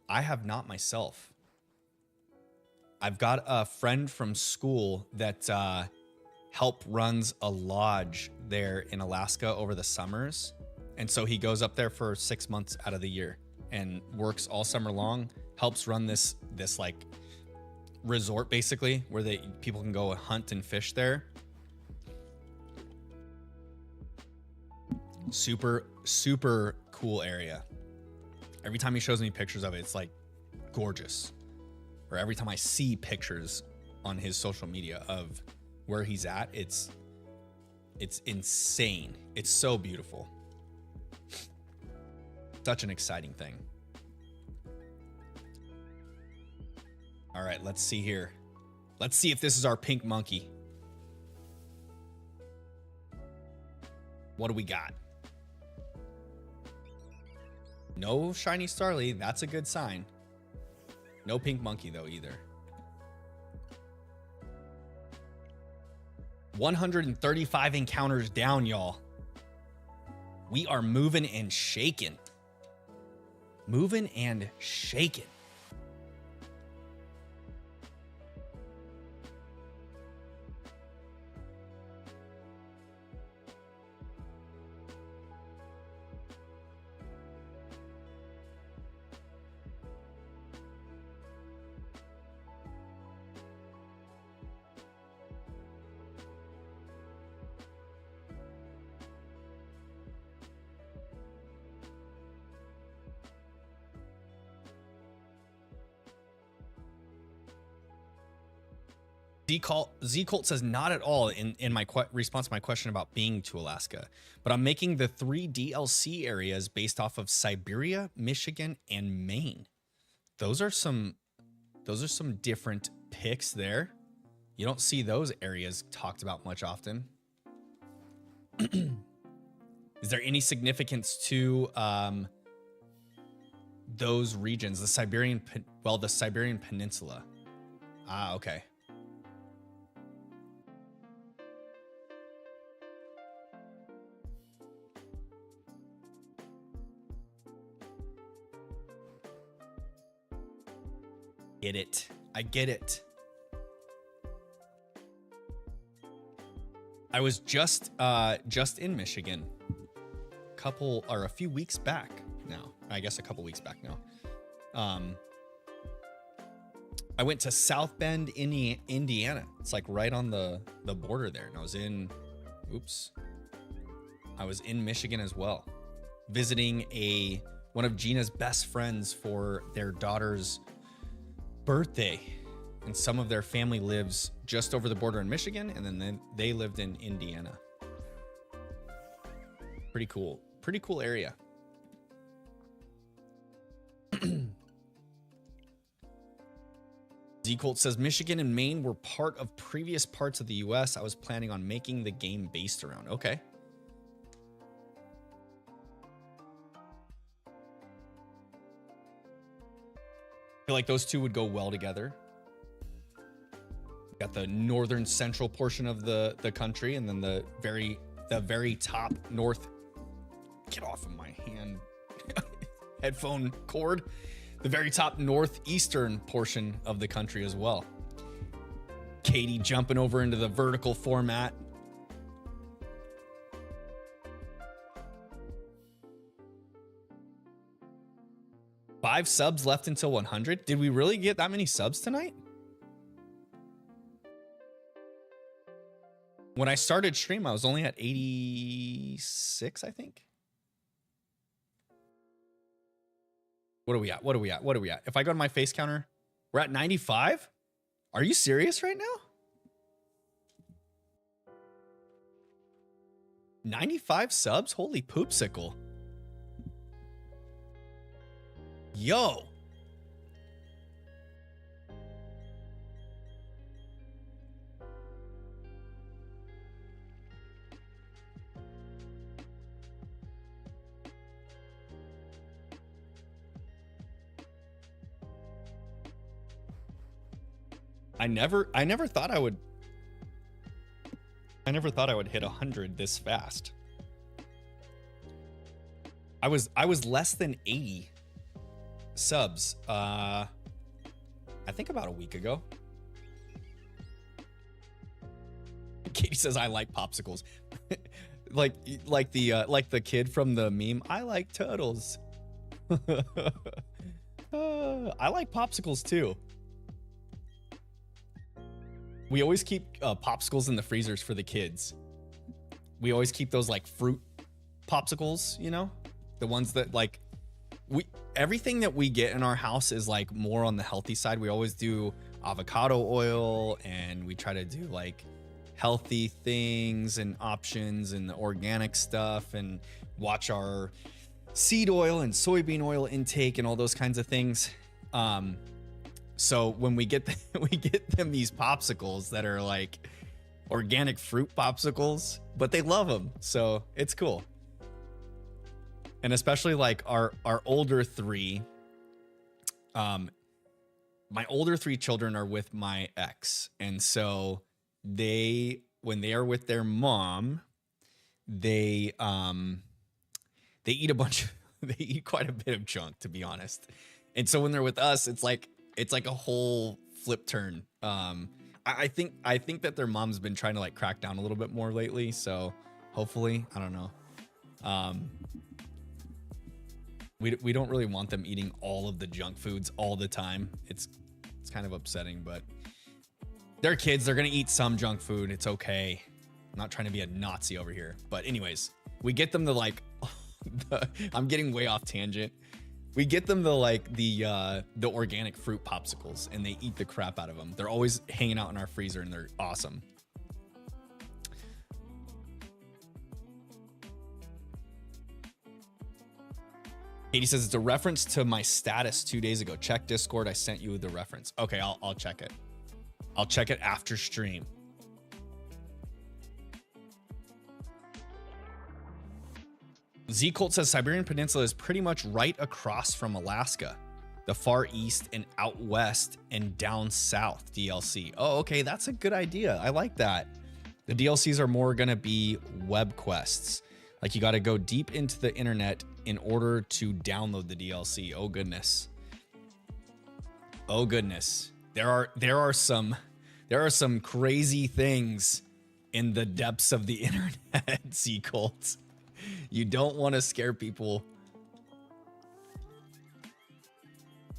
I have not myself. I've got a friend from school that runs a lodge there in Alaska over the summers. And so he goes up there for 6 months out of the year and works all summer long, helps run this like resort basically where people can go hunt and fish there. Super, super cool area. Every time he shows me pictures of it, it's like gorgeous. Or every time I see pictures on his social media of where he's at, it's insane. It's so beautiful. Such an exciting thing. All right, let's see here. Let's see if this is our pink monkey. What do we got? No shiny Starly. That's a good sign. No pink monkey, though, either. 135 encounters down, y'all. We are moving and shaking. Moving and shaking. Z Colt says not at all in my response to my question about being to Alaska, but I'm making the 3 DLC areas based off of Siberia, Michigan, and Maine. Those are some different picks there. You don't see those areas talked about much often. Is there any significance to those regions? The Siberian Peninsula. Ah, okay. Get it. I get it. I was just in Michigan a few weeks back now. I guess a couple weeks back now. I went to South Bend, Indiana. It's like right on the border there. And I was in Michigan as well, visiting one of Gina's best friends for their daughter's birthday, and some of their family lives just over the border in Michigan, and then they lived in Indiana. Pretty cool area. Z Colt says Michigan and Maine were part of previous parts of the US I was planning on making the game based around. Okay. I feel like those two would go well together. Got the northern central portion of the country, and then the very top north. Get off of my hand. Headphone cord. The very top northeastern portion of the country as well. Katie jumping over into the vertical format. Five subs left until 100. Did we really get that many subs tonight? When I started stream, I was only at 86, I think. What are we at? If I go to my face counter, we're at 95? Are you serious right now? 95 subs? Holy poopsicle. Yo. I never thought I would hit 100 this fast. I was less than 80 subs I think about a week ago. Katie says I like popsicles. like the kid from the meme, I like turtles. I like popsicles too. We always keep popsicles in the freezers for the kids. We always keep those like fruit popsicles, you know, the ones that like everything that we get in our house is like more on the healthy side. We always do avocado oil, and we try to do like healthy things and options and the organic stuff, and watch our seed oil and soybean oil intake and all those kinds of things. So when we get them these popsicles that are like organic fruit popsicles, but they love them, so it's cool. And especially like our older three, my older three children are with my ex, and so when they are with their mom, they eat they eat quite a bit of junk, to be honest. And so when they're with us, it's like a whole flip turn. I think that their mom's been trying to like crack down a little bit more lately, so hopefully, I don't know. We don't really want them eating all of the junk foods all the time. It's kind of upsetting, but they're kids. They're gonna eat some junk food. It's okay. I'm not trying to be a Nazi over here, but anyways, we get them to like. I'm getting way off tangent. We get them the organic fruit popsicles, and they eat the crap out of them. They're always hanging out in our freezer, and they're awesome. Katie says it's a reference to my status 2 days ago. Check Discord. I sent you the reference. Okay, I'll check it. I'll check it after stream. Z Colt says Siberian Peninsula is pretty much right across from Alaska, the far east and out west and down south DLC. Oh, okay, that's a good idea. I like that. The DLCs are more gonna be web quests. Like you got to go deep into the internet in order to download the DLC. Oh goodness. Oh goodness. There are some crazy things in the depths of the internet, Z Colt. You don't want to scare people.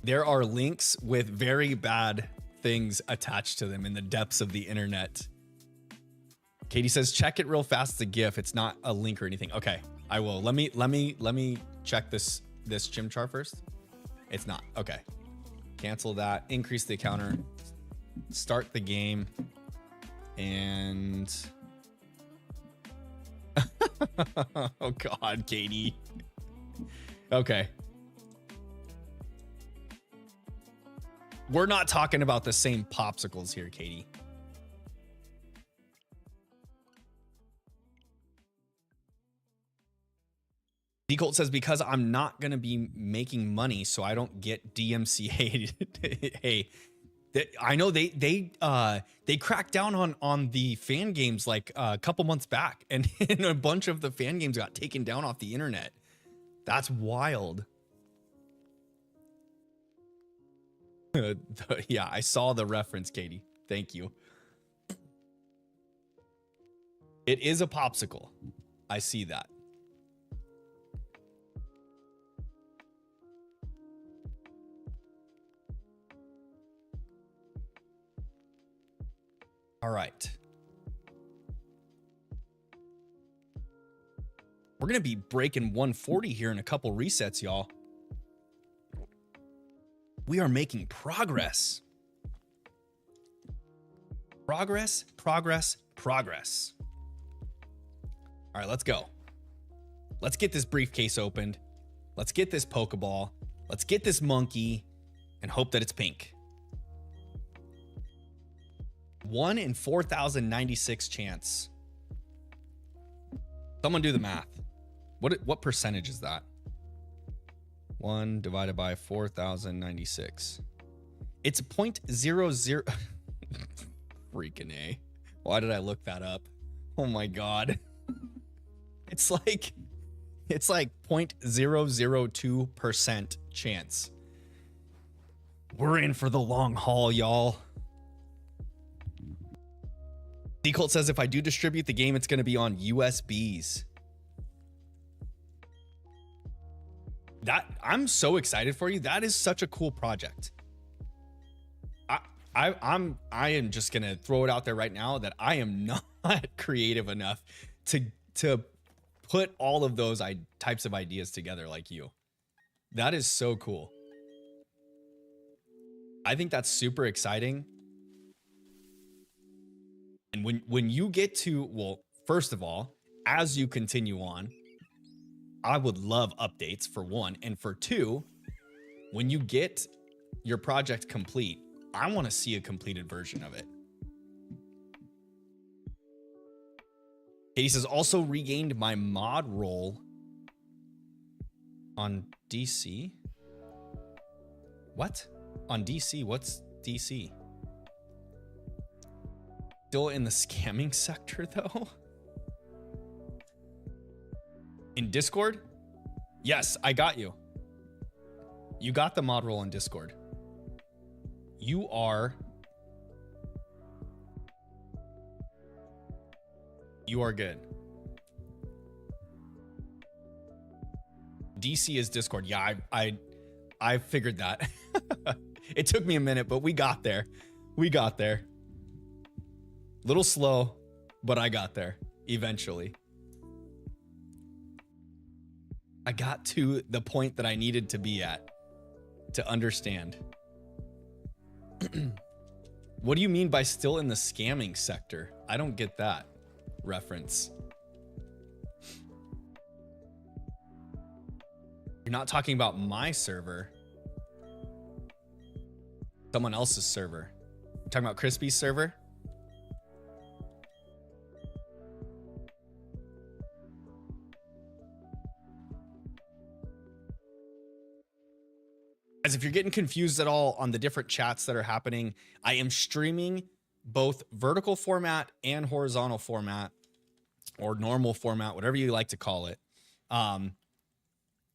There are links with very bad things attached to them in the depths of the internet. Katie says, check it real fast. It's a GIF. It's not a link or anything. Okay, I will. Let me check this chimchar first. It's not. Okay. Cancel that. Increase the counter. Start the game. And oh God, Katie. Okay. We're not talking about the same popsicles here, Katie. D-Colt says, because I'm not going to be making money, so I don't get DMCA'd. Hey, I know they cracked down on the fan games like a couple months back, and a bunch of the fan games got taken down off the internet. That's wild. Yeah, I saw the reference, Katie. Thank you. It is a popsicle. I see that. All right. We're going to be breaking 140 here in a couple resets, y'all. We are making progress. Progress, progress, progress. All right, let's go. Let's get this briefcase opened. Let's get this Pokeball. Let's get this monkey and hope that it's pink. 1 in 4,096 chance. Someone do the math. What percentage is that? 1 divided by 4,096. It's 0.00. Freaking A. Why did I look that up? Oh my God. It's like 0.002% chance. We're in for the long haul, y'all. D-Cult says if I do distribute the game, it's going to be on USBs. I'm so excited for you. That is such a cool project. I am just gonna throw it out there right now that I am not creative enough to put all of those types of ideas together like you. That is so cool. I think that's super exciting. And when you get to, well, first of all, as you continue on, I would love updates for one, and for two, when you get your project complete, I want to see a completed version of it. Katie says, also regained my mod role on DC. What? On DC? What's DC? Still in the scamming sector, though? In Discord? Yes, I got you. You got the mod role in Discord. You are good. DC is Discord. Yeah, I figured that. It took me a minute, but we got there. We got there. Little slow, but I got there eventually. I got to the point that I needed to be at to understand. What do you mean by still in the scamming sector? I don't get that reference. You're not talking about my server. Someone else's server. You're talking about Crispy's server? As if you're getting confused at all on the different chats that are happening, I am streaming both vertical format and horizontal format, or normal format, whatever you like to call it.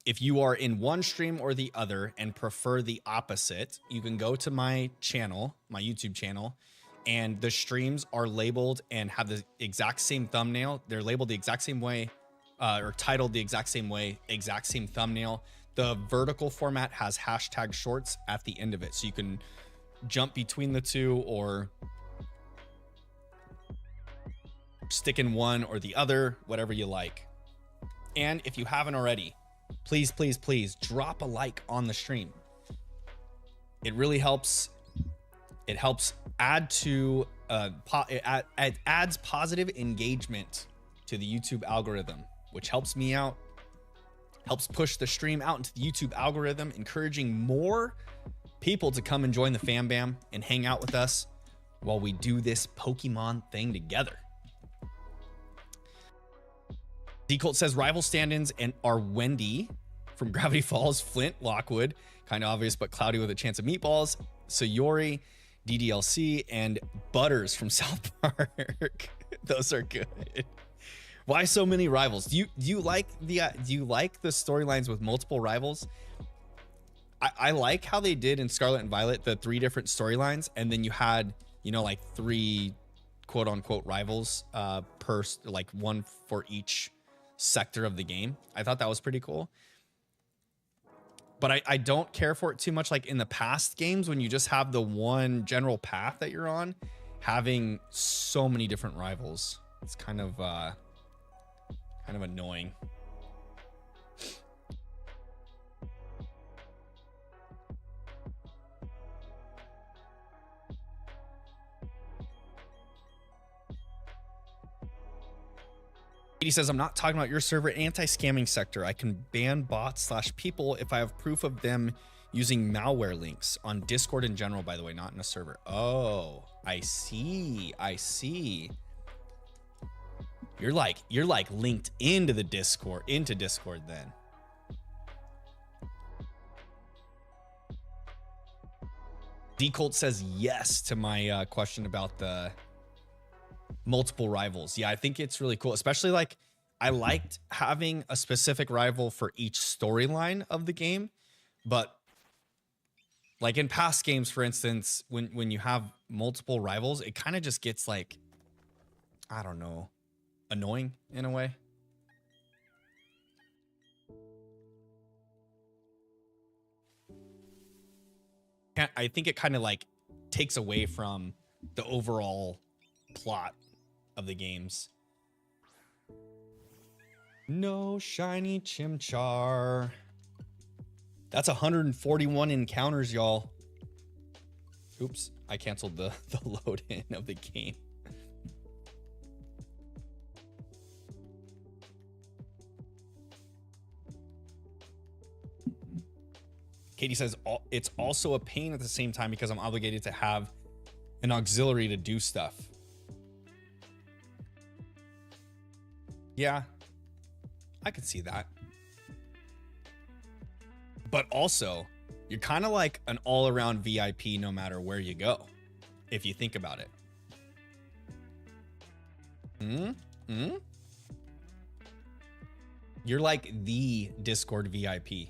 If you are in one stream or the other and prefer the opposite, you can go to my channel, my YouTube channel, and the streams are labeled and have the exact same thumbnail. They're labeled the exact same way, or titled the exact same way, exact same thumbnail. The vertical format has hashtag shorts at the end of it, so you can jump between the two or stick in one or the other, whatever you like. And if you haven't already, please, please, please drop a like on the stream. It really helps. It helps add to, it adds positive engagement to the YouTube algorithm, which helps me out. Helps push the stream out into the YouTube algorithm, encouraging more people to come and join the fam bam and hang out with us while we do this Pokemon thing together. D-Cult says rival stand-ins and are Wendy from Gravity Falls, Flint, Lockwood, kind of obvious, but cloudy with a chance of meatballs, Sayori, DDLC, and Butters from South Park. Those are good. Why so many rivals? Do you like the storylines with multiple rivals? I like how they did in Scarlet and Violet the 3 different storylines, and then you had, you know, like 3 quote unquote rivals per, like one for each sector of the game. I thought that was pretty cool. But I don't care for it too much like in the past games when you just have the one general path that you're on, having so many different rivals. It's kind of annoying. He says, I'm not talking about your server, anti-scamming sector. I can ban bots / people if I have proof of them using malware links on Discord in general, by the way, not in a server. Oh, I see. I see. You're like linked into the Discord, then. D Colt says yes to my question about the multiple rivals. Yeah, I think it's really cool, especially like I liked having a specific rival for each storyline of the game, but like in past games, for instance, when you have multiple rivals, it kind of just gets like, I don't know, annoying in a way. I think it kind of like takes away from the overall plot of the games. No shiny Chimchar. That's 141 encounters, y'all. Oops, I canceled the load in of the game. Katie says it's also a pain at the same time because I'm obligated to have an auxiliary to do stuff. Yeah, I could see that. But also, you're kind of like an all-around VIP no matter where you go, if you think about it. You're like the Discord VIP.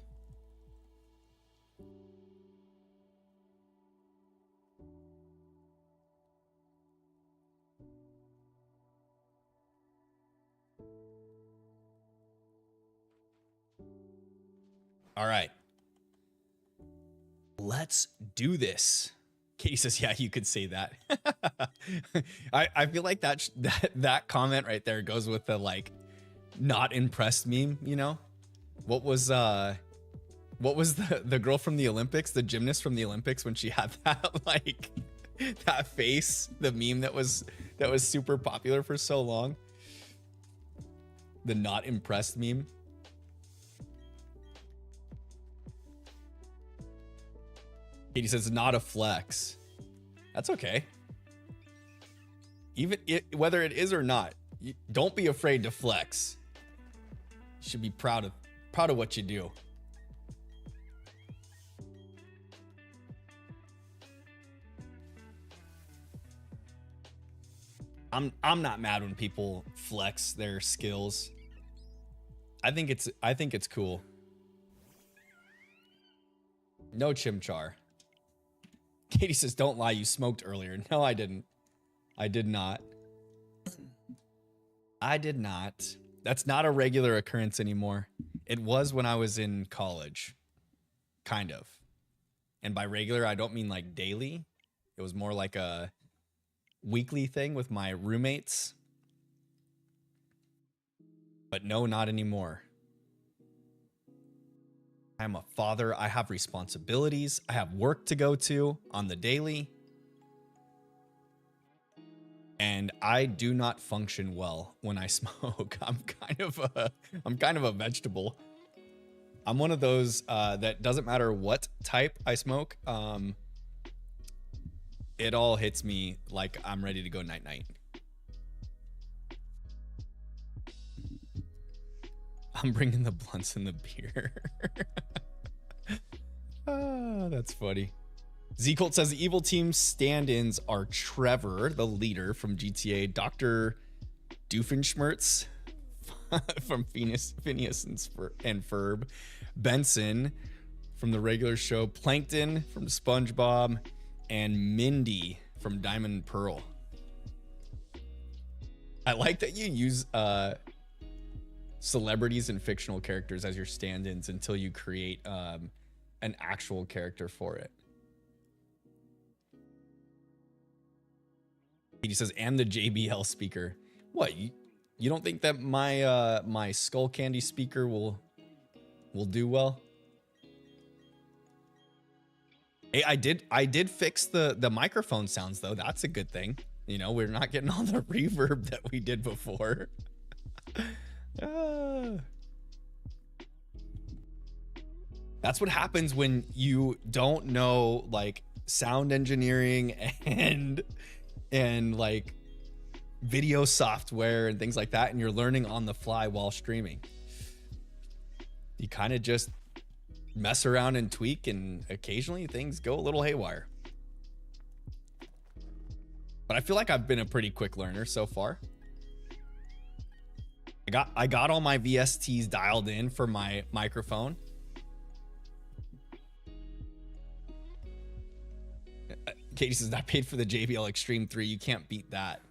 All right. Let's do this. Katie says, yeah, you could say that. I feel like that comment right there goes with the like not impressed meme, you know? What was the girl from the Olympics, the gymnast from the Olympics, when she had that like that face, the meme that was super popular for so long? The not impressed meme. Katie says not a flex. That's okay. Even whether it is or not, don't be afraid to flex. You should be proud of what you do. I'm not mad when people flex their skills. I think it's cool. No Chimchar. Katie says, don't lie, you smoked earlier. No, I didn't. I did not. I did not. That's not a regular occurrence anymore. It was when I was in college. Kind of. And by regular, I don't mean like daily. It was more like a weekly thing with my roommates. But no, not anymore. I'm a father. I have responsibilities. I have work to go to on the daily. And I do not function well when I smoke. I'm kind of a vegetable. I'm one of those that doesn't matter what type I smoke. It all hits me like I'm ready to go night night. I'm bringing the blunts and the beer. Ah, that's funny. Z-Colt says the evil team stand-ins are Trevor, the leader from GTA, Dr. Doofenshmirtz from Phineas and Ferb, Benson from the regular show, Plankton from SpongeBob, and Mindy from Diamond and Pearl. I like that you use celebrities and fictional characters as your stand-ins until you create an actual character for it. He says, and the JBL speaker. What, you don't think that my my Skull Candy speaker will do well? Hey, I did fix the microphone sounds though. That's a good thing. You know, we're not getting all the reverb that we did before. That's what happens when you don't know like sound engineering and like video software and things like that, and you're learning on the fly while streaming. You kind of just mess around and tweak, and occasionally things go a little haywire. But I feel like I've been a pretty quick learner so far. I got all my VSTs dialed in for my microphone. Katie says, I paid for the JBL Extreme 3. You can't beat that.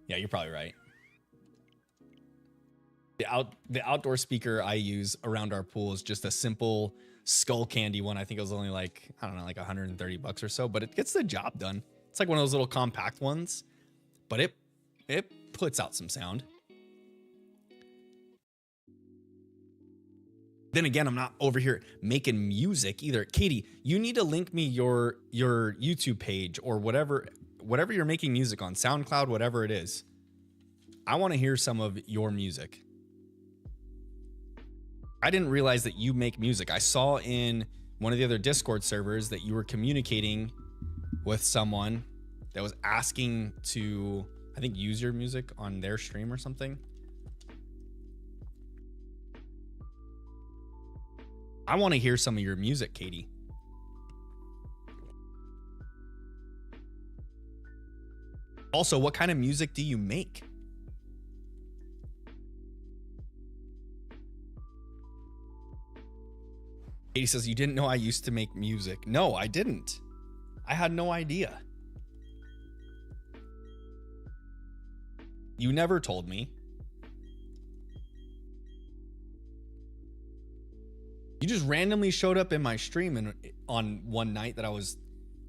Yeah, you're probably right. The outdoor speaker I use around our pool is just a simple Skull Candy one. I think it was only like, I don't know, like 130 bucks or so, but it gets the job done. It's like one of those little compact ones, but it puts out some sound. Then again, I'm not over here making music either. Katie, you need to link me your YouTube page or whatever you're making music on, SoundCloud, whatever it is. I want to hear some of your music. I didn't realize that you make music. I saw in one of the other Discord servers that you were communicating with someone that was asking to, I think, use your music on their stream or something. I want to hear some of your music, Katie. Also, what kind of music do you make? Katie says, you didn't know I used to make music. No, I didn't. I had no idea. You never told me. You just randomly showed up in my stream on one night that I was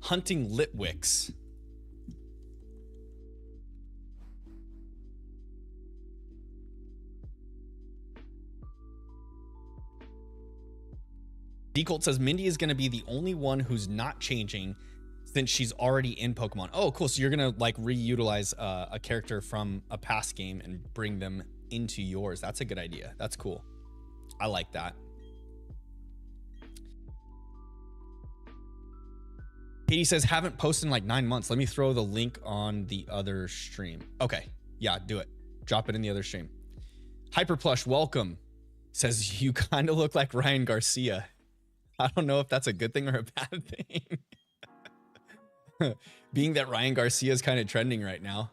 hunting Litwicks. D-Colt says Mindy is going to be the only one who's not changing since she's already in Pokemon. Oh, cool. So you're going to like reutilize a character from a past game and bring them into yours. That's a good idea. That's cool. I like that. Katie says, haven't posted in like 9 months. Let me throw the link on the other stream. Okay. Yeah, do it. Drop it in the other stream. Hyperplush, welcome. Says, you kind of look like Ryan Garcia. I don't know if that's a good thing or a bad thing. Being that Ryan Garcia is kind of trending right now.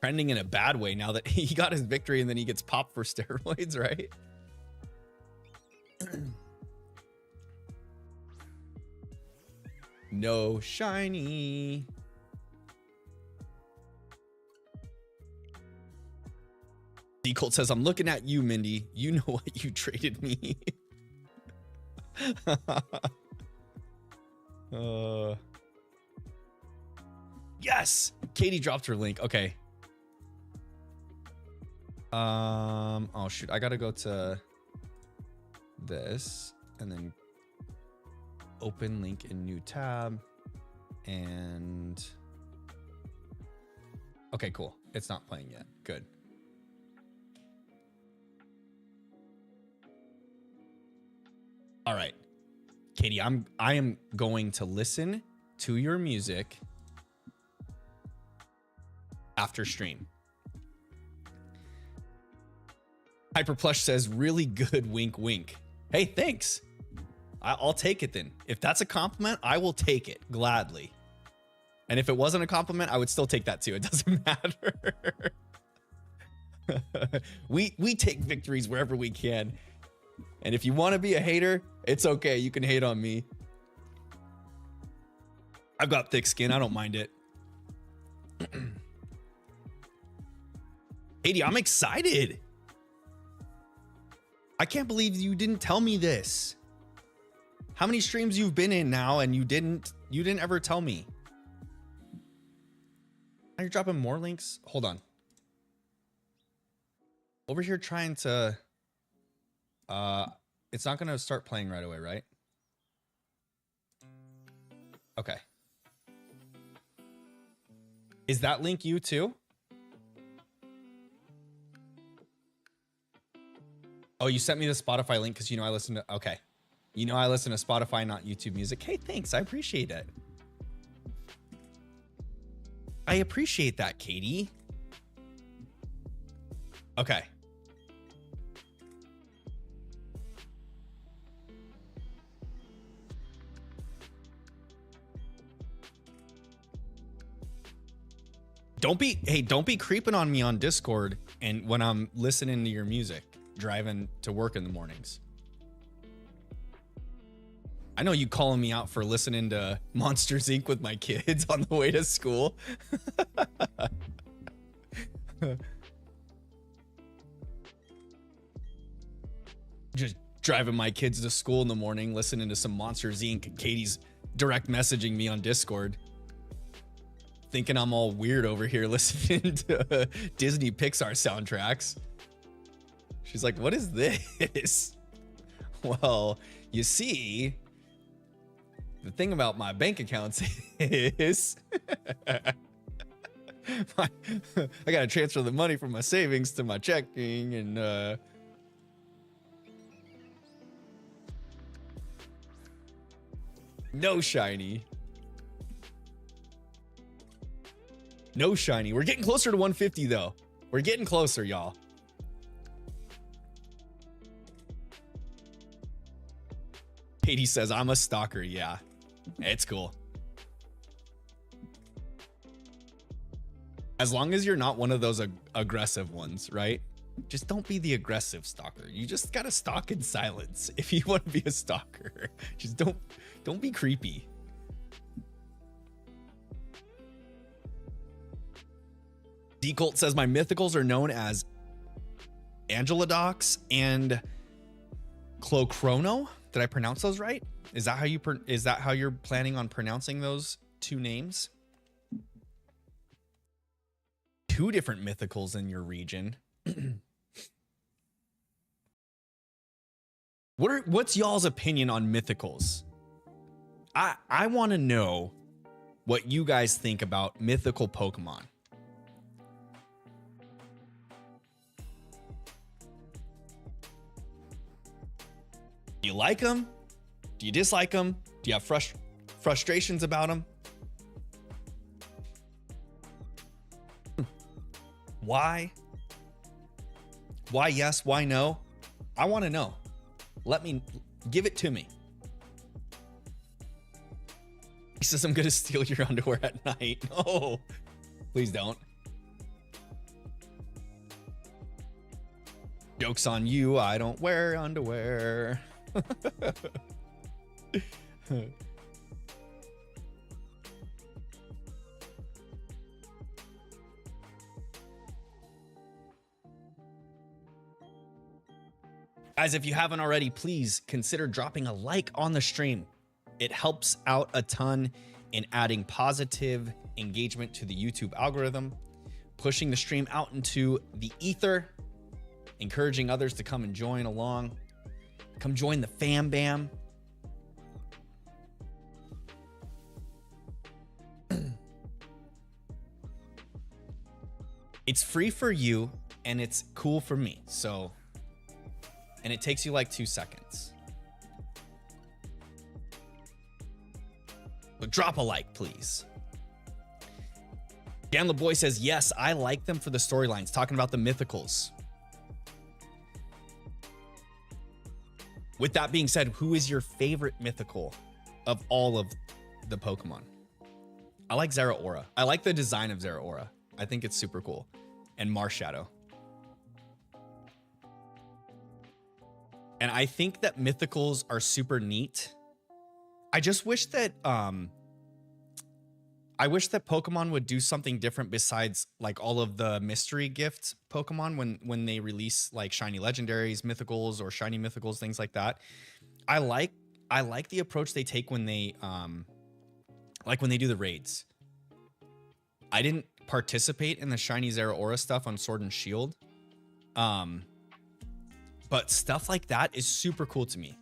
Trending in a bad way now that he got his victory and then he gets popped for steroids, right? No shiny. D-Colt says, I'm looking at you, Mindy. You know what you traded me. Yes! Katie dropped her link. Okay. Oh shoot, I gotta go to this and then open link in new tab and okay, cool. It's not playing yet. Good. All right, Katie, I am going to listen to your music after stream. Hyperplush says, really good, wink, wink. Hey, thanks. I'll take it then. If that's a compliment, I will take it gladly. And if it wasn't a compliment, I would still take that too. It doesn't matter. we take victories wherever we can. And if you want to be a hater, it's okay. You can hate on me. I've got thick skin. I don't mind it. Katie, I'm excited. I can't believe you didn't tell me this. How many streams you've been in now and you didn't ever tell me? Are you dropping more links? Hold on. Over here trying to it's not gonna start playing right away, right? Okay. Is that link you too? Oh, you sent me the Spotify link because you know I listen to, okay. You know I listen to Spotify, not YouTube music. Hey, thanks. I appreciate it. I appreciate that, Katie. Okay. don't be creeping on me on Discord and when I'm listening to your music, driving to work in the mornings. I know you calling me out for listening to Monsters Inc. with my kids on the way to school. Just driving my kids to school in the morning, listening to some Monsters Inc. Katie's direct messaging me on Discord, thinking I'm all weird over here listening to Disney Pixar soundtracks. She's like, what is this? Well, you see, the thing about my bank accounts is I gotta transfer the money from my savings to my checking, and no shiny. No shiny. We're getting closer to 150 though. We're getting closer, y'all. Katie says, I'm a stalker. Yeah, it's cool. As long as you're not one of those aggressive ones, right? Just don't be the aggressive stalker. You just gotta stalk in silence if you want to be a stalker. Just don't be creepy. D-Colt says my mythicals are known as Angeladox and Clochrono. Did I pronounce those right? Is that how you're planning on pronouncing those two names? Two different mythicals in your region. What's y'all's opinion on mythicals? I want to know what you guys think about mythical Pokemon. Do you like them? Do you dislike them? Do you have frustrations about them? Why? Why yes? Why no? I want to know. Give it to me. He says, I'm going to steal your underwear at night. No, please don't. Joke's on you. I don't wear underwear. Guys, if you haven't already, please consider dropping a like on the stream. It helps out a ton in adding positive engagement to the YouTube algorithm, pushing the stream out into the ether, encouraging others to come and join along. Come join the fam bam. It's free for you and it's cool for me. So, and it takes you like 2 seconds. But drop a like, please. Dan LeBoy says, yes, I like them for the storylines, talking about the mythicals. With that being said, who is your favorite mythical of all of the Pokemon? I like Zeraora. I like the design of Zeraora. I think it's super cool. And Marshadow. And I think that mythicals are super neat. I just wish that Pokemon would do something different besides like all of the mystery gift Pokemon when they release like shiny legendaries, mythicals, or shiny mythicals, things like that. I like the approach they take when they do the raids. I didn't participate in the shiny Zeraora stuff on Sword and Shield. But stuff like that is super cool to me.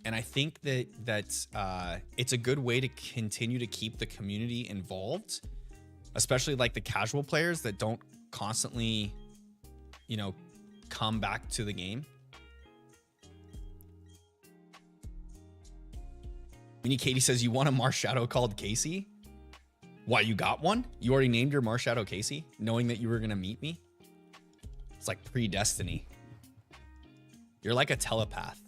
And I think that it's a good way to continue to keep the community involved, especially like the casual players that don't constantly, come back to the game. Mini Katie says, you want a Marshadow called Casey? Why, you got one? You already named your Marshadow Casey, knowing that you were going to meet me? It's like predestiny. You're like a telepath.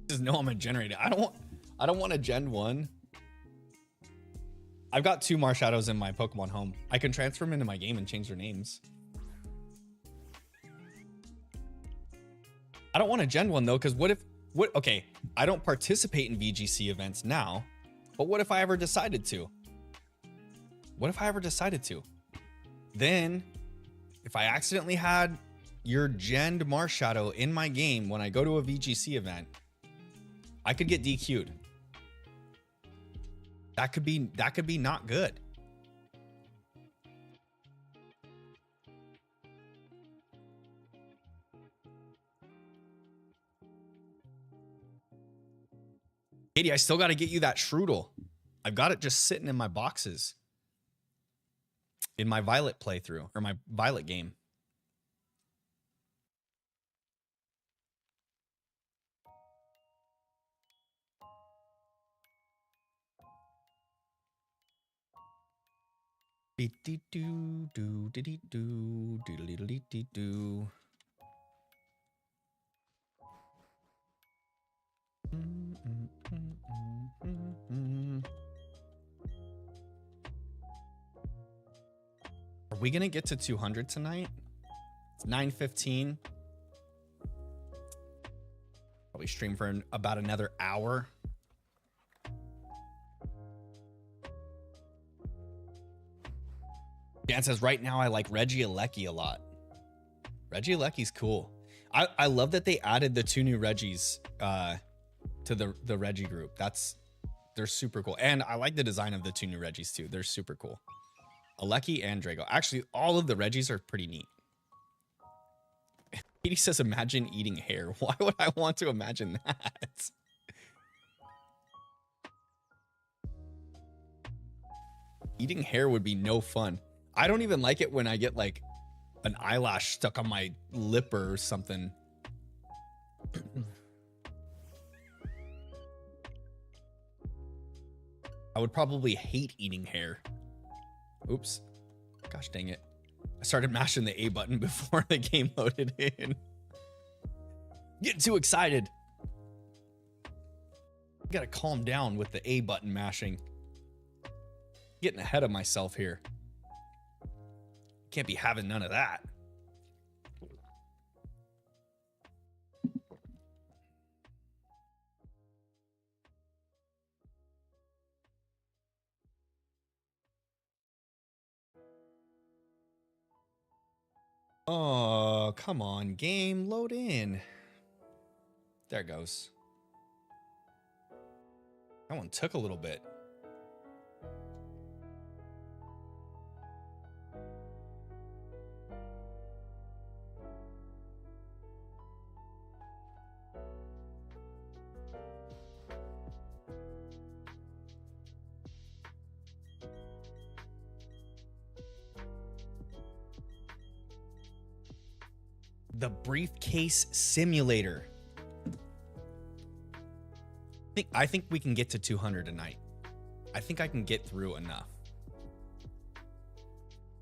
Just know I'm a generator. I don't want a Gen 1. I've got 2 Marshadows in my Pokemon home. I can transfer them into my game and change their names. I don't want a Gen 1 though, because okay, I don't participate in VGC events now, but what if I ever decided to? What if I ever decided to? Then, if I accidentally had your Gen Marshadow in my game when I go to a VGC event, I could get DQ'd. That could be not good. Katie, I still got to get you that Shroodle. I've got it just sitting in my boxes in my Violet playthrough, or my Violet game. Are we gonna get to 200 tonight? It's 9:15. Probably stream for about another hour. Dan says, right now I like Regieleki a lot. Regieleki's cool. I love that they added the 2 new Regis to the Reggie group. They're super cool. And I like the design of the 2 new Regis too. They're super cool. Aleki and Drago. Actually, all of the Regis are pretty neat. Katie says, imagine eating hair. Why would I want to imagine that? Eating hair would be no fun. I don't even like it when I get like an eyelash stuck on my lip or something. I would probably hate eating hair. Oops. Gosh dang it. I started mashing the A button before the game loaded in. Getting too excited. Gotta calm down with the A button mashing. Getting ahead of myself here. Can't be having none of that. Oh, come on, game, load in. There it goes. That one took a little bit. The briefcase simulator. I think we can get to 200 tonight. I think I can get through enough.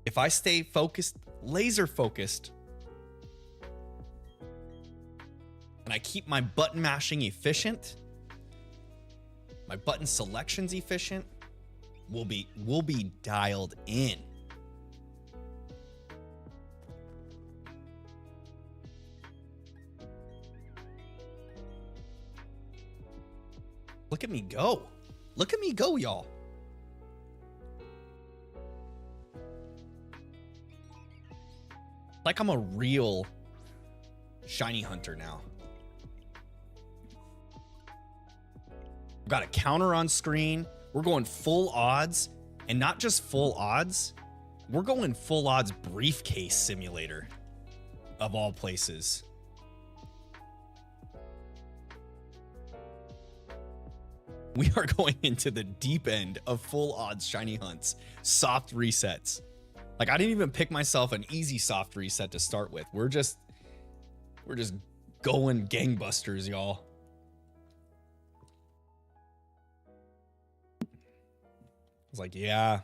If I stay focused, laser focused, and I keep my button mashing efficient, my button selections efficient, we'll be dialed in. Look at me go. Look at me go, y'all. Like I'm a real shiny hunter now. We've got a counter on screen. We're going full odds, and not just full odds. We're going full odds briefcase simulator of all places. We are going into the deep end of full odds shiny hunts, soft resets. Like I didn't even pick myself an easy soft reset to start with. We're just going gangbusters, y'all. I was like, yeah.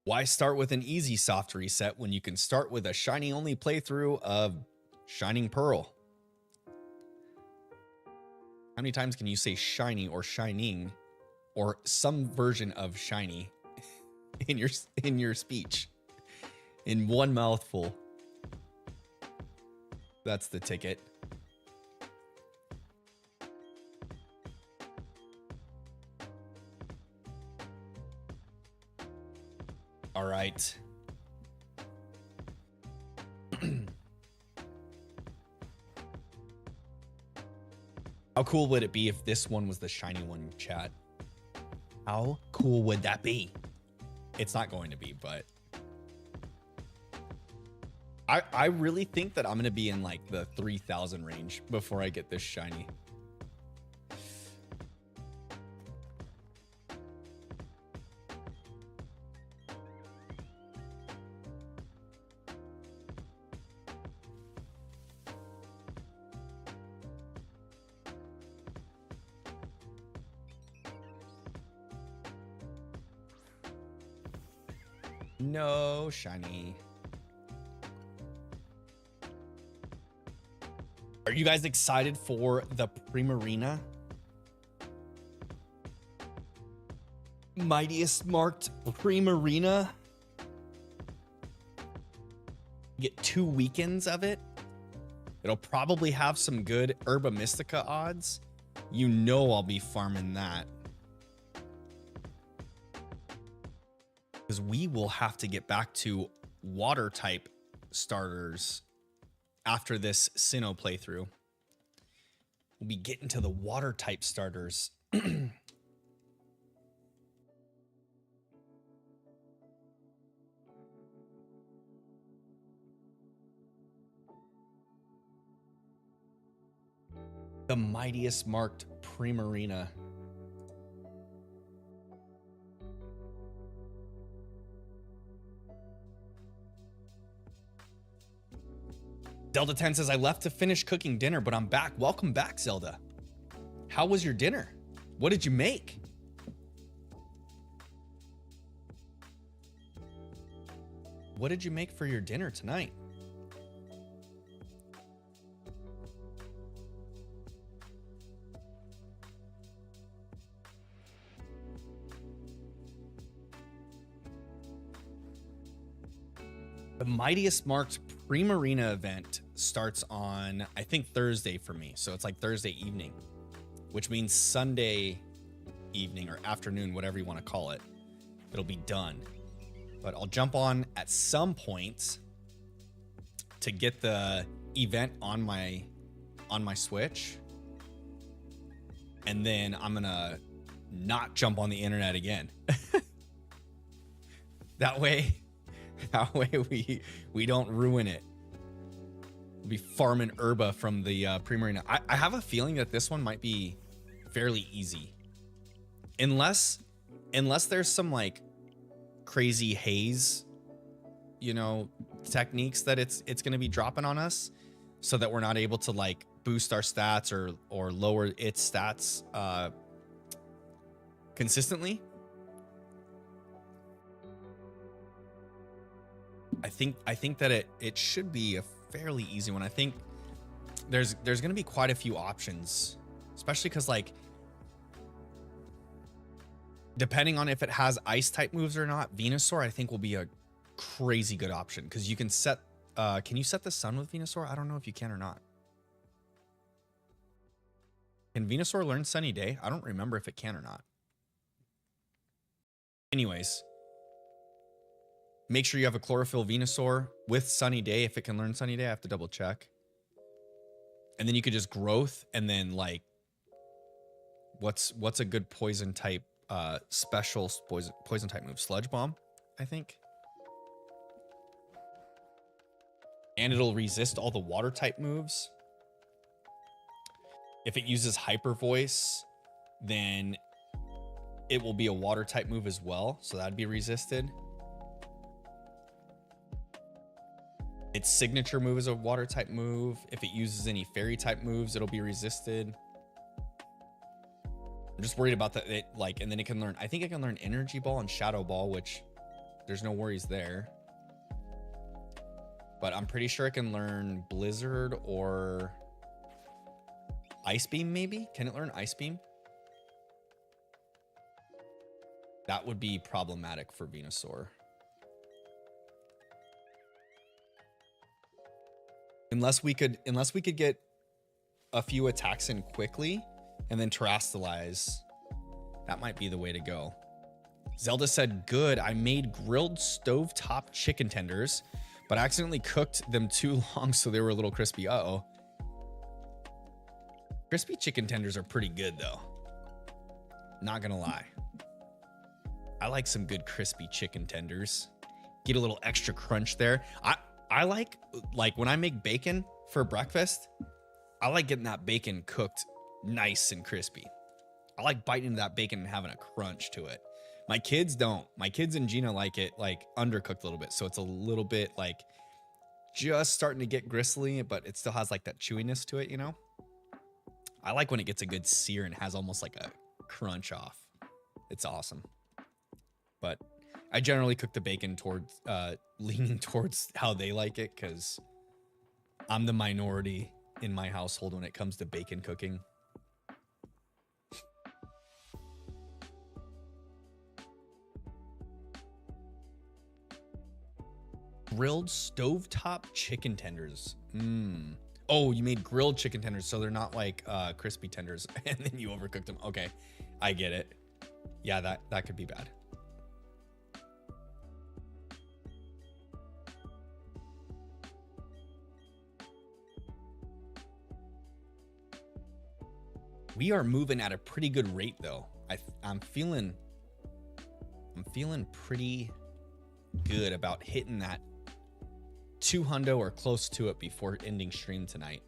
Why start with an easy soft reset when you can start with a shiny only playthrough of Shining Pearl? How many times can you say shiny or shining or some version of shiny in your speech in one mouthful? That's the ticket. All right. How cool would it be if this one was the shiny one, chat? How cool would that be? It's not going to be, but I really think that I'm going to be in like the 3,000 range before I get this shiny. No shiny. Are you guys excited for the Primarina? Mightiest marked Primarina. Get 2 weekends of it. It'll probably have some good Herba Mystica odds. You know I'll be farming that. Because we will have to get back to water type starters after this Sinnoh playthrough. We'll be getting to the water type starters. The mightiest marked Primarina. Zelda 10 says, I left to finish cooking dinner, but I'm back. Welcome back, Zelda. How was your dinner? What did you make? What did you make for your dinner tonight? The mightiest marked Primarina event starts on, I think, Thursday for me. So it's like Thursday evening, which means Sunday evening or afternoon, whatever you want to call it. It'll be done. But I'll jump on at some point to get the event on my Switch. And then I'm going to not jump on the internet again. That way we don't ruin it. We'll be farming herba from the Primarina. I have a feeling that this one might be fairly easy. Unless there's some like crazy haze, you know, techniques that it's going to be dropping on us so that we're not able to like boost our stats or lower its stats consistently. I think that it should be a fairly easy one. I think there's going to be quite a few options, especially because like depending on if it has ice type moves or not, Venusaur I think will be a crazy good option because you can set can you set the sun with Venusaur? I don't know if you can or not. Can Venusaur learn Sunny Day? I don't remember if it can or not. Anyways, make sure you have a Chlorophyll Venusaur with Sunny Day. If it can learn Sunny Day, I have to double check. And then you could just growth and then like, what's a good poison type, special poison type move? Sludge Bomb, I think. And it'll resist all the water type moves. If it uses Hyper Voice, then it will be a water type move as well. So that'd be resisted. Its signature move is a water type move. If it uses any fairy type moves, it'll be resisted. I'm just worried about that. And then it can learn, I think it can learn Energy Ball and Shadow Ball, which there's no worries there. But I'm pretty sure it can learn Blizzard or Ice Beam, maybe? Can it learn Ice Beam? That would be problematic for Venusaur. Unless we could get a few attacks in quickly and then terrestrialize. That might be the way to go. Zelda said, good, I made grilled stovetop chicken tenders, but I accidentally cooked them too long, so they were a little crispy. Uh-oh. Crispy chicken tenders are pretty good, though. Not gonna lie. I like some good crispy chicken tenders. Get a little extra crunch there. I like when I make bacon for breakfast, I like getting that bacon cooked nice and crispy. I like biting into that bacon and having a crunch to it. My kids don't. My kids and Gina like it like undercooked a little bit. So it's a little bit like just starting to get gristly, but it still has like that chewiness to it, you know? I like when it gets a good sear and has almost like a crunch off. It's awesome. But I generally cook the bacon towards leaning towards how they like it, because I'm the minority in my household when it comes to bacon cooking. Grilled stovetop chicken tenders. Oh, you made grilled chicken tenders, so they're not like crispy tenders, and then you overcooked them. Okay, I get it. Yeah, that could be bad. We are moving at a pretty good rate, though. I'm feeling pretty good about hitting that 200 or close to it before ending stream tonight.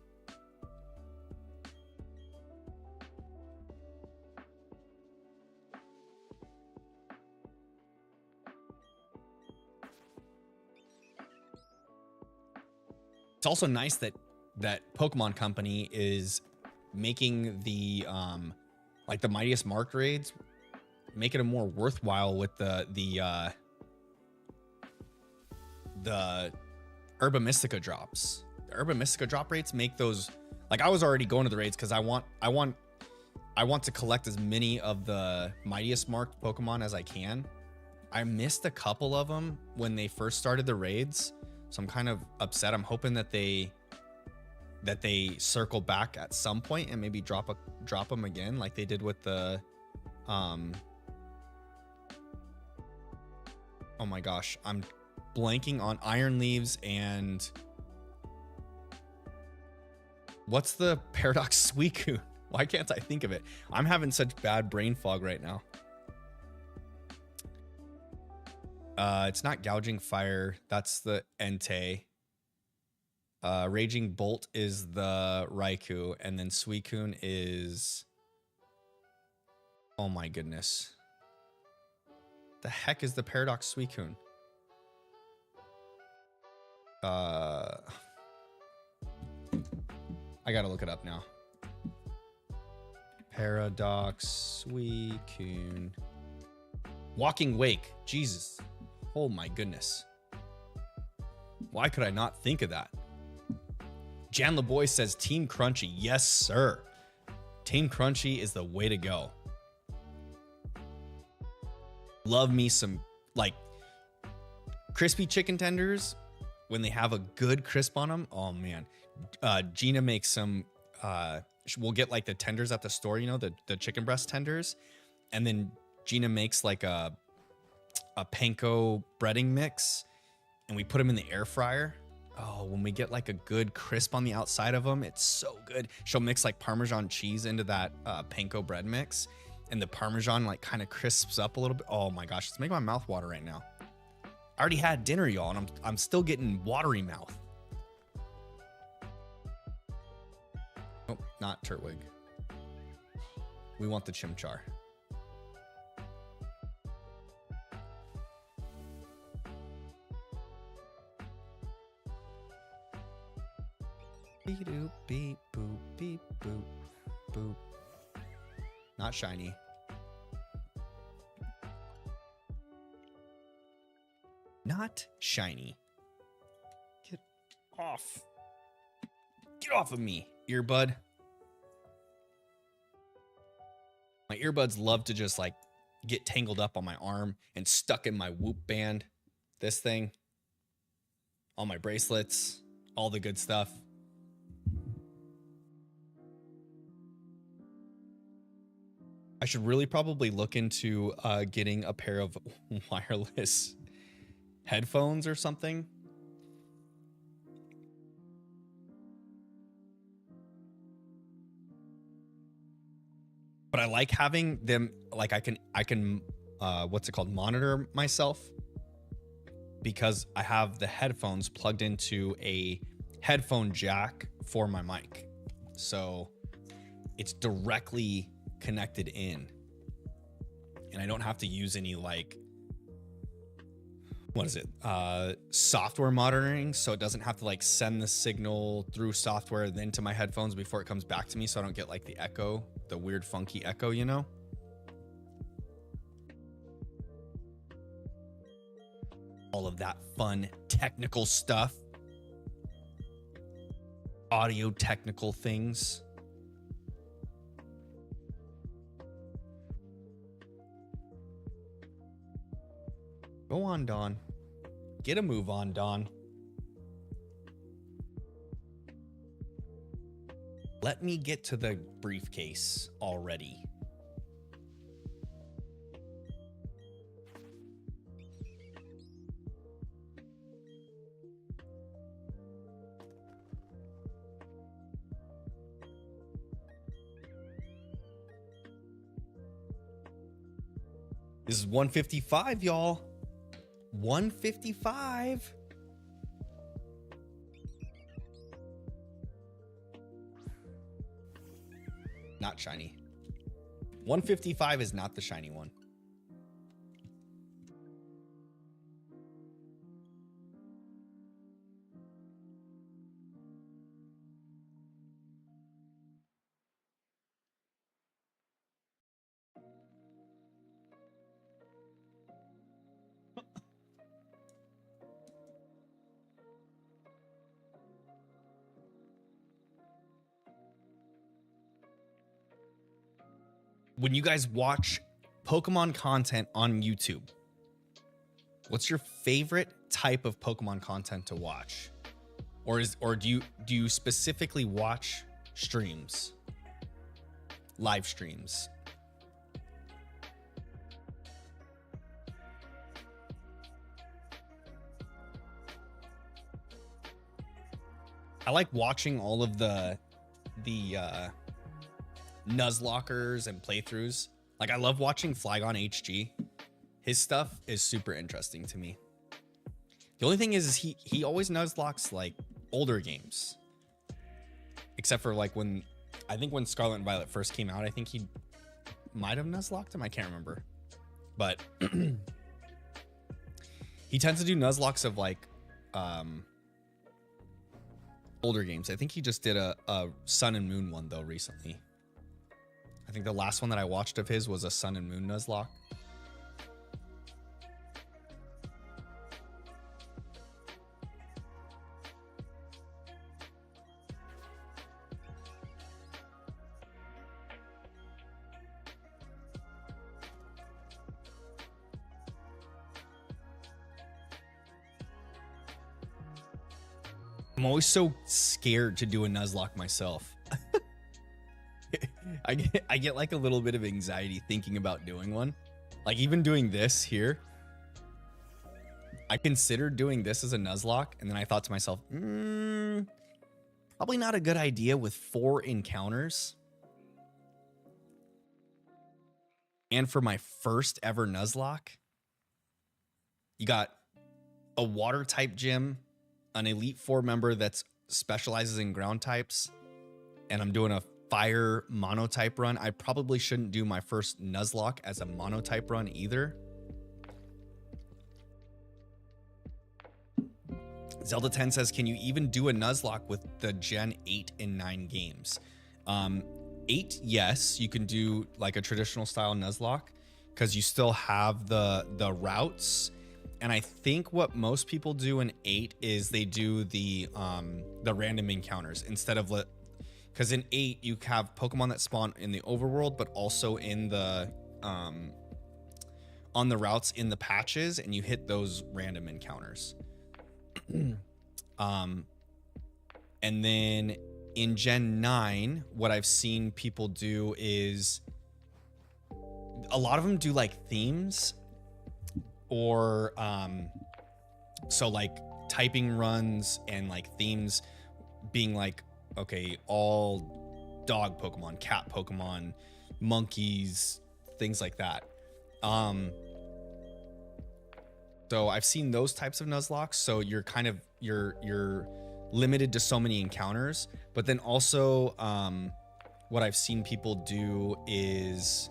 It's also nice that Pokemon Company is making the like the Mightiest Mark raids, make it a more worthwhile with the Herba Mystica drops. The Herba Mystica drop rates make those, like, I was already going to the raids because I want to collect as many of the Mightiest Marked Pokemon as I can. I missed a couple of them when they first started the raids, so I'm kind of upset. I'm hoping that they circle back at some point and maybe drop them again like they did with the oh my gosh, I'm blanking on Iron Leaves and what's the Paradox Suicune? Why can't I think of it? I'm having such bad brain fog right now. It's not Gouging Fire, that's the Entei. Raging Bolt is the Raikou, and then Suicune is, oh my goodness, the heck is the Paradox Suicune? I gotta look it up now. Paradox Suicune. Walking Wake. Jesus. Oh my goodness. Why could I not think of that? Jan LeBoy says Team Crunchy. Yes, sir. Team Crunchy is the way to go. Love me some, like, crispy chicken tenders when they have a good crisp on them. Oh man. Gina makes some, we'll get like the tenders at the store, you know, the chicken breast tenders. And then Gina makes like a panko breading mix and we put them in the air fryer. Oh, when we get like a good crisp on the outside of them, it's so good. She'll mix like Parmesan cheese into that panko bread mix, and the Parmesan like kind of crisps up a little bit. Oh my gosh, it's making my mouth water right now. I already had dinner, y'all, and I'm still getting watery mouth. Oh, not Turtwig. We want the Chimchar. Beep doop beep boop beep boop boop. Not shiny. Not shiny. Get off. Get off of me, earbud. My earbuds love to just like get tangled up on my arm and stuck in my Whoop band. This thing, all my bracelets, all the good stuff. I should really probably look into getting a pair of wireless headphones or something. But I like having them, like I can what's it called, monitor myself, because I have the headphones plugged into a headphone jack for my mic. So it's directly connected in, and I don't have to use any like, what is it, software monitoring, so it doesn't have to like send the signal through software then to my headphones before it comes back to me, so I don't get like the echo, the weird funky echo, you know. All of that fun technical stuff, audio technical things. Go on, Dawn. Get a move on, Dawn. Let me get to the briefcase already. This is 155, y'all. 155. Not shiny. 155 is not the shiny one. When you guys watch Pokemon content on YouTube, what's your favorite type of Pokemon content to watch? Or do you specifically watch streams? Live streams? I like watching all of the Nuzlockers and playthroughs. Like, I love watching Flygon HG. His stuff is super interesting to me. The only thing is he always Nuzlocks like older games, except for like when Scarlet and Violet first came out. I think he might have Nuzlocked him. I can't remember, but he tends to do Nuzlocks of like older games. I think he just did a Sun and Moon one though recently. I think the last one that I watched of his was a Sun and Moon Nuzlocke. I'm always so scared to do a Nuzlocke myself. I get like a little bit of anxiety thinking about doing one. Like even doing this here. I considered doing this as a Nuzlocke, and then I thought to myself, probably not a good idea with 4 encounters. And for my first ever Nuzlocke, you got a water type gym, an Elite 4 member that specializes in ground types, and I'm doing a fire monotype run. I probably shouldn't do my first Nuzlocke as a monotype run either. Zelda 10 says, can you even do a Nuzlocke with the Gen 8 and 9 games? 8, yes, you can do like a traditional style Nuzlocke because you still have the routes. And I think what most people do in 8 is they do the random encounters instead of because in 8 you have Pokemon that spawn in the overworld, but also in the on the routes in the patches, and you hit those random encounters. And then in Gen 9, what I've seen people do is a lot of them do like themes, or so like typing runs and like themes being like, okay, all dog Pokemon, cat Pokemon, monkeys, things like that. So I've seen those types of Nuzlocke. So you're kind of you're limited to so many encounters. But then also what I've seen people do is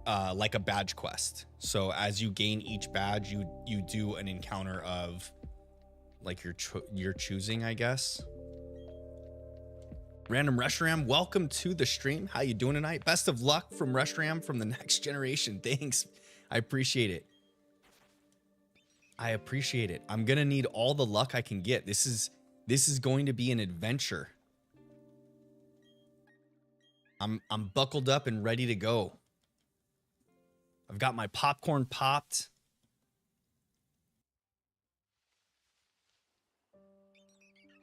like a badge quest. So as you gain each badge, you do an encounter of like you're choosing, I guess. Random Reshram, welcome to the stream. How you doing tonight? Best of luck from Reshram from the next generation. Thanks. I appreciate it. I appreciate it. I'm gonna need all the luck I can get. This is going to be an adventure. I'm buckled up and ready to go. I've got my popcorn popped.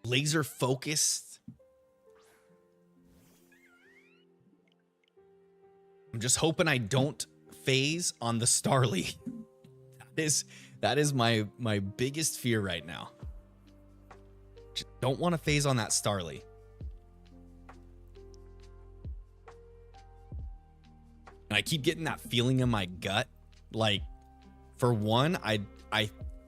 Laser focused. I'm just hoping I don't phase on the Starly. That is my biggest fear right now. Just don't want to phase on that Starly. And I keep getting that feeling in my gut. Like, for one, I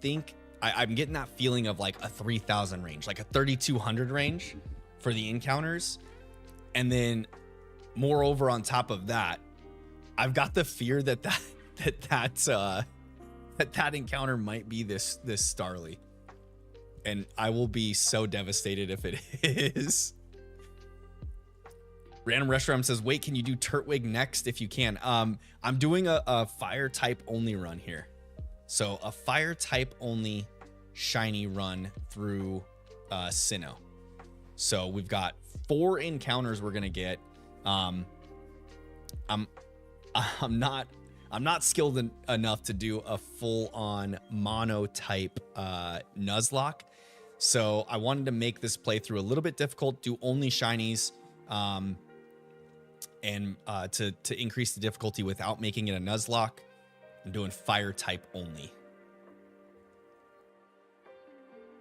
think I'm getting that feeling of like a 3,000 range, like a 3,200 range for the encounters. And then moreover, on top of that, I've got the fear that encounter might be this Starly. And I will be so devastated if it is. Random Restaurant says, wait, can you do Turtwig next if you can? I'm doing a fire type only run here. So a fire type only shiny run through Sinnoh. So we've got 4 encounters we're gonna get. I'm not skilled enough to do a full-on mono type Nuzlocke. So I wanted to make this playthrough a little bit difficult, do only shinies, and to increase the difficulty without making it a Nuzlocke. I'm doing fire type only.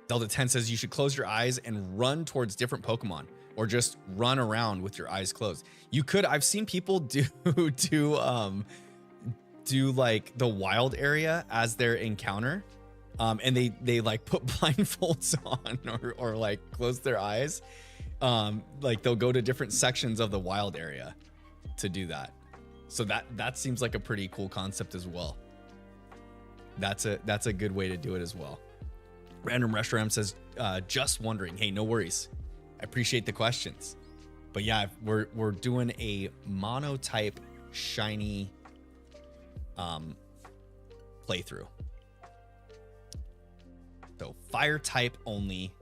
Delta 10 says you should close your eyes and run towards different Pokemon, or just run around with your eyes closed. You could. I've seen people do like the wild area as their encounter, and they like put blindfolds on or like close their eyes. Like they'll go to different sections of the wild area to do that. So that seems like a pretty cool concept as well. That's a good way to do it as well. Random Restaurant says, just wondering. Hey, no worries. I appreciate the questions. But yeah, we're doing a monotype shiny playthrough. So fire type only,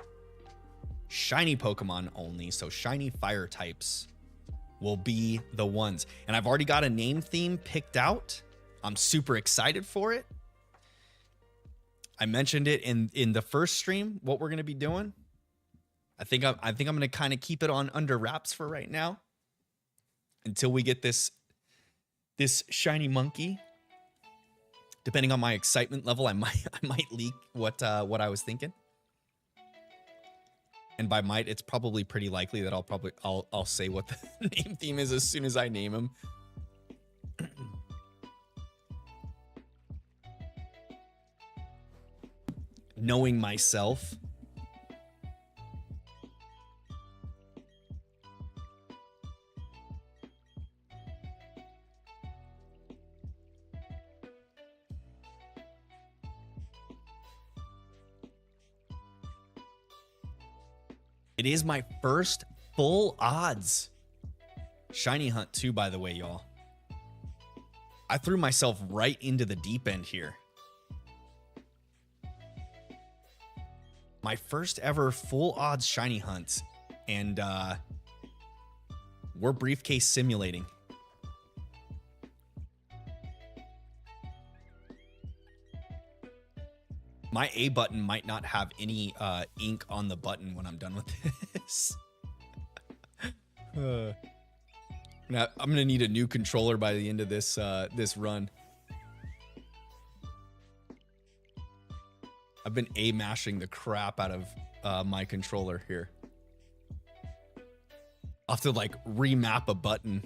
shiny Pokemon only. So shiny fire types will be the ones. And I've already got a name theme picked out. I'm super excited for it. I mentioned it in the first stream, what we're going to be doing. I think I'm going to kind of keep it on under wraps for right now until we get this shiny monkey. Depending on my excitement level, I might leak what I was thinking. And by might, it's probably pretty likely that I'll say what the name theme is as soon as I name him. Knowing myself. It is my first full odds shiny hunt too, by the way, y'all. I threw myself right into the deep end here. My first ever full odds shiny hunt, and We're briefcase simulating. My A button might not have any ink on the button when I'm done with this. Now, I'm gonna need a new controller by the end of this this run. I've been A mashing the crap out of my controller here. I'll have to like remap a button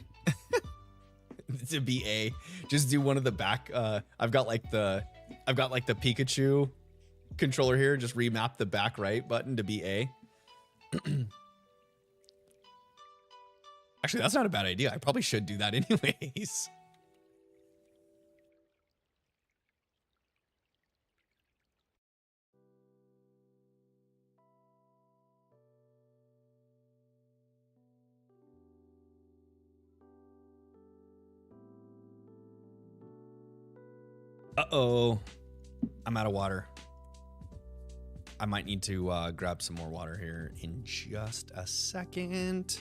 to be A. Just do one of the back. I've got like the Pikachu controller here. Just remap the back right button to be A. Actually, that's not a bad idea. I probably should do that anyways. Uh-oh. I'm out of water. I might need to grab some more water here in just a second.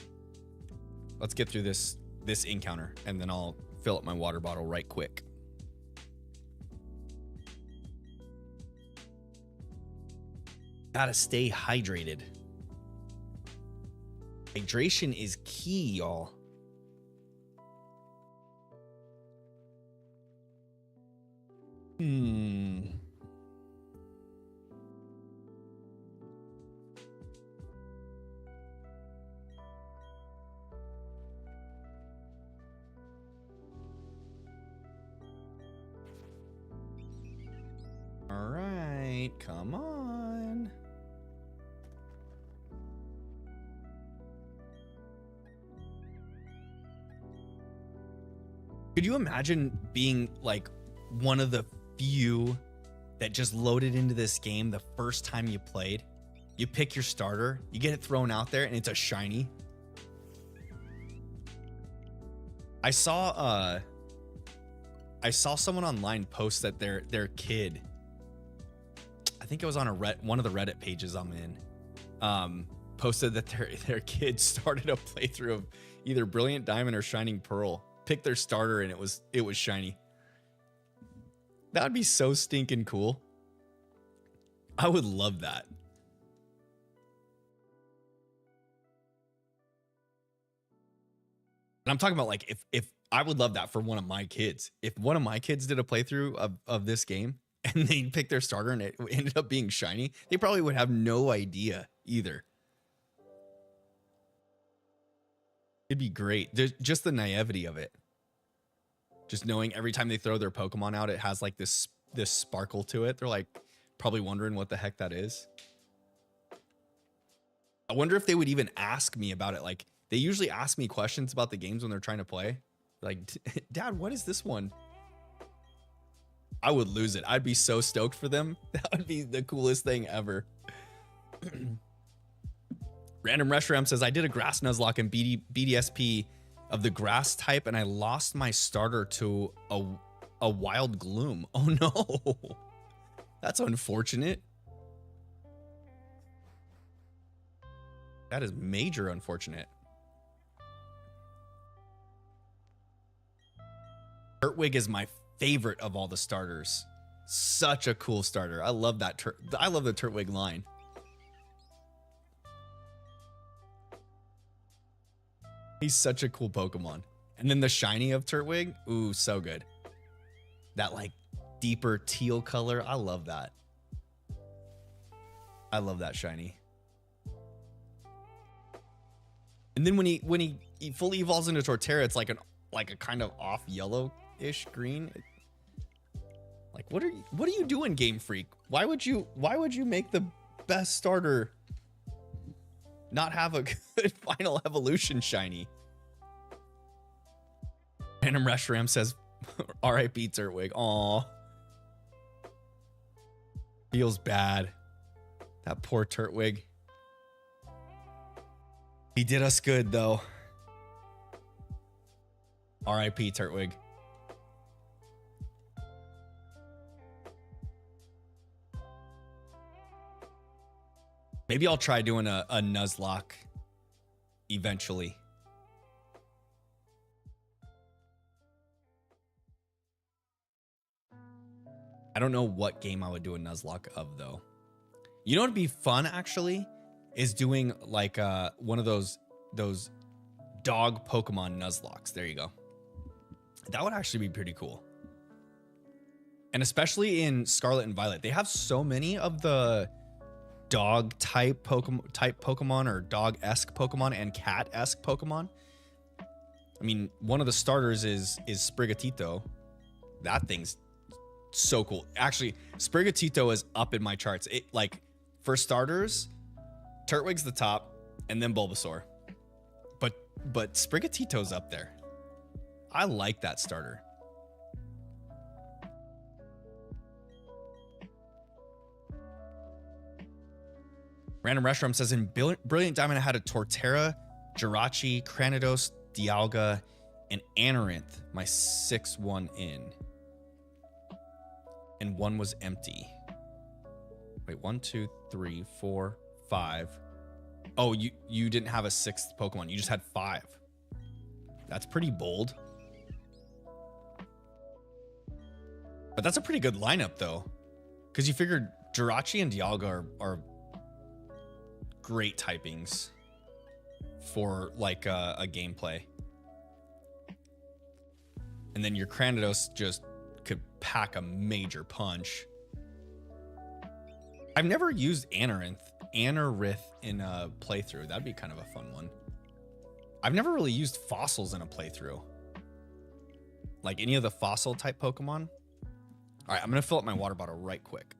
Let's get through this encounter, and then I'll fill up my water bottle right quick. Gotta stay hydrated. Hydration is key, y'all. All right, come on. Could you imagine being like one of the few that just loaded into this game the first time you played? You pick your starter, you get it thrown out there, and it's a shiny. I saw someone online post that their kid, I think it was on one of the Reddit pages I'm in, posted that their kid started a playthrough of either Brilliant Diamond or Shining Pearl, picked their starter, and it was shiny. That would be so stinking cool. I would love that. And I'm talking about like if I would love that for one of my kids. If one of my kids did a playthrough of this game and they picked their starter and it ended up being shiny, they probably would have no idea either. It'd be great. There's just the naivety of it. Just knowing every time they throw their Pokemon out, it has like this sparkle to it. They're like probably wondering what the heck that is. I wonder if they would even ask me about it. Like they usually ask me questions about the games when they're trying to play. Like, Dad, what is this one? I would lose it. I'd be so stoked for them. That would be the coolest thing ever. Random Reshram says, I did a grass Nuzlocke in BDSP of the grass type, and I lost my starter to a wild gloom. Oh no. That's unfortunate. That is major unfortunate. Turtwig is my favorite of all the starters. Such a cool starter. I love that. I love the Turtwig line. He's such a cool Pokemon. And then the shiny of Turtwig. Ooh, so good. That like deeper teal color. I love that. I love that shiny. And then when he fully evolves into Torterra, it's like a kind of off yellow-ish green. Like what are you doing, Game Freak? Why would you make the best starter not have a good final evolution shiny? Random Reshram says, R.I.P. Turtwig. Aw. Feels bad. That poor Turtwig. He did us good, though. R.I.P. Turtwig. Maybe I'll try doing a Nuzlocke eventually. I don't know what game I would do a Nuzlocke of though. You know what'd be fun actually is doing like one of those dog Pokemon Nuzlocks. There you go. That would actually be pretty cool. And especially in Scarlet and Violet, they have so many of the dog type Pokemon or dog-esque Pokemon and cat-esque Pokemon. I mean, one of the starters is Sprigatito. That thing's so cool. Actually, Sprigatito is up in my charts. It, like, for starters, Turtwig's the top, and then Bulbasaur. But Sprigatito's up there. I like that starter. Random Restaurant says in Brilliant Diamond I had a Torterra, Jirachi, Cranidos, Dialga, and Amaranth. My 6-1 in. And one was empty. Wait, 1, 2, 3, 4, 5. Oh, you didn't have a 6th Pokemon. You just had 5. That's pretty bold. But that's a pretty good lineup, though. Because you figured Jirachi and Dialga are great typings for, like, a gameplay. And then your Cranidos just could pack a major punch. I've never used Anorith in a playthrough. That'd be kind of a fun one. I've never really used fossils in a playthrough. Like any of the fossil type Pokemon. All right, I'm going to fill up my water bottle right quick.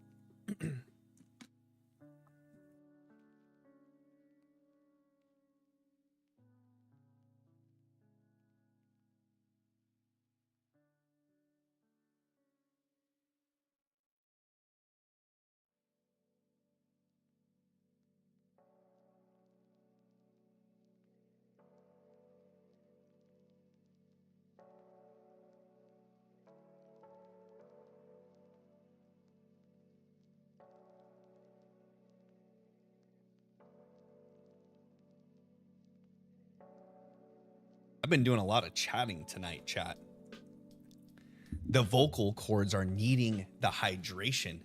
I've been doing a lot of chatting tonight, chat. The vocal cords are needing the hydration.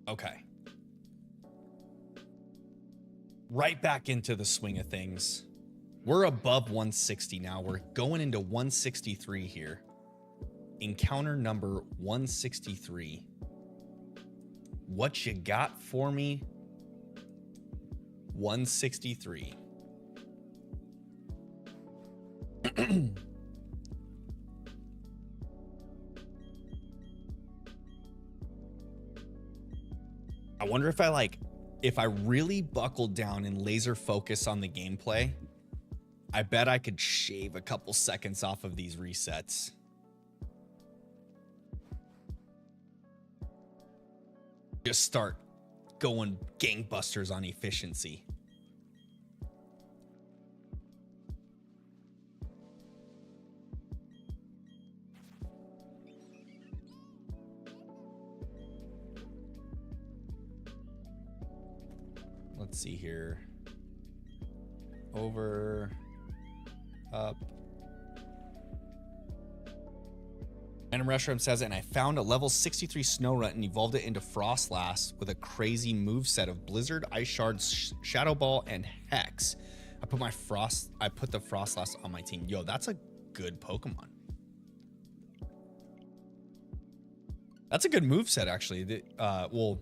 Okay. Right back into the swing of things. We're above 160 now. We're going into 163 here. Encounter number 163. What you got for me? 163. I wonder if I really buckled down and laser focus on the gameplay, I bet I could shave a couple seconds off of these resets. Just start going gangbusters on efficiency. Let's see here. Over, up. Random Restaurant says, and I found a level 63 Snorunt and evolved it into Frostlass with a crazy moveset of Blizzard, Ice Shard, Shadow Ball, and Hex. I put the Frostlass on my team. Yo, that's a good Pokemon. That's a good moveset, actually. Well,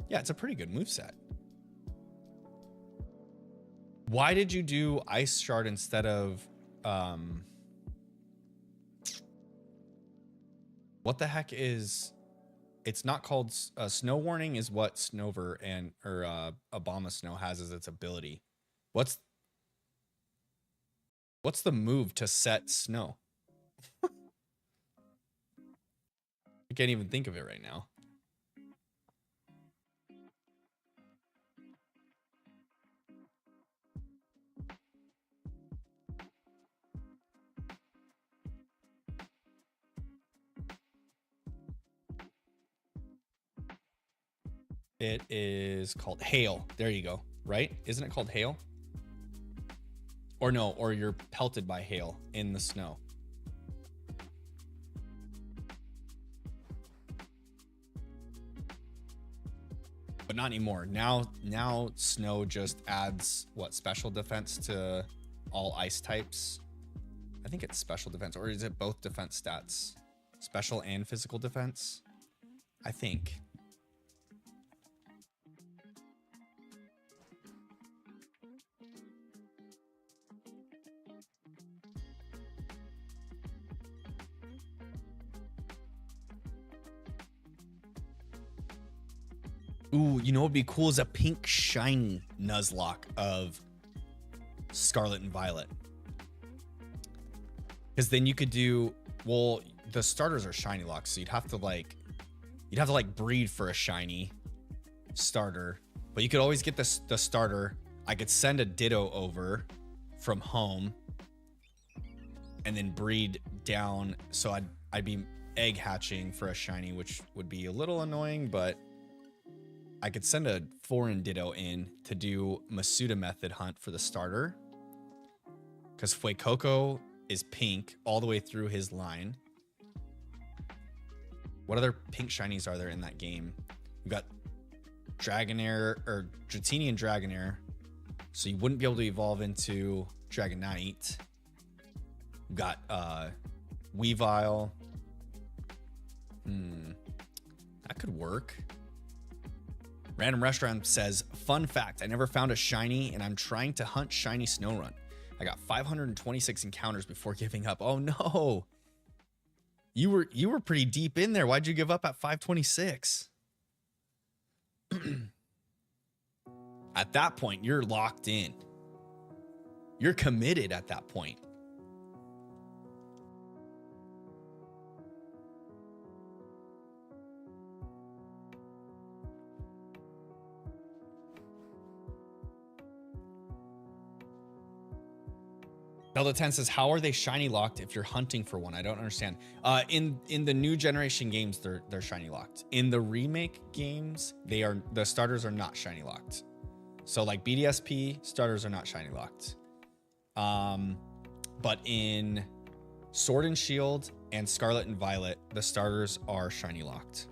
yeah, it's a pretty good moveset. Why did you do Ice Shard instead of what the heck is, it's not called Snow Warning is what Snover and Obama Snow has as its ability. What's the move to set snow? I can't even think of it right now. It is called Hail. There you go. Right? Isn't it called Hail? Or no, or you're pelted by hail in the snow. But not anymore. Now snow just adds what, special defense to all ice types. I think it's special defense, or is it both defense stats? Special and physical defense? I think. Ooh, you know what'd be cool is a pink shiny Nuzlocke of Scarlet and Violet. Because then you could do, well, the starters are shiny locks, so you'd have to like breed for a shiny starter. But you could always get the starter. I could send a Ditto over from home and then breed down. So I'd be egg hatching for a shiny, which would be a little annoying, but I could send a foreign Ditto in to do Masuda method hunt for the starter. Because Fuecoco is pink all the way through his line. What other pink shinies are there in that game? We've got Dragonair, or Dratini and Dragonair. So you wouldn't be able to evolve into Dragonite. We've got Weavile. That could work. Random Restaurant says, fun fact, I never found a shiny and I'm trying to hunt shiny Snorunt. I got 526 encounters before giving up. Oh no. You were pretty deep in there. Why'd you give up at 526? At that point, you're locked in. You're committed at that point. Delta 10 says, how are they shiny locked if you're hunting for one? I don't understand. In the new generation games, they're shiny locked. In the remake games, the starters are not shiny locked. So like BDSP, starters are not shiny locked. But in Sword and Shield and Scarlet and Violet, the starters are shiny locked.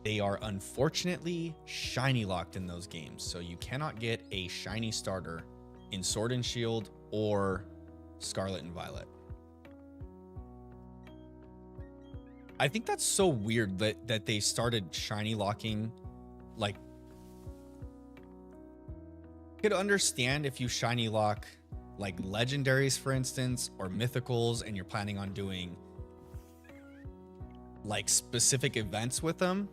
They are unfortunately shiny locked in those games. So you cannot get a shiny starter in Sword and Shield or Scarlet and Violet. I think that's so weird that they started shiny locking. Like, I could understand if you shiny lock like legendaries, for instance, or mythicals, and you're planning on doing like specific events with them.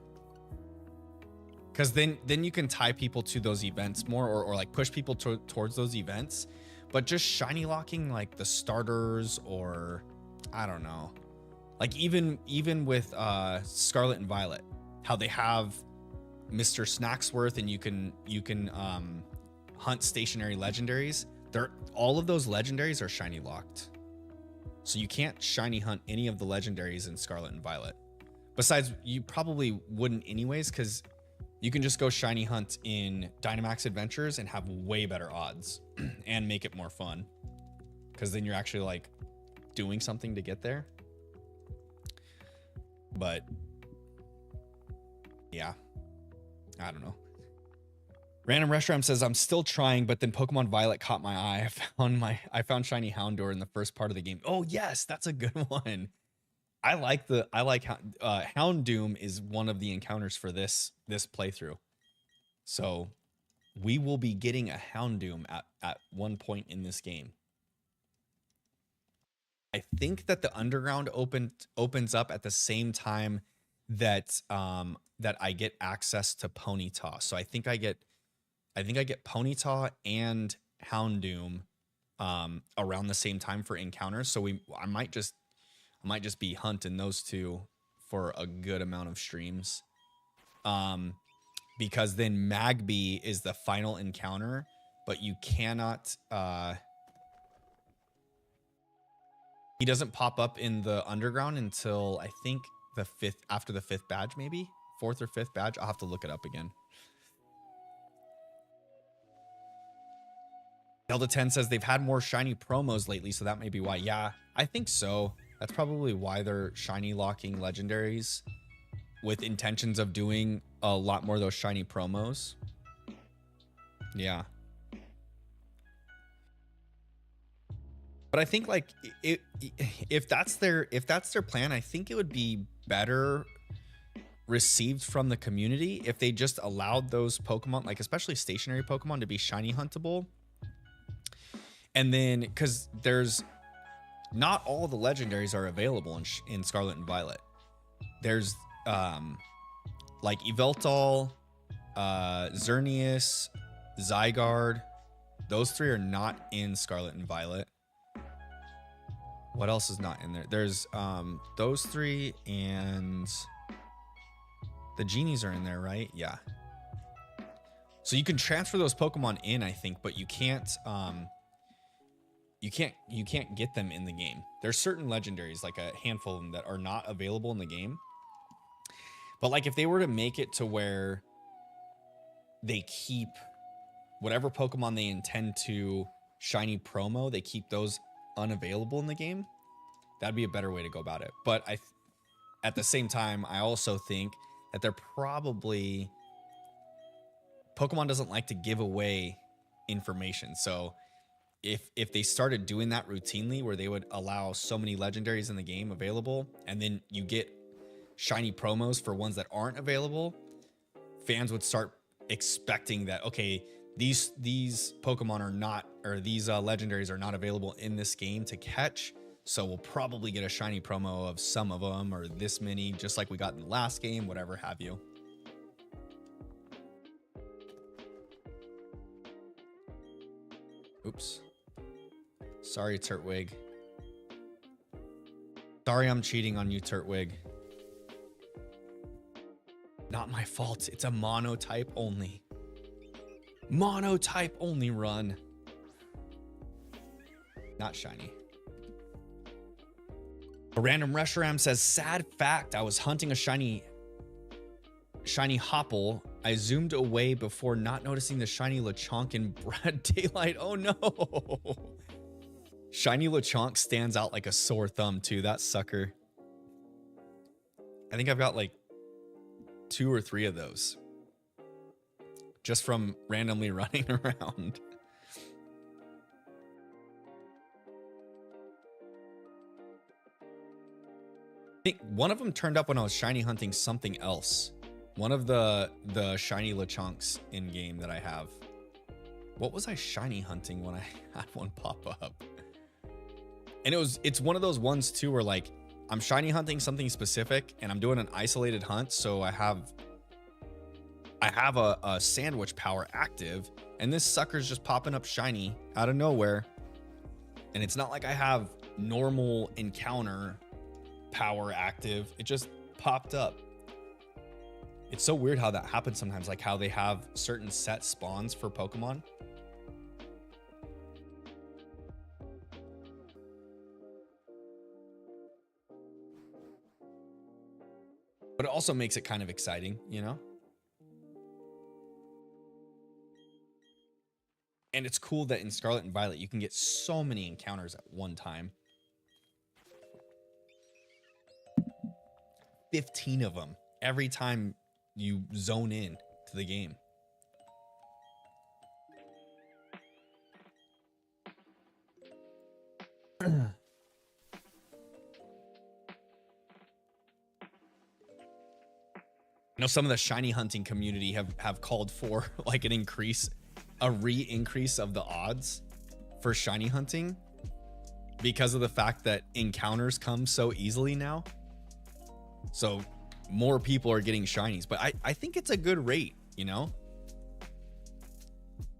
Because then you can tie people to those events more, or like push people towards those events. But just shiny locking like the starters, or I don't know, like even with Scarlet and Violet, how they have Mr. Snacksworth and you can hunt stationary legendaries. All of those legendaries are shiny locked, so you can't shiny hunt any of the legendaries in Scarlet and Violet. Besides, you probably wouldn't anyways, because you can just go shiny hunt in Dynamax Adventures and have way better odds and make it more fun, because then you're actually like doing something to get there. But yeah, I don't know. Random Restaurant says, I'm still trying, but then Pokemon Violet caught my eye. I found shiny Houndour in the first part of the game. Oh yes, that's a good one. I like Houndoom is one of the encounters for this playthrough. So we will be getting a Houndoom at one point in this game. I think that the underground opens up at the same time that that I get access to Ponyta. So I think I get Ponyta and Houndoom around the same time for encounters. So I might just be hunting those two for a good amount of streams. Because then Magby is the final encounter, but you cannot, he doesn't pop up in the underground until I think after the 5th badge, maybe 4th or 5th badge. I'll have to look it up again. Delta 10 says they've had more shiny promos lately, so that may be why. Yeah, I think so. That's probably why they're shiny locking legendaries with intentions of doing a lot more of those shiny promos. Yeah. But I think like if that's their plan, I think it would be better received from the community if they just allowed those Pokemon, like especially stationary Pokemon, to be shiny huntable. And then because there's not all the legendaries are available in Scarlet and Violet. There's like Yveltal, Xerneas, Zygarde. Those three are not in Scarlet and Violet. What else is not in there? There's those three, and the genies are in there, right? Yeah. So you can transfer those Pokemon in, I think, but you can't get them in the game. There's certain legendaries, like a handful of them, that are not available in the game. But like if they were to make it to where they keep whatever Pokemon they intend to shiny promo, they keep those unavailable in the game, that'd be a better way to go about it. But at the same time, I also think that they're probably, Pokemon doesn't like to give away information. So if they started doing that routinely, where they would allow so many legendaries in the game available, and then you get shiny promos for ones that aren't available, fans would start expecting that, okay, these Pokemon are not, or these legendaries are not available in this game to catch, so we'll probably get a shiny promo of some of them, or this many, just like we got in the last game, whatever have you. Oops. Sorry, Turtwig. Sorry I'm cheating on you, Turtwig. Not my fault. It's a monotype only. Monotype only run. Not shiny. A random Reshiram says, sad fact, I was hunting a shiny Hopple. I zoomed away before not noticing the shiny Lechonk in broad daylight. Oh no. Shiny Lechonk stands out like a sore thumb too, that sucker. I think I've got like 2 or 3 of those just from randomly running around. I think one of them turned up when I was shiny hunting something else. One of the shiny Lechonks in game that I have. What was I shiny hunting when I had one pop up? And it's one of those ones too where like I'm shiny hunting something specific and I'm doing an isolated hunt, so I have a sandwich power active, and this sucker's just popping up shiny out of nowhere. And it's not like I have normal encounter power active. It just popped up. It's so weird how that happens sometimes, like how they have certain set spawns for Pokemon. But it also makes it kind of exciting, you know? And it's cool that in Scarlet and Violet, you can get so many encounters at one time. 15 of them every time you zone in to the game. I know some of the shiny hunting community have called for like a re-increase of the odds for shiny hunting because of the fact that encounters come so easily now. So more people are getting shinies, but I think it's a good rate, you know?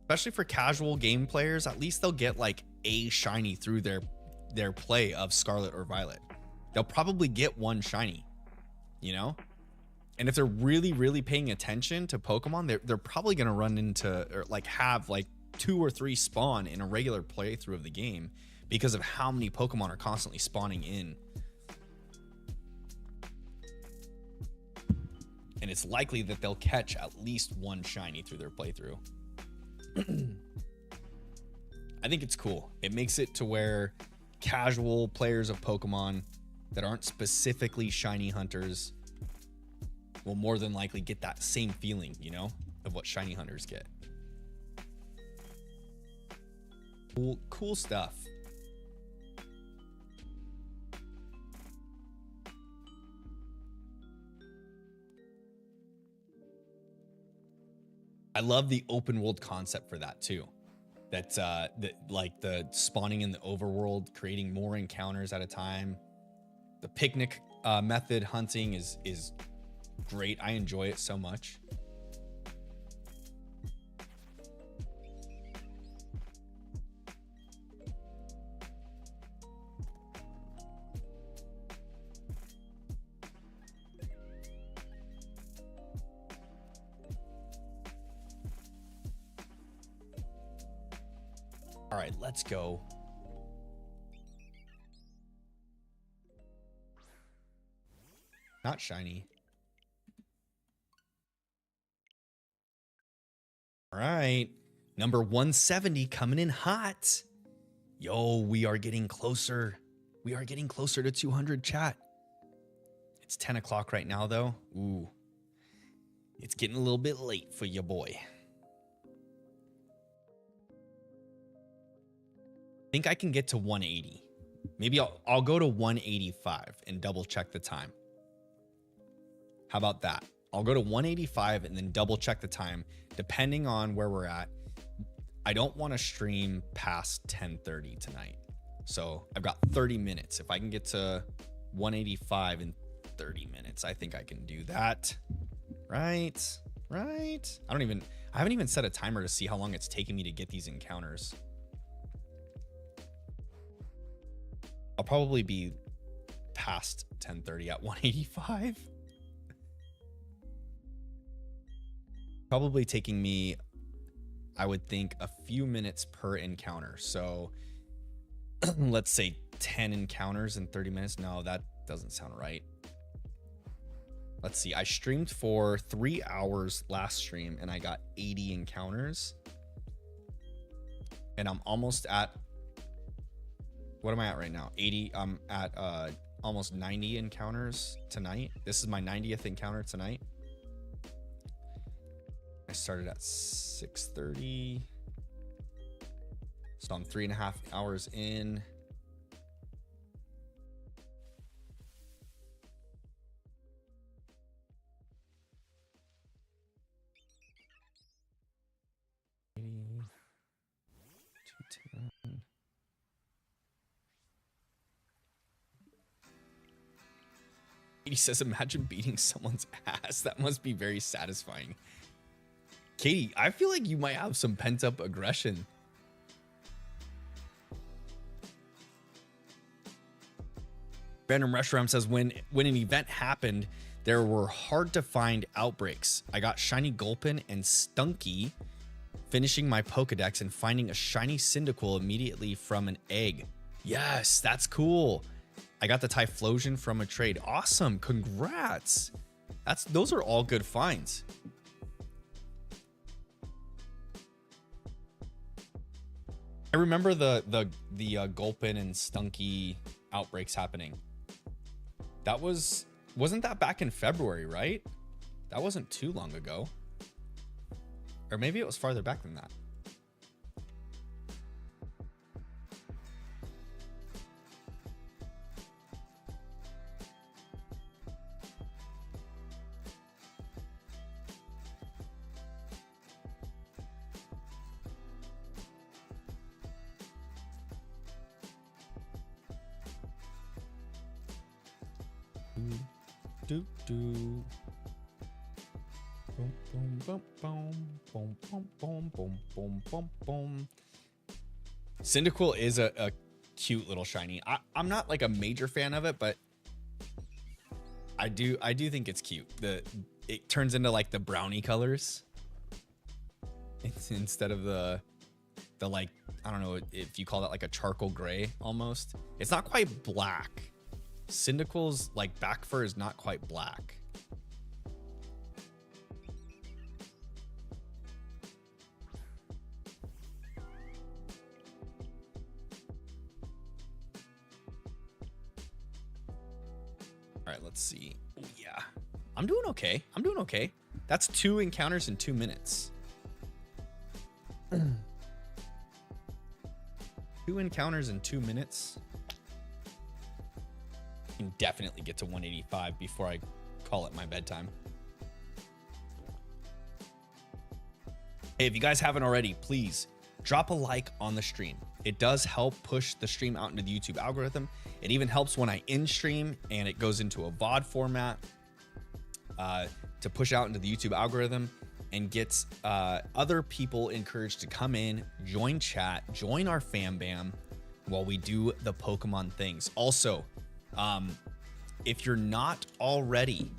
Especially for casual game players, at least they'll get like a shiny through their play of Scarlet or Violet. They'll probably get one shiny, you know? And if they're really, really paying attention to Pokemon, they're probably going to run into, or like have like 2 or 3 spawn in a regular playthrough of the game because of how many Pokemon are constantly spawning in. And it's likely that they'll catch at least one shiny through their playthrough. I think it's cool. It makes it to where casual players of Pokemon that aren't specifically shiny hunters will more than likely get that same feeling, you know, of what shiny hunters get. Cool stuff. I love the open world concept for that too. That like the spawning in the overworld, creating more encounters at a time. The picnic method hunting is great. I enjoy it so much. All right, let's go. Not shiny. All right, number 170 coming in hot. Yo, we are getting closer. We are getting closer to 200, chat. It's 10 o'clock right now, though. Ooh, it's getting a little bit late for you, boy. I think I can get to 180. Maybe I'll go to 185 and double check the time. How about that? I'll go to 185 and then double check the time, depending on where we're at. I don't want to stream past 10:30 tonight. So I've got 30 minutes. If I can get to 185 in 30 minutes, I think I can do that. Right? Right? I haven't even set a timer to see how long it's taking me to get these encounters. I'll probably be past 10:30 at 185. Probably taking me, I would think, a few minutes per encounter. So let's say 10 encounters in 30 minutes. No, that doesn't sound right. Let's see. I streamed for 3 hours last stream and I got 80 encounters. And I'm almost at, what am I at right now? 80. I'm at almost 90 encounters tonight. This is my 90th encounter tonight. I started at 6:30. So I'm 3.5 hours in. He says, imagine beating someone's ass. That must be very satisfying. Katie, I feel like you might have some pent-up aggression. Random Restaurant says, when an event happened, there were hard to find outbreaks. I got shiny Gulpin and Stunky, finishing my Pokedex and finding a shiny Cyndaquil immediately from an egg. Yes, that's cool. I got the Typhlosion from a trade. Awesome. Congrats. Those are all good finds. I remember the Gulpin and Stunky outbreaks happening. Wasn't that back in February, right? That wasn't too long ago. Or maybe it was farther back than that. Boom, boom, boom, boom, boom, boom, boom, boom, boom, boom, boom. Cyndaquil is a cute little shiny. I'm not like a major fan of it, but I do think it's cute. It turns into like the brownie colors. It's instead of the like, I don't know if you call that like a charcoal gray almost. It's not quite black. Cyndaquil's like back fur is not quite black. All right, let's see. Oh, yeah, I'm doing okay. I'm doing okay. That's 2 encounters in 2 minutes. 2 encounters in 2 minutes. I can definitely get to 185 before I call it my bedtime. Hey, if you guys haven't already, please drop a like on the stream. It does help push the stream out into the YouTube algorithm. It even helps when I end stream and it goes into a VOD format to push out into the YouTube algorithm and gets other people encouraged to come in, join chat, join our fam bam while we do the Pokemon things. Also, if you're not already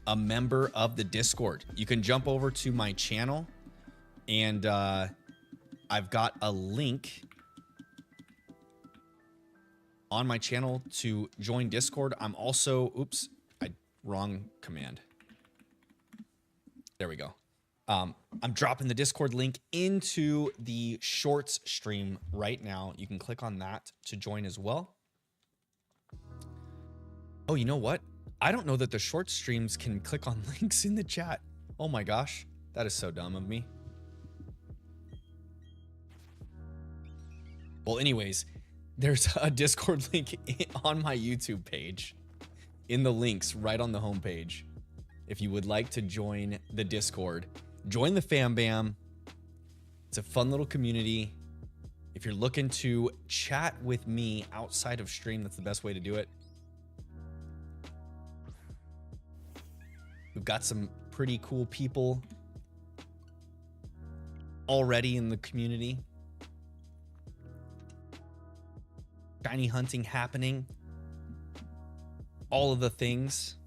a member of the Discord, you can jump over to my channel and I've got a link on my channel to join Discord. I'm also, oops, wrong command. There we go. I'm dropping the Discord link into the Shorts stream right now. You can click on that to join as well. Oh, you know what? I don't know that the Shorts streams can click on links in the chat. Oh my gosh, that is so dumb of me. Well, anyways, there's a Discord link on my YouTube page in the links right on the homepage. If you would like to join the Discord, join the fam bam. It's a fun little community. If you're looking to chat with me outside of stream, that's the best way to do it. We've got some pretty cool people already in the community. Shiny hunting happening. All of the things.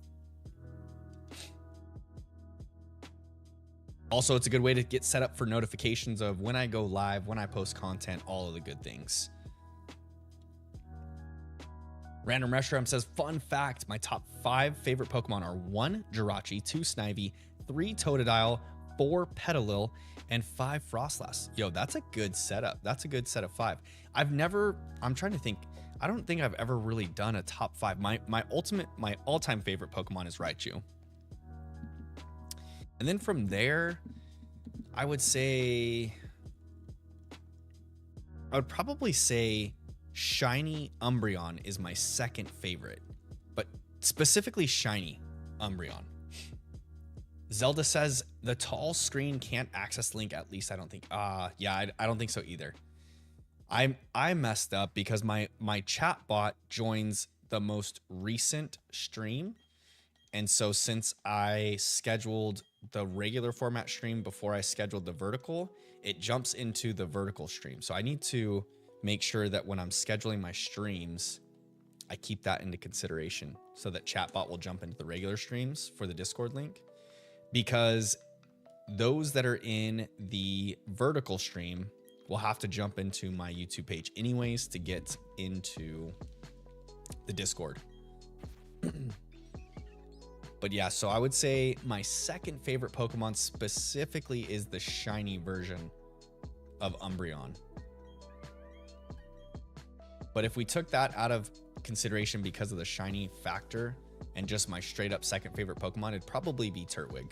Also, it's a good way to get set up for notifications of when I go live, when I post content, all of the good things. Random Restaurant says, fun fact, my top 5 favorite Pokemon are 1 Jirachi, 2 Snivy, 3 Totodile, 4 Petalil, and 5 Frostlass. Yo, that's a good setup. That's a good set of 5. I'm trying to think. I don't think I've ever really done a top 5. My all-time favorite Pokemon is Raichu. And then from there, I would probably say Shiny Umbreon is my second favorite, but specifically Shiny Umbreon. Zelda says the tall screen can't access link, at least I don't think. Yeah, I don't think so either. I messed up because my chat bot joins the most recent stream. And so since I scheduled the regular format stream before I scheduled the vertical, it jumps into the vertical stream. So I need to make sure that when I'm scheduling my streams, I keep that into consideration so that chatbot will jump into the regular streams for the Discord link, because those that are in the vertical stream will have to jump into my YouTube page anyways to get into the Discord. But yeah, so I would say my second favorite Pokemon specifically is the shiny version of Umbreon. But if we took that out of consideration because of the shiny factor and just my straight up second favorite Pokemon, it'd probably be Turtwig.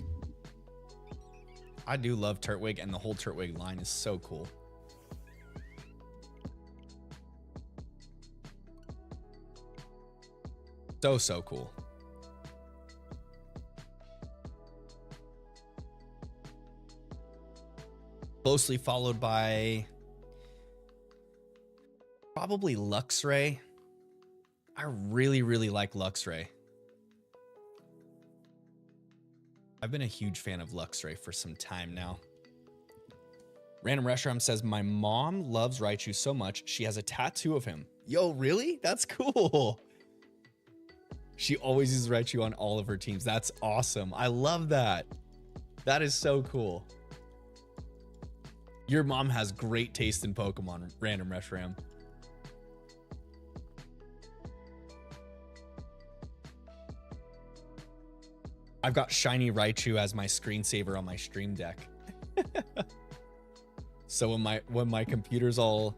I do love Turtwig, and the whole Turtwig line is so cool. So cool. Closely followed by probably Luxray. I really like Luxray. I've been a huge fan of Luxray for some time now. Random Restaurant says, my mom loves Raichu so much, she has a tattoo of him. Yo, really? That's cool. She always uses Raichu on all of her teams. That's awesome. I love that. That is so cool. Your mom has great taste in Pokemon, Random Restaurant. I've got shiny Raichu as my screensaver on my stream deck. So when my computer's all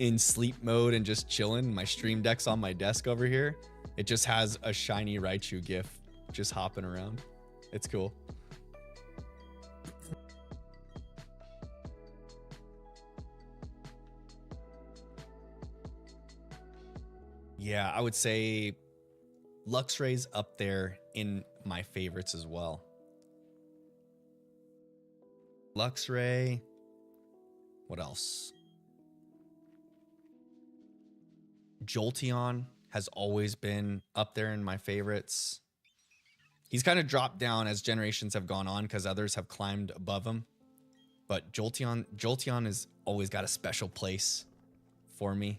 in sleep mode and just chilling. My stream deck's on my desk over here. It just has a shiny Raichu GIF just hopping around. It's cool. Yeah, I would say Luxray's up there in my favorites as well. Luxray. What else? Jolteon has always been up there in my favorites. He's kind of dropped down as generations have gone on because others have climbed above him. But Jolteon has always got a special place for me.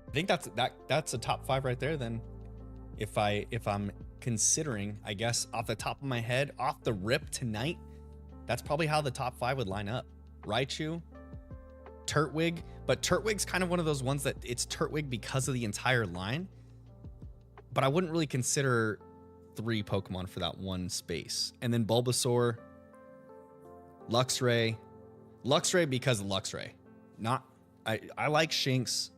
I think that's a top 5 right there then. If I'm considering, I guess off the top of my head, off the rip tonight, that's probably how the top 5 would line up. Raichu, Turtwig, but Turtwig's kind of one of those ones that it's Turtwig because of the entire line. But I wouldn't really consider 3 Pokemon for that one space. And then Bulbasaur, Luxray because of Luxray. Not I like Shinx.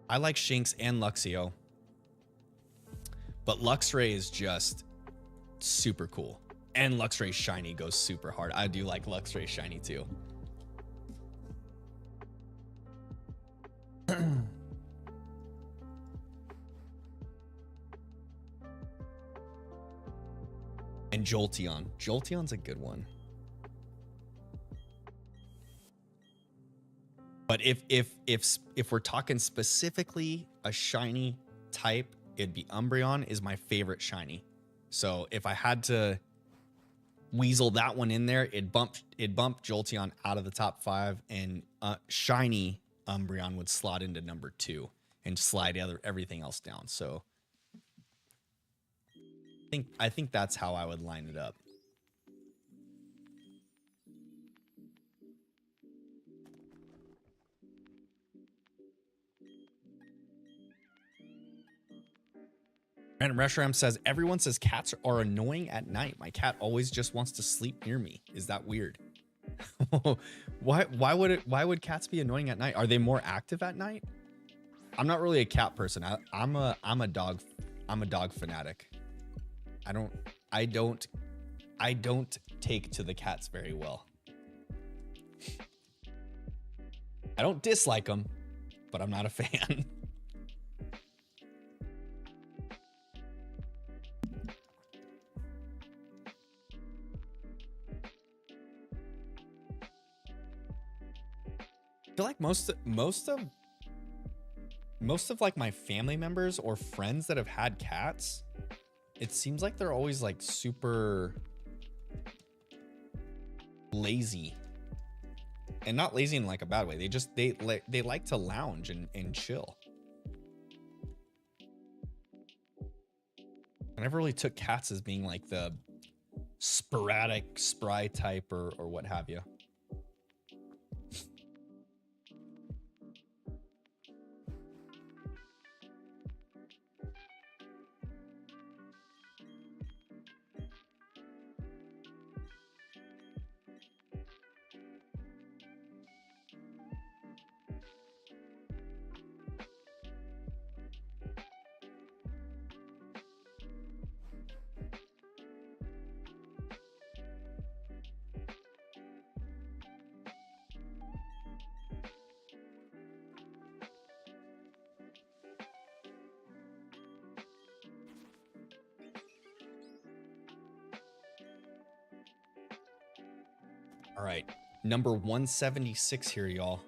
I like Shinx and Luxio, but Luxray is just super cool. And Luxray Shiny goes super hard. I do like Luxray Shiny too. And Jolteon. Jolteon's a good one. But if we're talking specifically a shiny type, it'd be Umbreon is my favorite shiny. So if I had to weasel that one in there, it'd bump Jolteon out of the top 5, and shiny Umbreon would slot into number 2 and slide everything else down. So I think that's how I would line it up. Random Reshiram says, everyone says cats are annoying at night. My cat always just wants to sleep near me. Is that weird? Why would cats be annoying at night? Are they more active at night? I'm not really a cat person. I'm a dog fanatic. I don't take to the cats very well. I don't dislike them, but I'm not a fan. I feel like most of like my family members or friends that have had cats, it seems like they're always like super lazy, and not lazy in like a bad way. They like to lounge and chill. I never really took cats as being like the sporadic spry type or what have you. All right, number 176 here, y'all.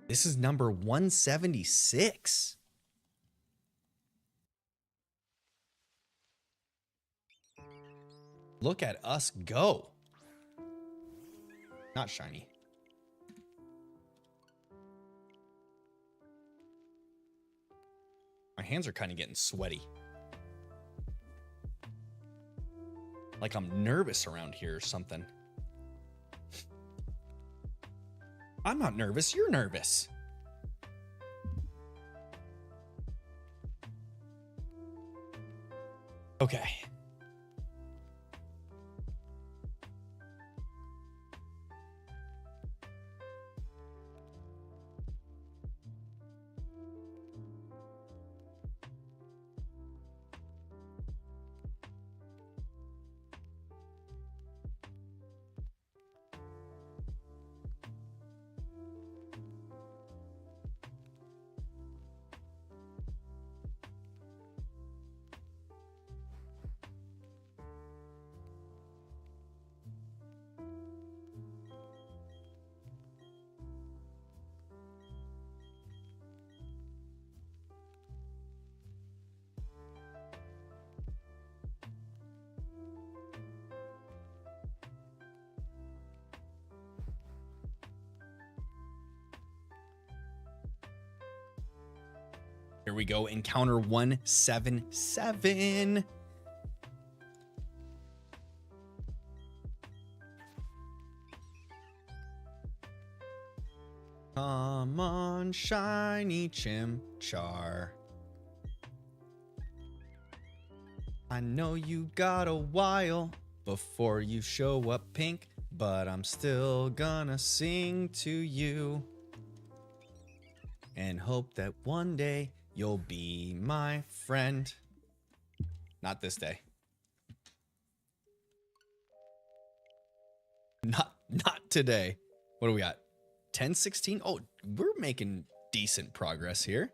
This is number 176. Look at us go. Not shiny. My hands are kind of getting sweaty. Like I'm nervous around here or something. I'm not nervous. You're nervous. Okay. Here we go. Encounter 177. Come on, shiny Chimchar. I know you got a while before you show up pink, but I'm still gonna sing to you and hope that one day you'll be my friend. Not this day. Not today. What do we got? 10-16? Oh, we're making decent progress here.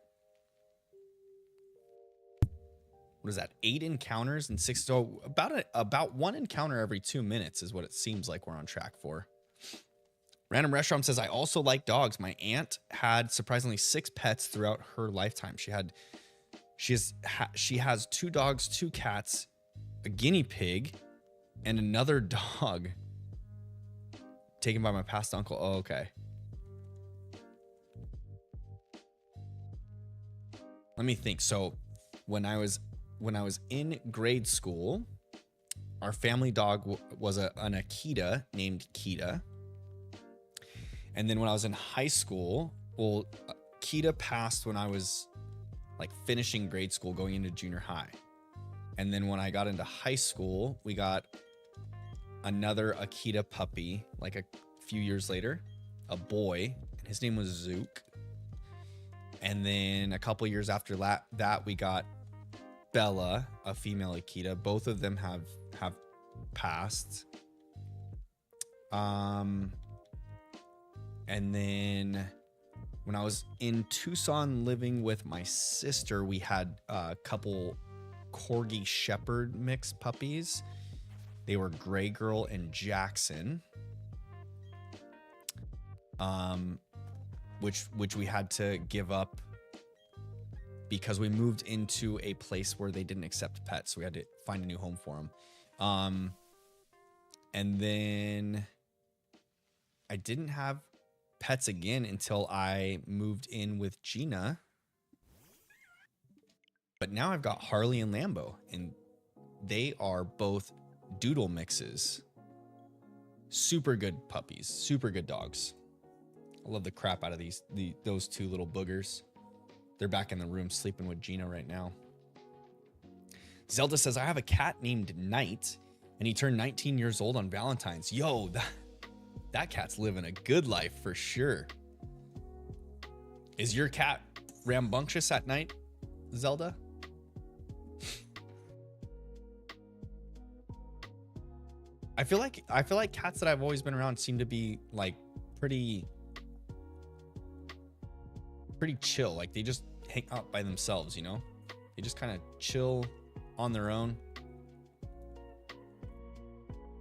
What is that? 8 encounters and 6. So about 1 encounter every 2 minutes is what it seems like we're on track for. Random Restaurant says, I also like dogs. My aunt had surprisingly 6 pets throughout her lifetime. She has 2 dogs, 2 cats, a guinea pig, and another dog taken by my past uncle. Oh, okay. Let me think. So when I was in grade school, our family dog was an Akita named Kita. And then when I was in high school, well, Kita passed when I was like finishing grade school, going into junior high. And then when I got into high school, we got another Akita puppy, like a few years later, a boy, and his name was Zook. And then a couple years after that, we got Bella, a female Akita. Both of them have passed. And then when I was in Tucson living with my sister, we had a couple Corgi Shepherd mixed puppies. They were Gray Girl and Jackson. Which we had to give up because we moved into a place where they didn't accept pets. So we had to find a new home for them. And then I didn't have pets again until I moved in with Gina. But now I've got Harley and Lambo, and they are both doodle mixes. Super good puppies, super good dogs. I love the crap out of those 2 little boogers. They're back in the room sleeping with Gina right now. Zelda says, I have a cat named Knight, and he turned 19 years old on Valentine's. Yo, that cat's living a good life for sure. Is your cat rambunctious at night, Zelda? I feel like cats that I've always been around seem to be like pretty chill. Like they just hang out by themselves, you know? They just kind of chill on their own.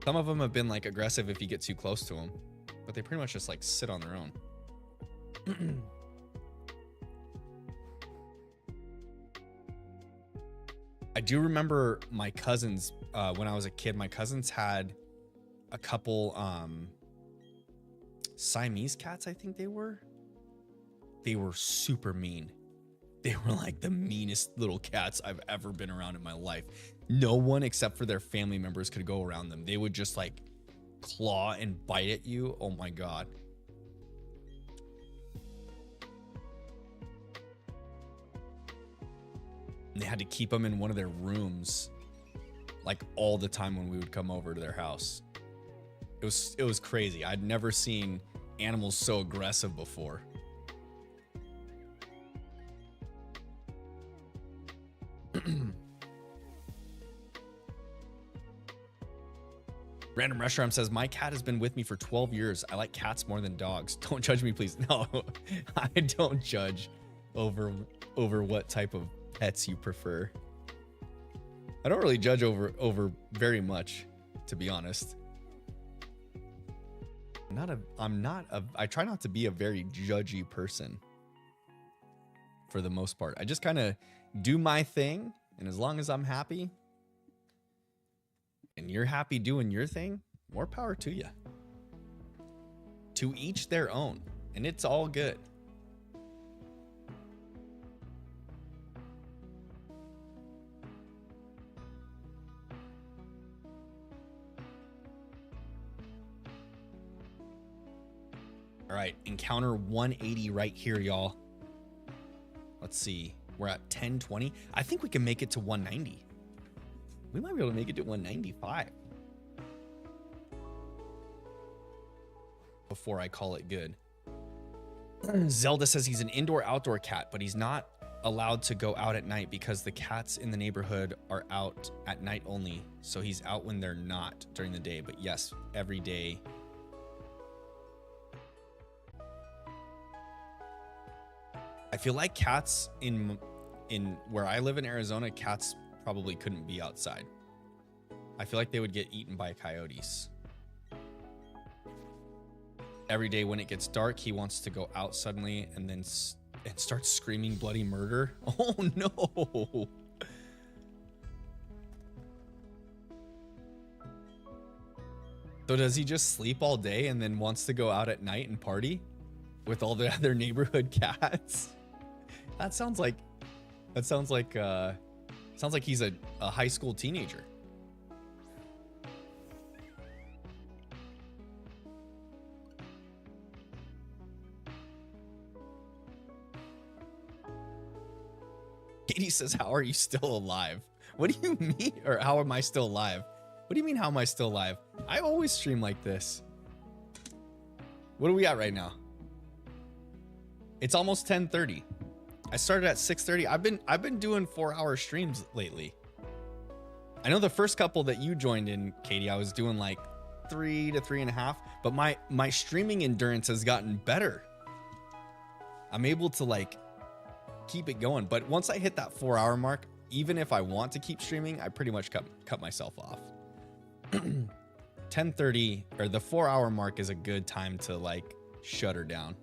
Some of them have been like aggressive if you get too close to them, but they pretty much just like sit on their own. I do remember my cousin's when I was a kid, my cousins had a couple Siamese cats, I think they were. They were super mean. They were like the meanest little cats I've ever been around in my life. No one except for their family members could go around them. They would just like claw and bite at you. Oh my God. And they had to keep them in one of their rooms like all the time when we would come over to their house. It was crazy. I'd never seen animals so aggressive before. Random Restaurant says, my cat has been with me for 12 years. I like cats more than dogs. Don't judge me, please. No, I don't judge over what type of pets you prefer. I don't really judge over very much, to be honest. I try not to be a very judgy person for the most part. I just kind of do my thing, and as long as I'm happy and you're happy doing your thing, more power to you. To each their own, and it's all good. All right, encounter 180 right here, y'all. Let's see. We're at 1020. I think we can make it to 190. We might be able to make it to 195 before I call it good. Zelda says he's an indoor-outdoor cat, but he's not allowed to go out at night because the cats in the neighborhood are out at night only. So he's out when they're not during the day. But yes, every day. I feel like cats in where I live in Arizona, cats probably couldn't be outside. I feel like they would get eaten by coyotes. Every day when it gets dark, he wants to go out suddenly and then start screaming bloody murder. Oh no. So does he just sleep all day and then wants to go out at night and party with all the other neighborhood cats? That sounds like he's a high school teenager. Katie says, how are you still alive? What do you mean? Or how am I still alive? What do you mean, how am I still alive? I always stream like this. What are we at right now? It's almost 10:30. I started at 6:30. I've been doing 4-hour streams lately. I know the first couple that you joined in, Katie, I was doing like 3 to 3.5, but my streaming endurance has gotten better. I'm able to like keep it going, but once I hit that 4-hour mark, even if I want to keep streaming, I pretty much cut myself off. 10:30 or the 4-hour mark is a good time to like shut her down.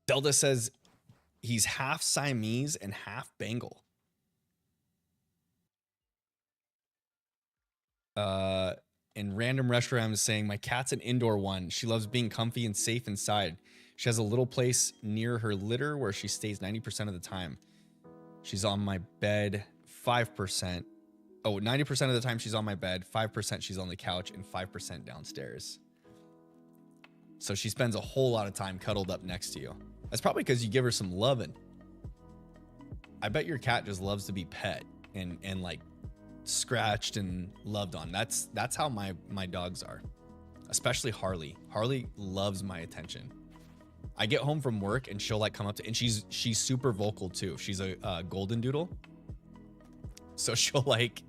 Zelda says he's half Siamese and half Bengal. And Random Restaurant is saying, my cat's an indoor one. She loves being comfy and safe inside. She has a little place near her litter where she stays 90% of the time. She's on my bed 5%. Oh, 90% of the time she's on my bed, 5% she's on the couch, and 5% downstairs. So she spends a whole lot of time cuddled up next to you. That's probably because you give her some loving. I bet your cat just loves to be pet and like scratched and loved on. That's how my dogs are, especially Harley. Harley loves my attention. I get home from work and she'll like come up to, and she's super vocal too. She's a golden doodle, so she'll like,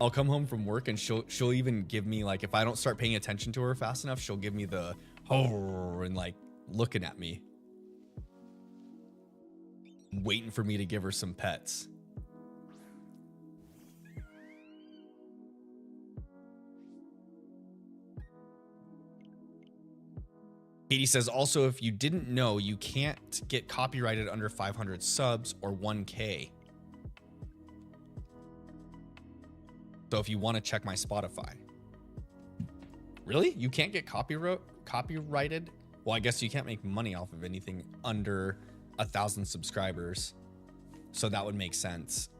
I'll come home from work and she'll even give me like, if I don't start paying attention to her fast enough, she'll give me the oh and like looking at me, waiting for me to give her some pets. Katie says, also, if you didn't know, you can't get copyrighted under 500 subs or 1K. So if you want to check my Spotify. Really? You can't get copyrighted? Well, I guess you can't make money off of anything under 1,000 subscribers. So that would make sense.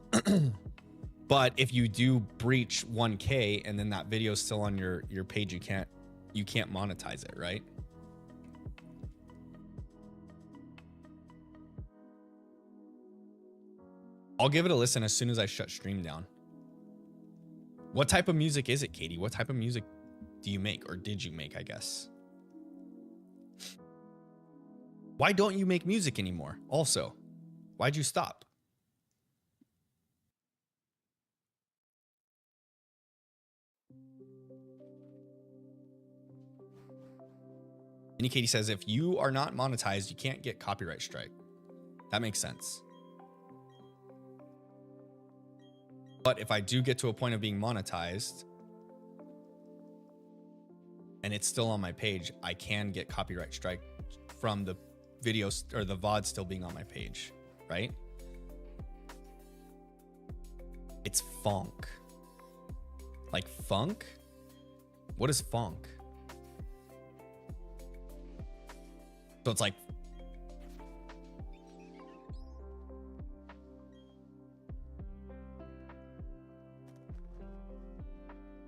But if you do breach 1K and then that video is still on your page, you can't monetize it, right? I'll give it a listen as soon as I shut stream down. What type of music is it, Katie? What type of music do you make, or did you make, I guess? Why don't you make music anymore? Also, why'd you stop? And Katie says, if you are not monetized, you can't get copyright strike. That makes sense. But if I do get to a point of being monetized and it's still on my page, I can get copyright strike from the videos or the VOD still being on my page, right? It's funk. Like funk? What is funk? So it's like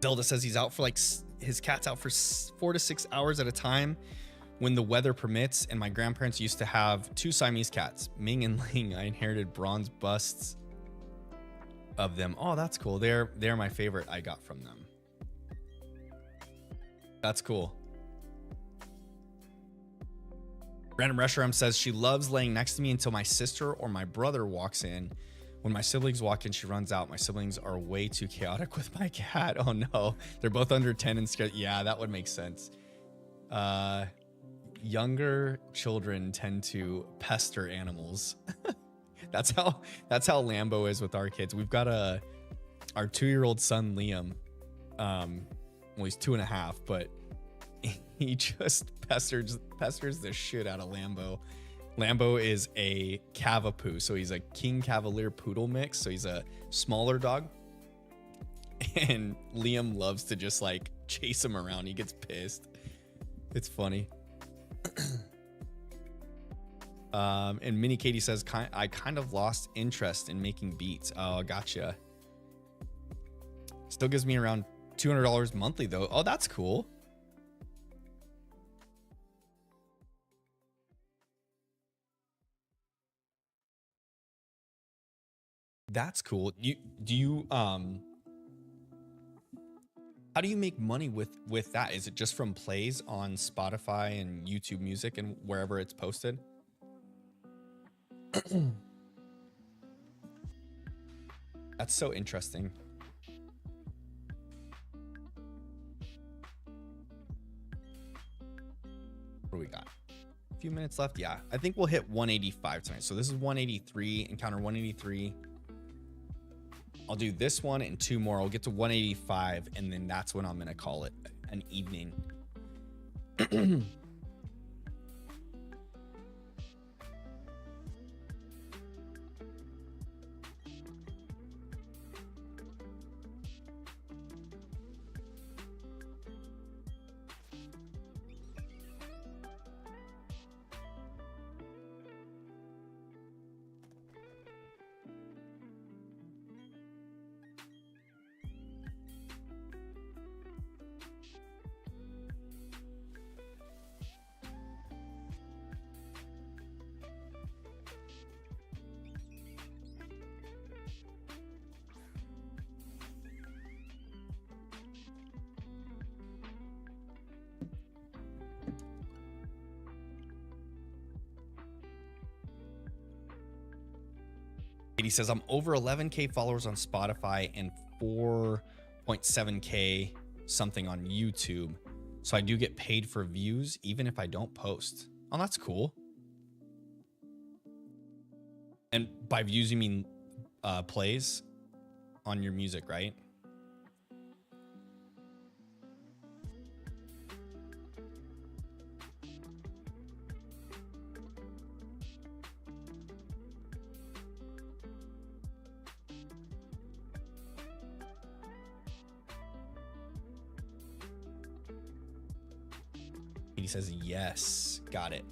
Zelda says he's out for like his cat's out for 4 to 6 hours at a time when the weather permits. And my grandparents used to have 2 Siamese cats, Ming and Ling. I inherited bronze busts of them. Oh, that's cool. They're my favorite I got from them. That's cool. Random Reshiram says she loves laying next to me until my sister or my brother walks in. When my siblings walk in, she runs out. My siblings are way too chaotic with my cat. Oh no, they're both under 10 and scared. Yeah, that would make sense. Younger children tend to pester animals. That's how Lambo is with our kids. We've got our 2-year-old son, Liam. Well, he's 2.5, but he just pesters the shit out of Lambo. Lambo is a Cavapoo, so he's a King Cavalier Poodle mix, so he's a smaller dog. And Liam loves to just like chase him around. He gets pissed. It's funny. And Minnie Katie says, I kind of lost interest in making beats. Oh, gotcha. Still gives me around $200 monthly though. Oh, that's cool. That's cool. How do you make money with that? Is it just from plays on Spotify and YouTube Music and wherever it's posted? That's so interesting. What do we got? A few minutes left. Yeah, I think we'll hit 185 tonight. So this is 183, encounter 183. I'll do this one and 2 more. I'll get to 185, and then that's when I'm going to call it an evening. He says, I'm over 11K followers on Spotify and 4.7K something on YouTube. So I do get paid for views even if I don't post. Oh, that's cool. And by views, you mean plays on your music, right? says yes. Got it.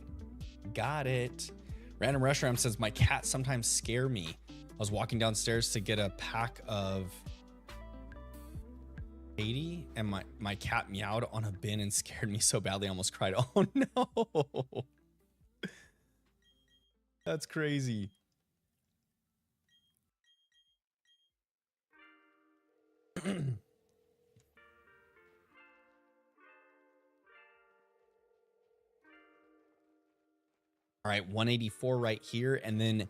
Got it. Random Restaurant says, my cats sometimes scare me. I was walking downstairs to get a pack of 80 and my cat meowed on a bin and scared me so badly I almost cried. Oh no. That's crazy. All right, 184 right here, and then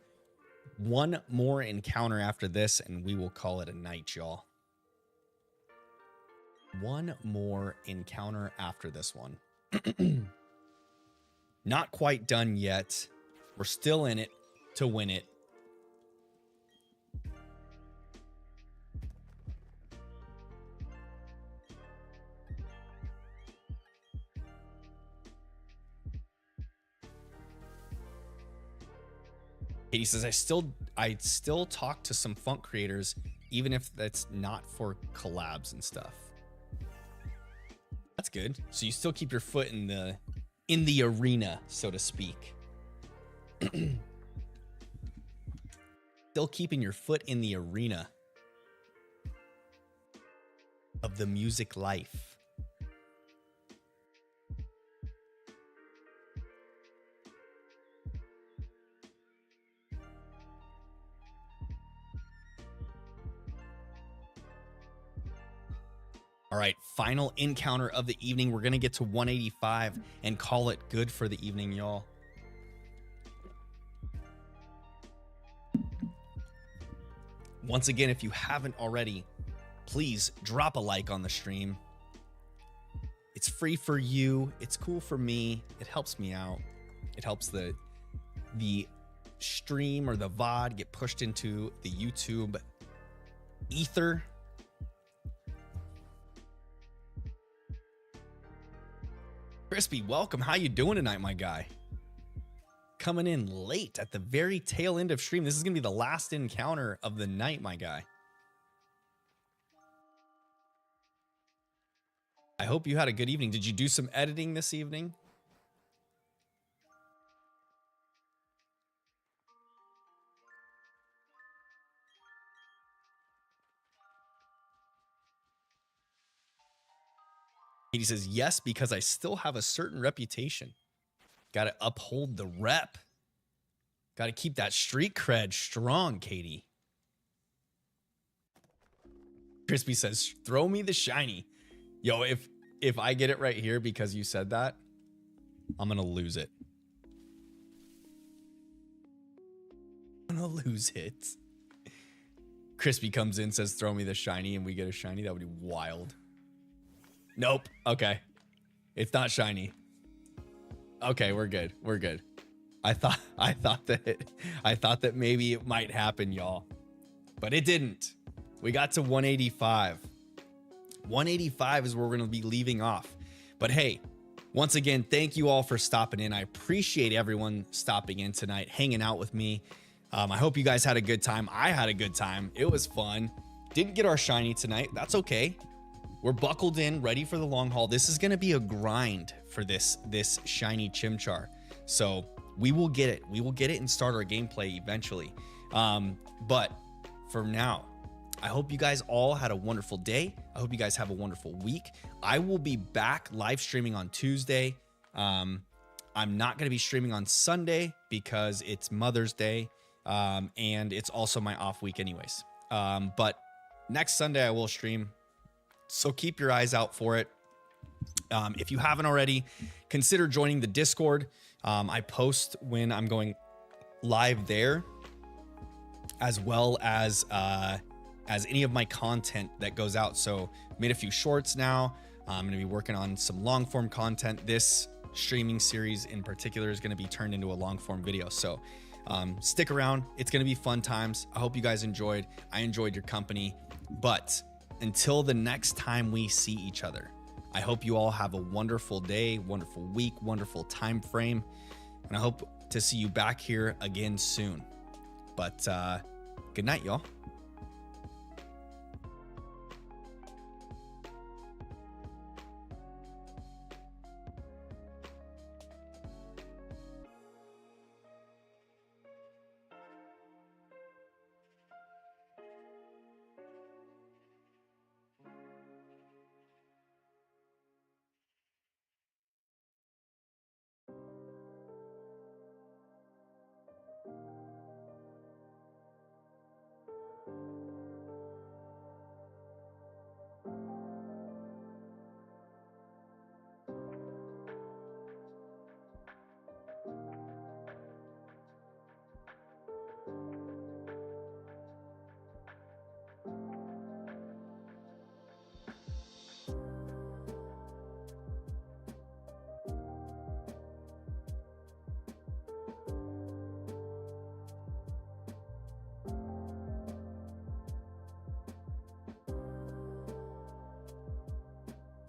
one more encounter after this, and we will call it a night, y'all. One more encounter after this one. Not quite done yet. We're still in it to win it. Katie says, I still talk to some funk creators, even if that's not for collabs and stuff. That's good. So you still keep your foot in the arena, so to speak. Still keeping your foot in the arena of the music life. All right, final encounter of the evening. We're going to get to 185 and call it good for the evening, y'all. Once again, if you haven't already, please drop a like on the stream. It's free for you. It's cool for me. It helps me out. It helps the stream or the VOD get pushed into the YouTube ether. Crispy, welcome. How you doing tonight, my guy? Coming in late at the very tail end of stream. This is going to be the last encounter of the night, my guy. I hope you had a good evening. Did you do some editing this evening? He says, yes, because I still have a certain reputation. Got to uphold the rep. Got to keep that street cred strong, Katie. Crispy says, throw me the shiny. Yo, if I get it right here because you said that, I'm going to lose it. I'm going to lose it. Crispy comes in, says, throw me the shiny, and we get a shiny. That would be wild. Nope. Okay. It's not shiny. Okay, we're good. We're good. I thought that maybe it might happen, y'all. But it didn't. We got to 185. 185 is where we're going to be leaving off. But hey, once again, thank you all for stopping in. I appreciate everyone stopping in tonight, hanging out with me. I hope you guys had a good time. I had a good time. It was fun. Didn't get our shiny tonight. That's okay. We're buckled in, ready for the long haul. This is going to be a grind for this shiny Chimchar. So we will get it. We will get it and start our gameplay eventually. But for now, I hope you guys all had a wonderful day. I hope you guys have a wonderful week. I will be back live streaming on Tuesday. I'm not going to be streaming on Sunday because it's Mother's Day. And it's also my off week anyways. But next Sunday I will stream. So keep your eyes out for it. If you haven't already, consider joining the Discord. I post when I'm going live there, as well as any of my content that goes out. So made a few shorts now. I'm going to be working on some long form content. This streaming series in particular is going to be turned into a long form video. So stick around. It's going to be fun times. I hope you guys enjoyed. I enjoyed your company. But until the next time we see each other, I hope you all have a wonderful day, wonderful week, wonderful time frame. And I hope to see you back here again soon. But good night, y'all.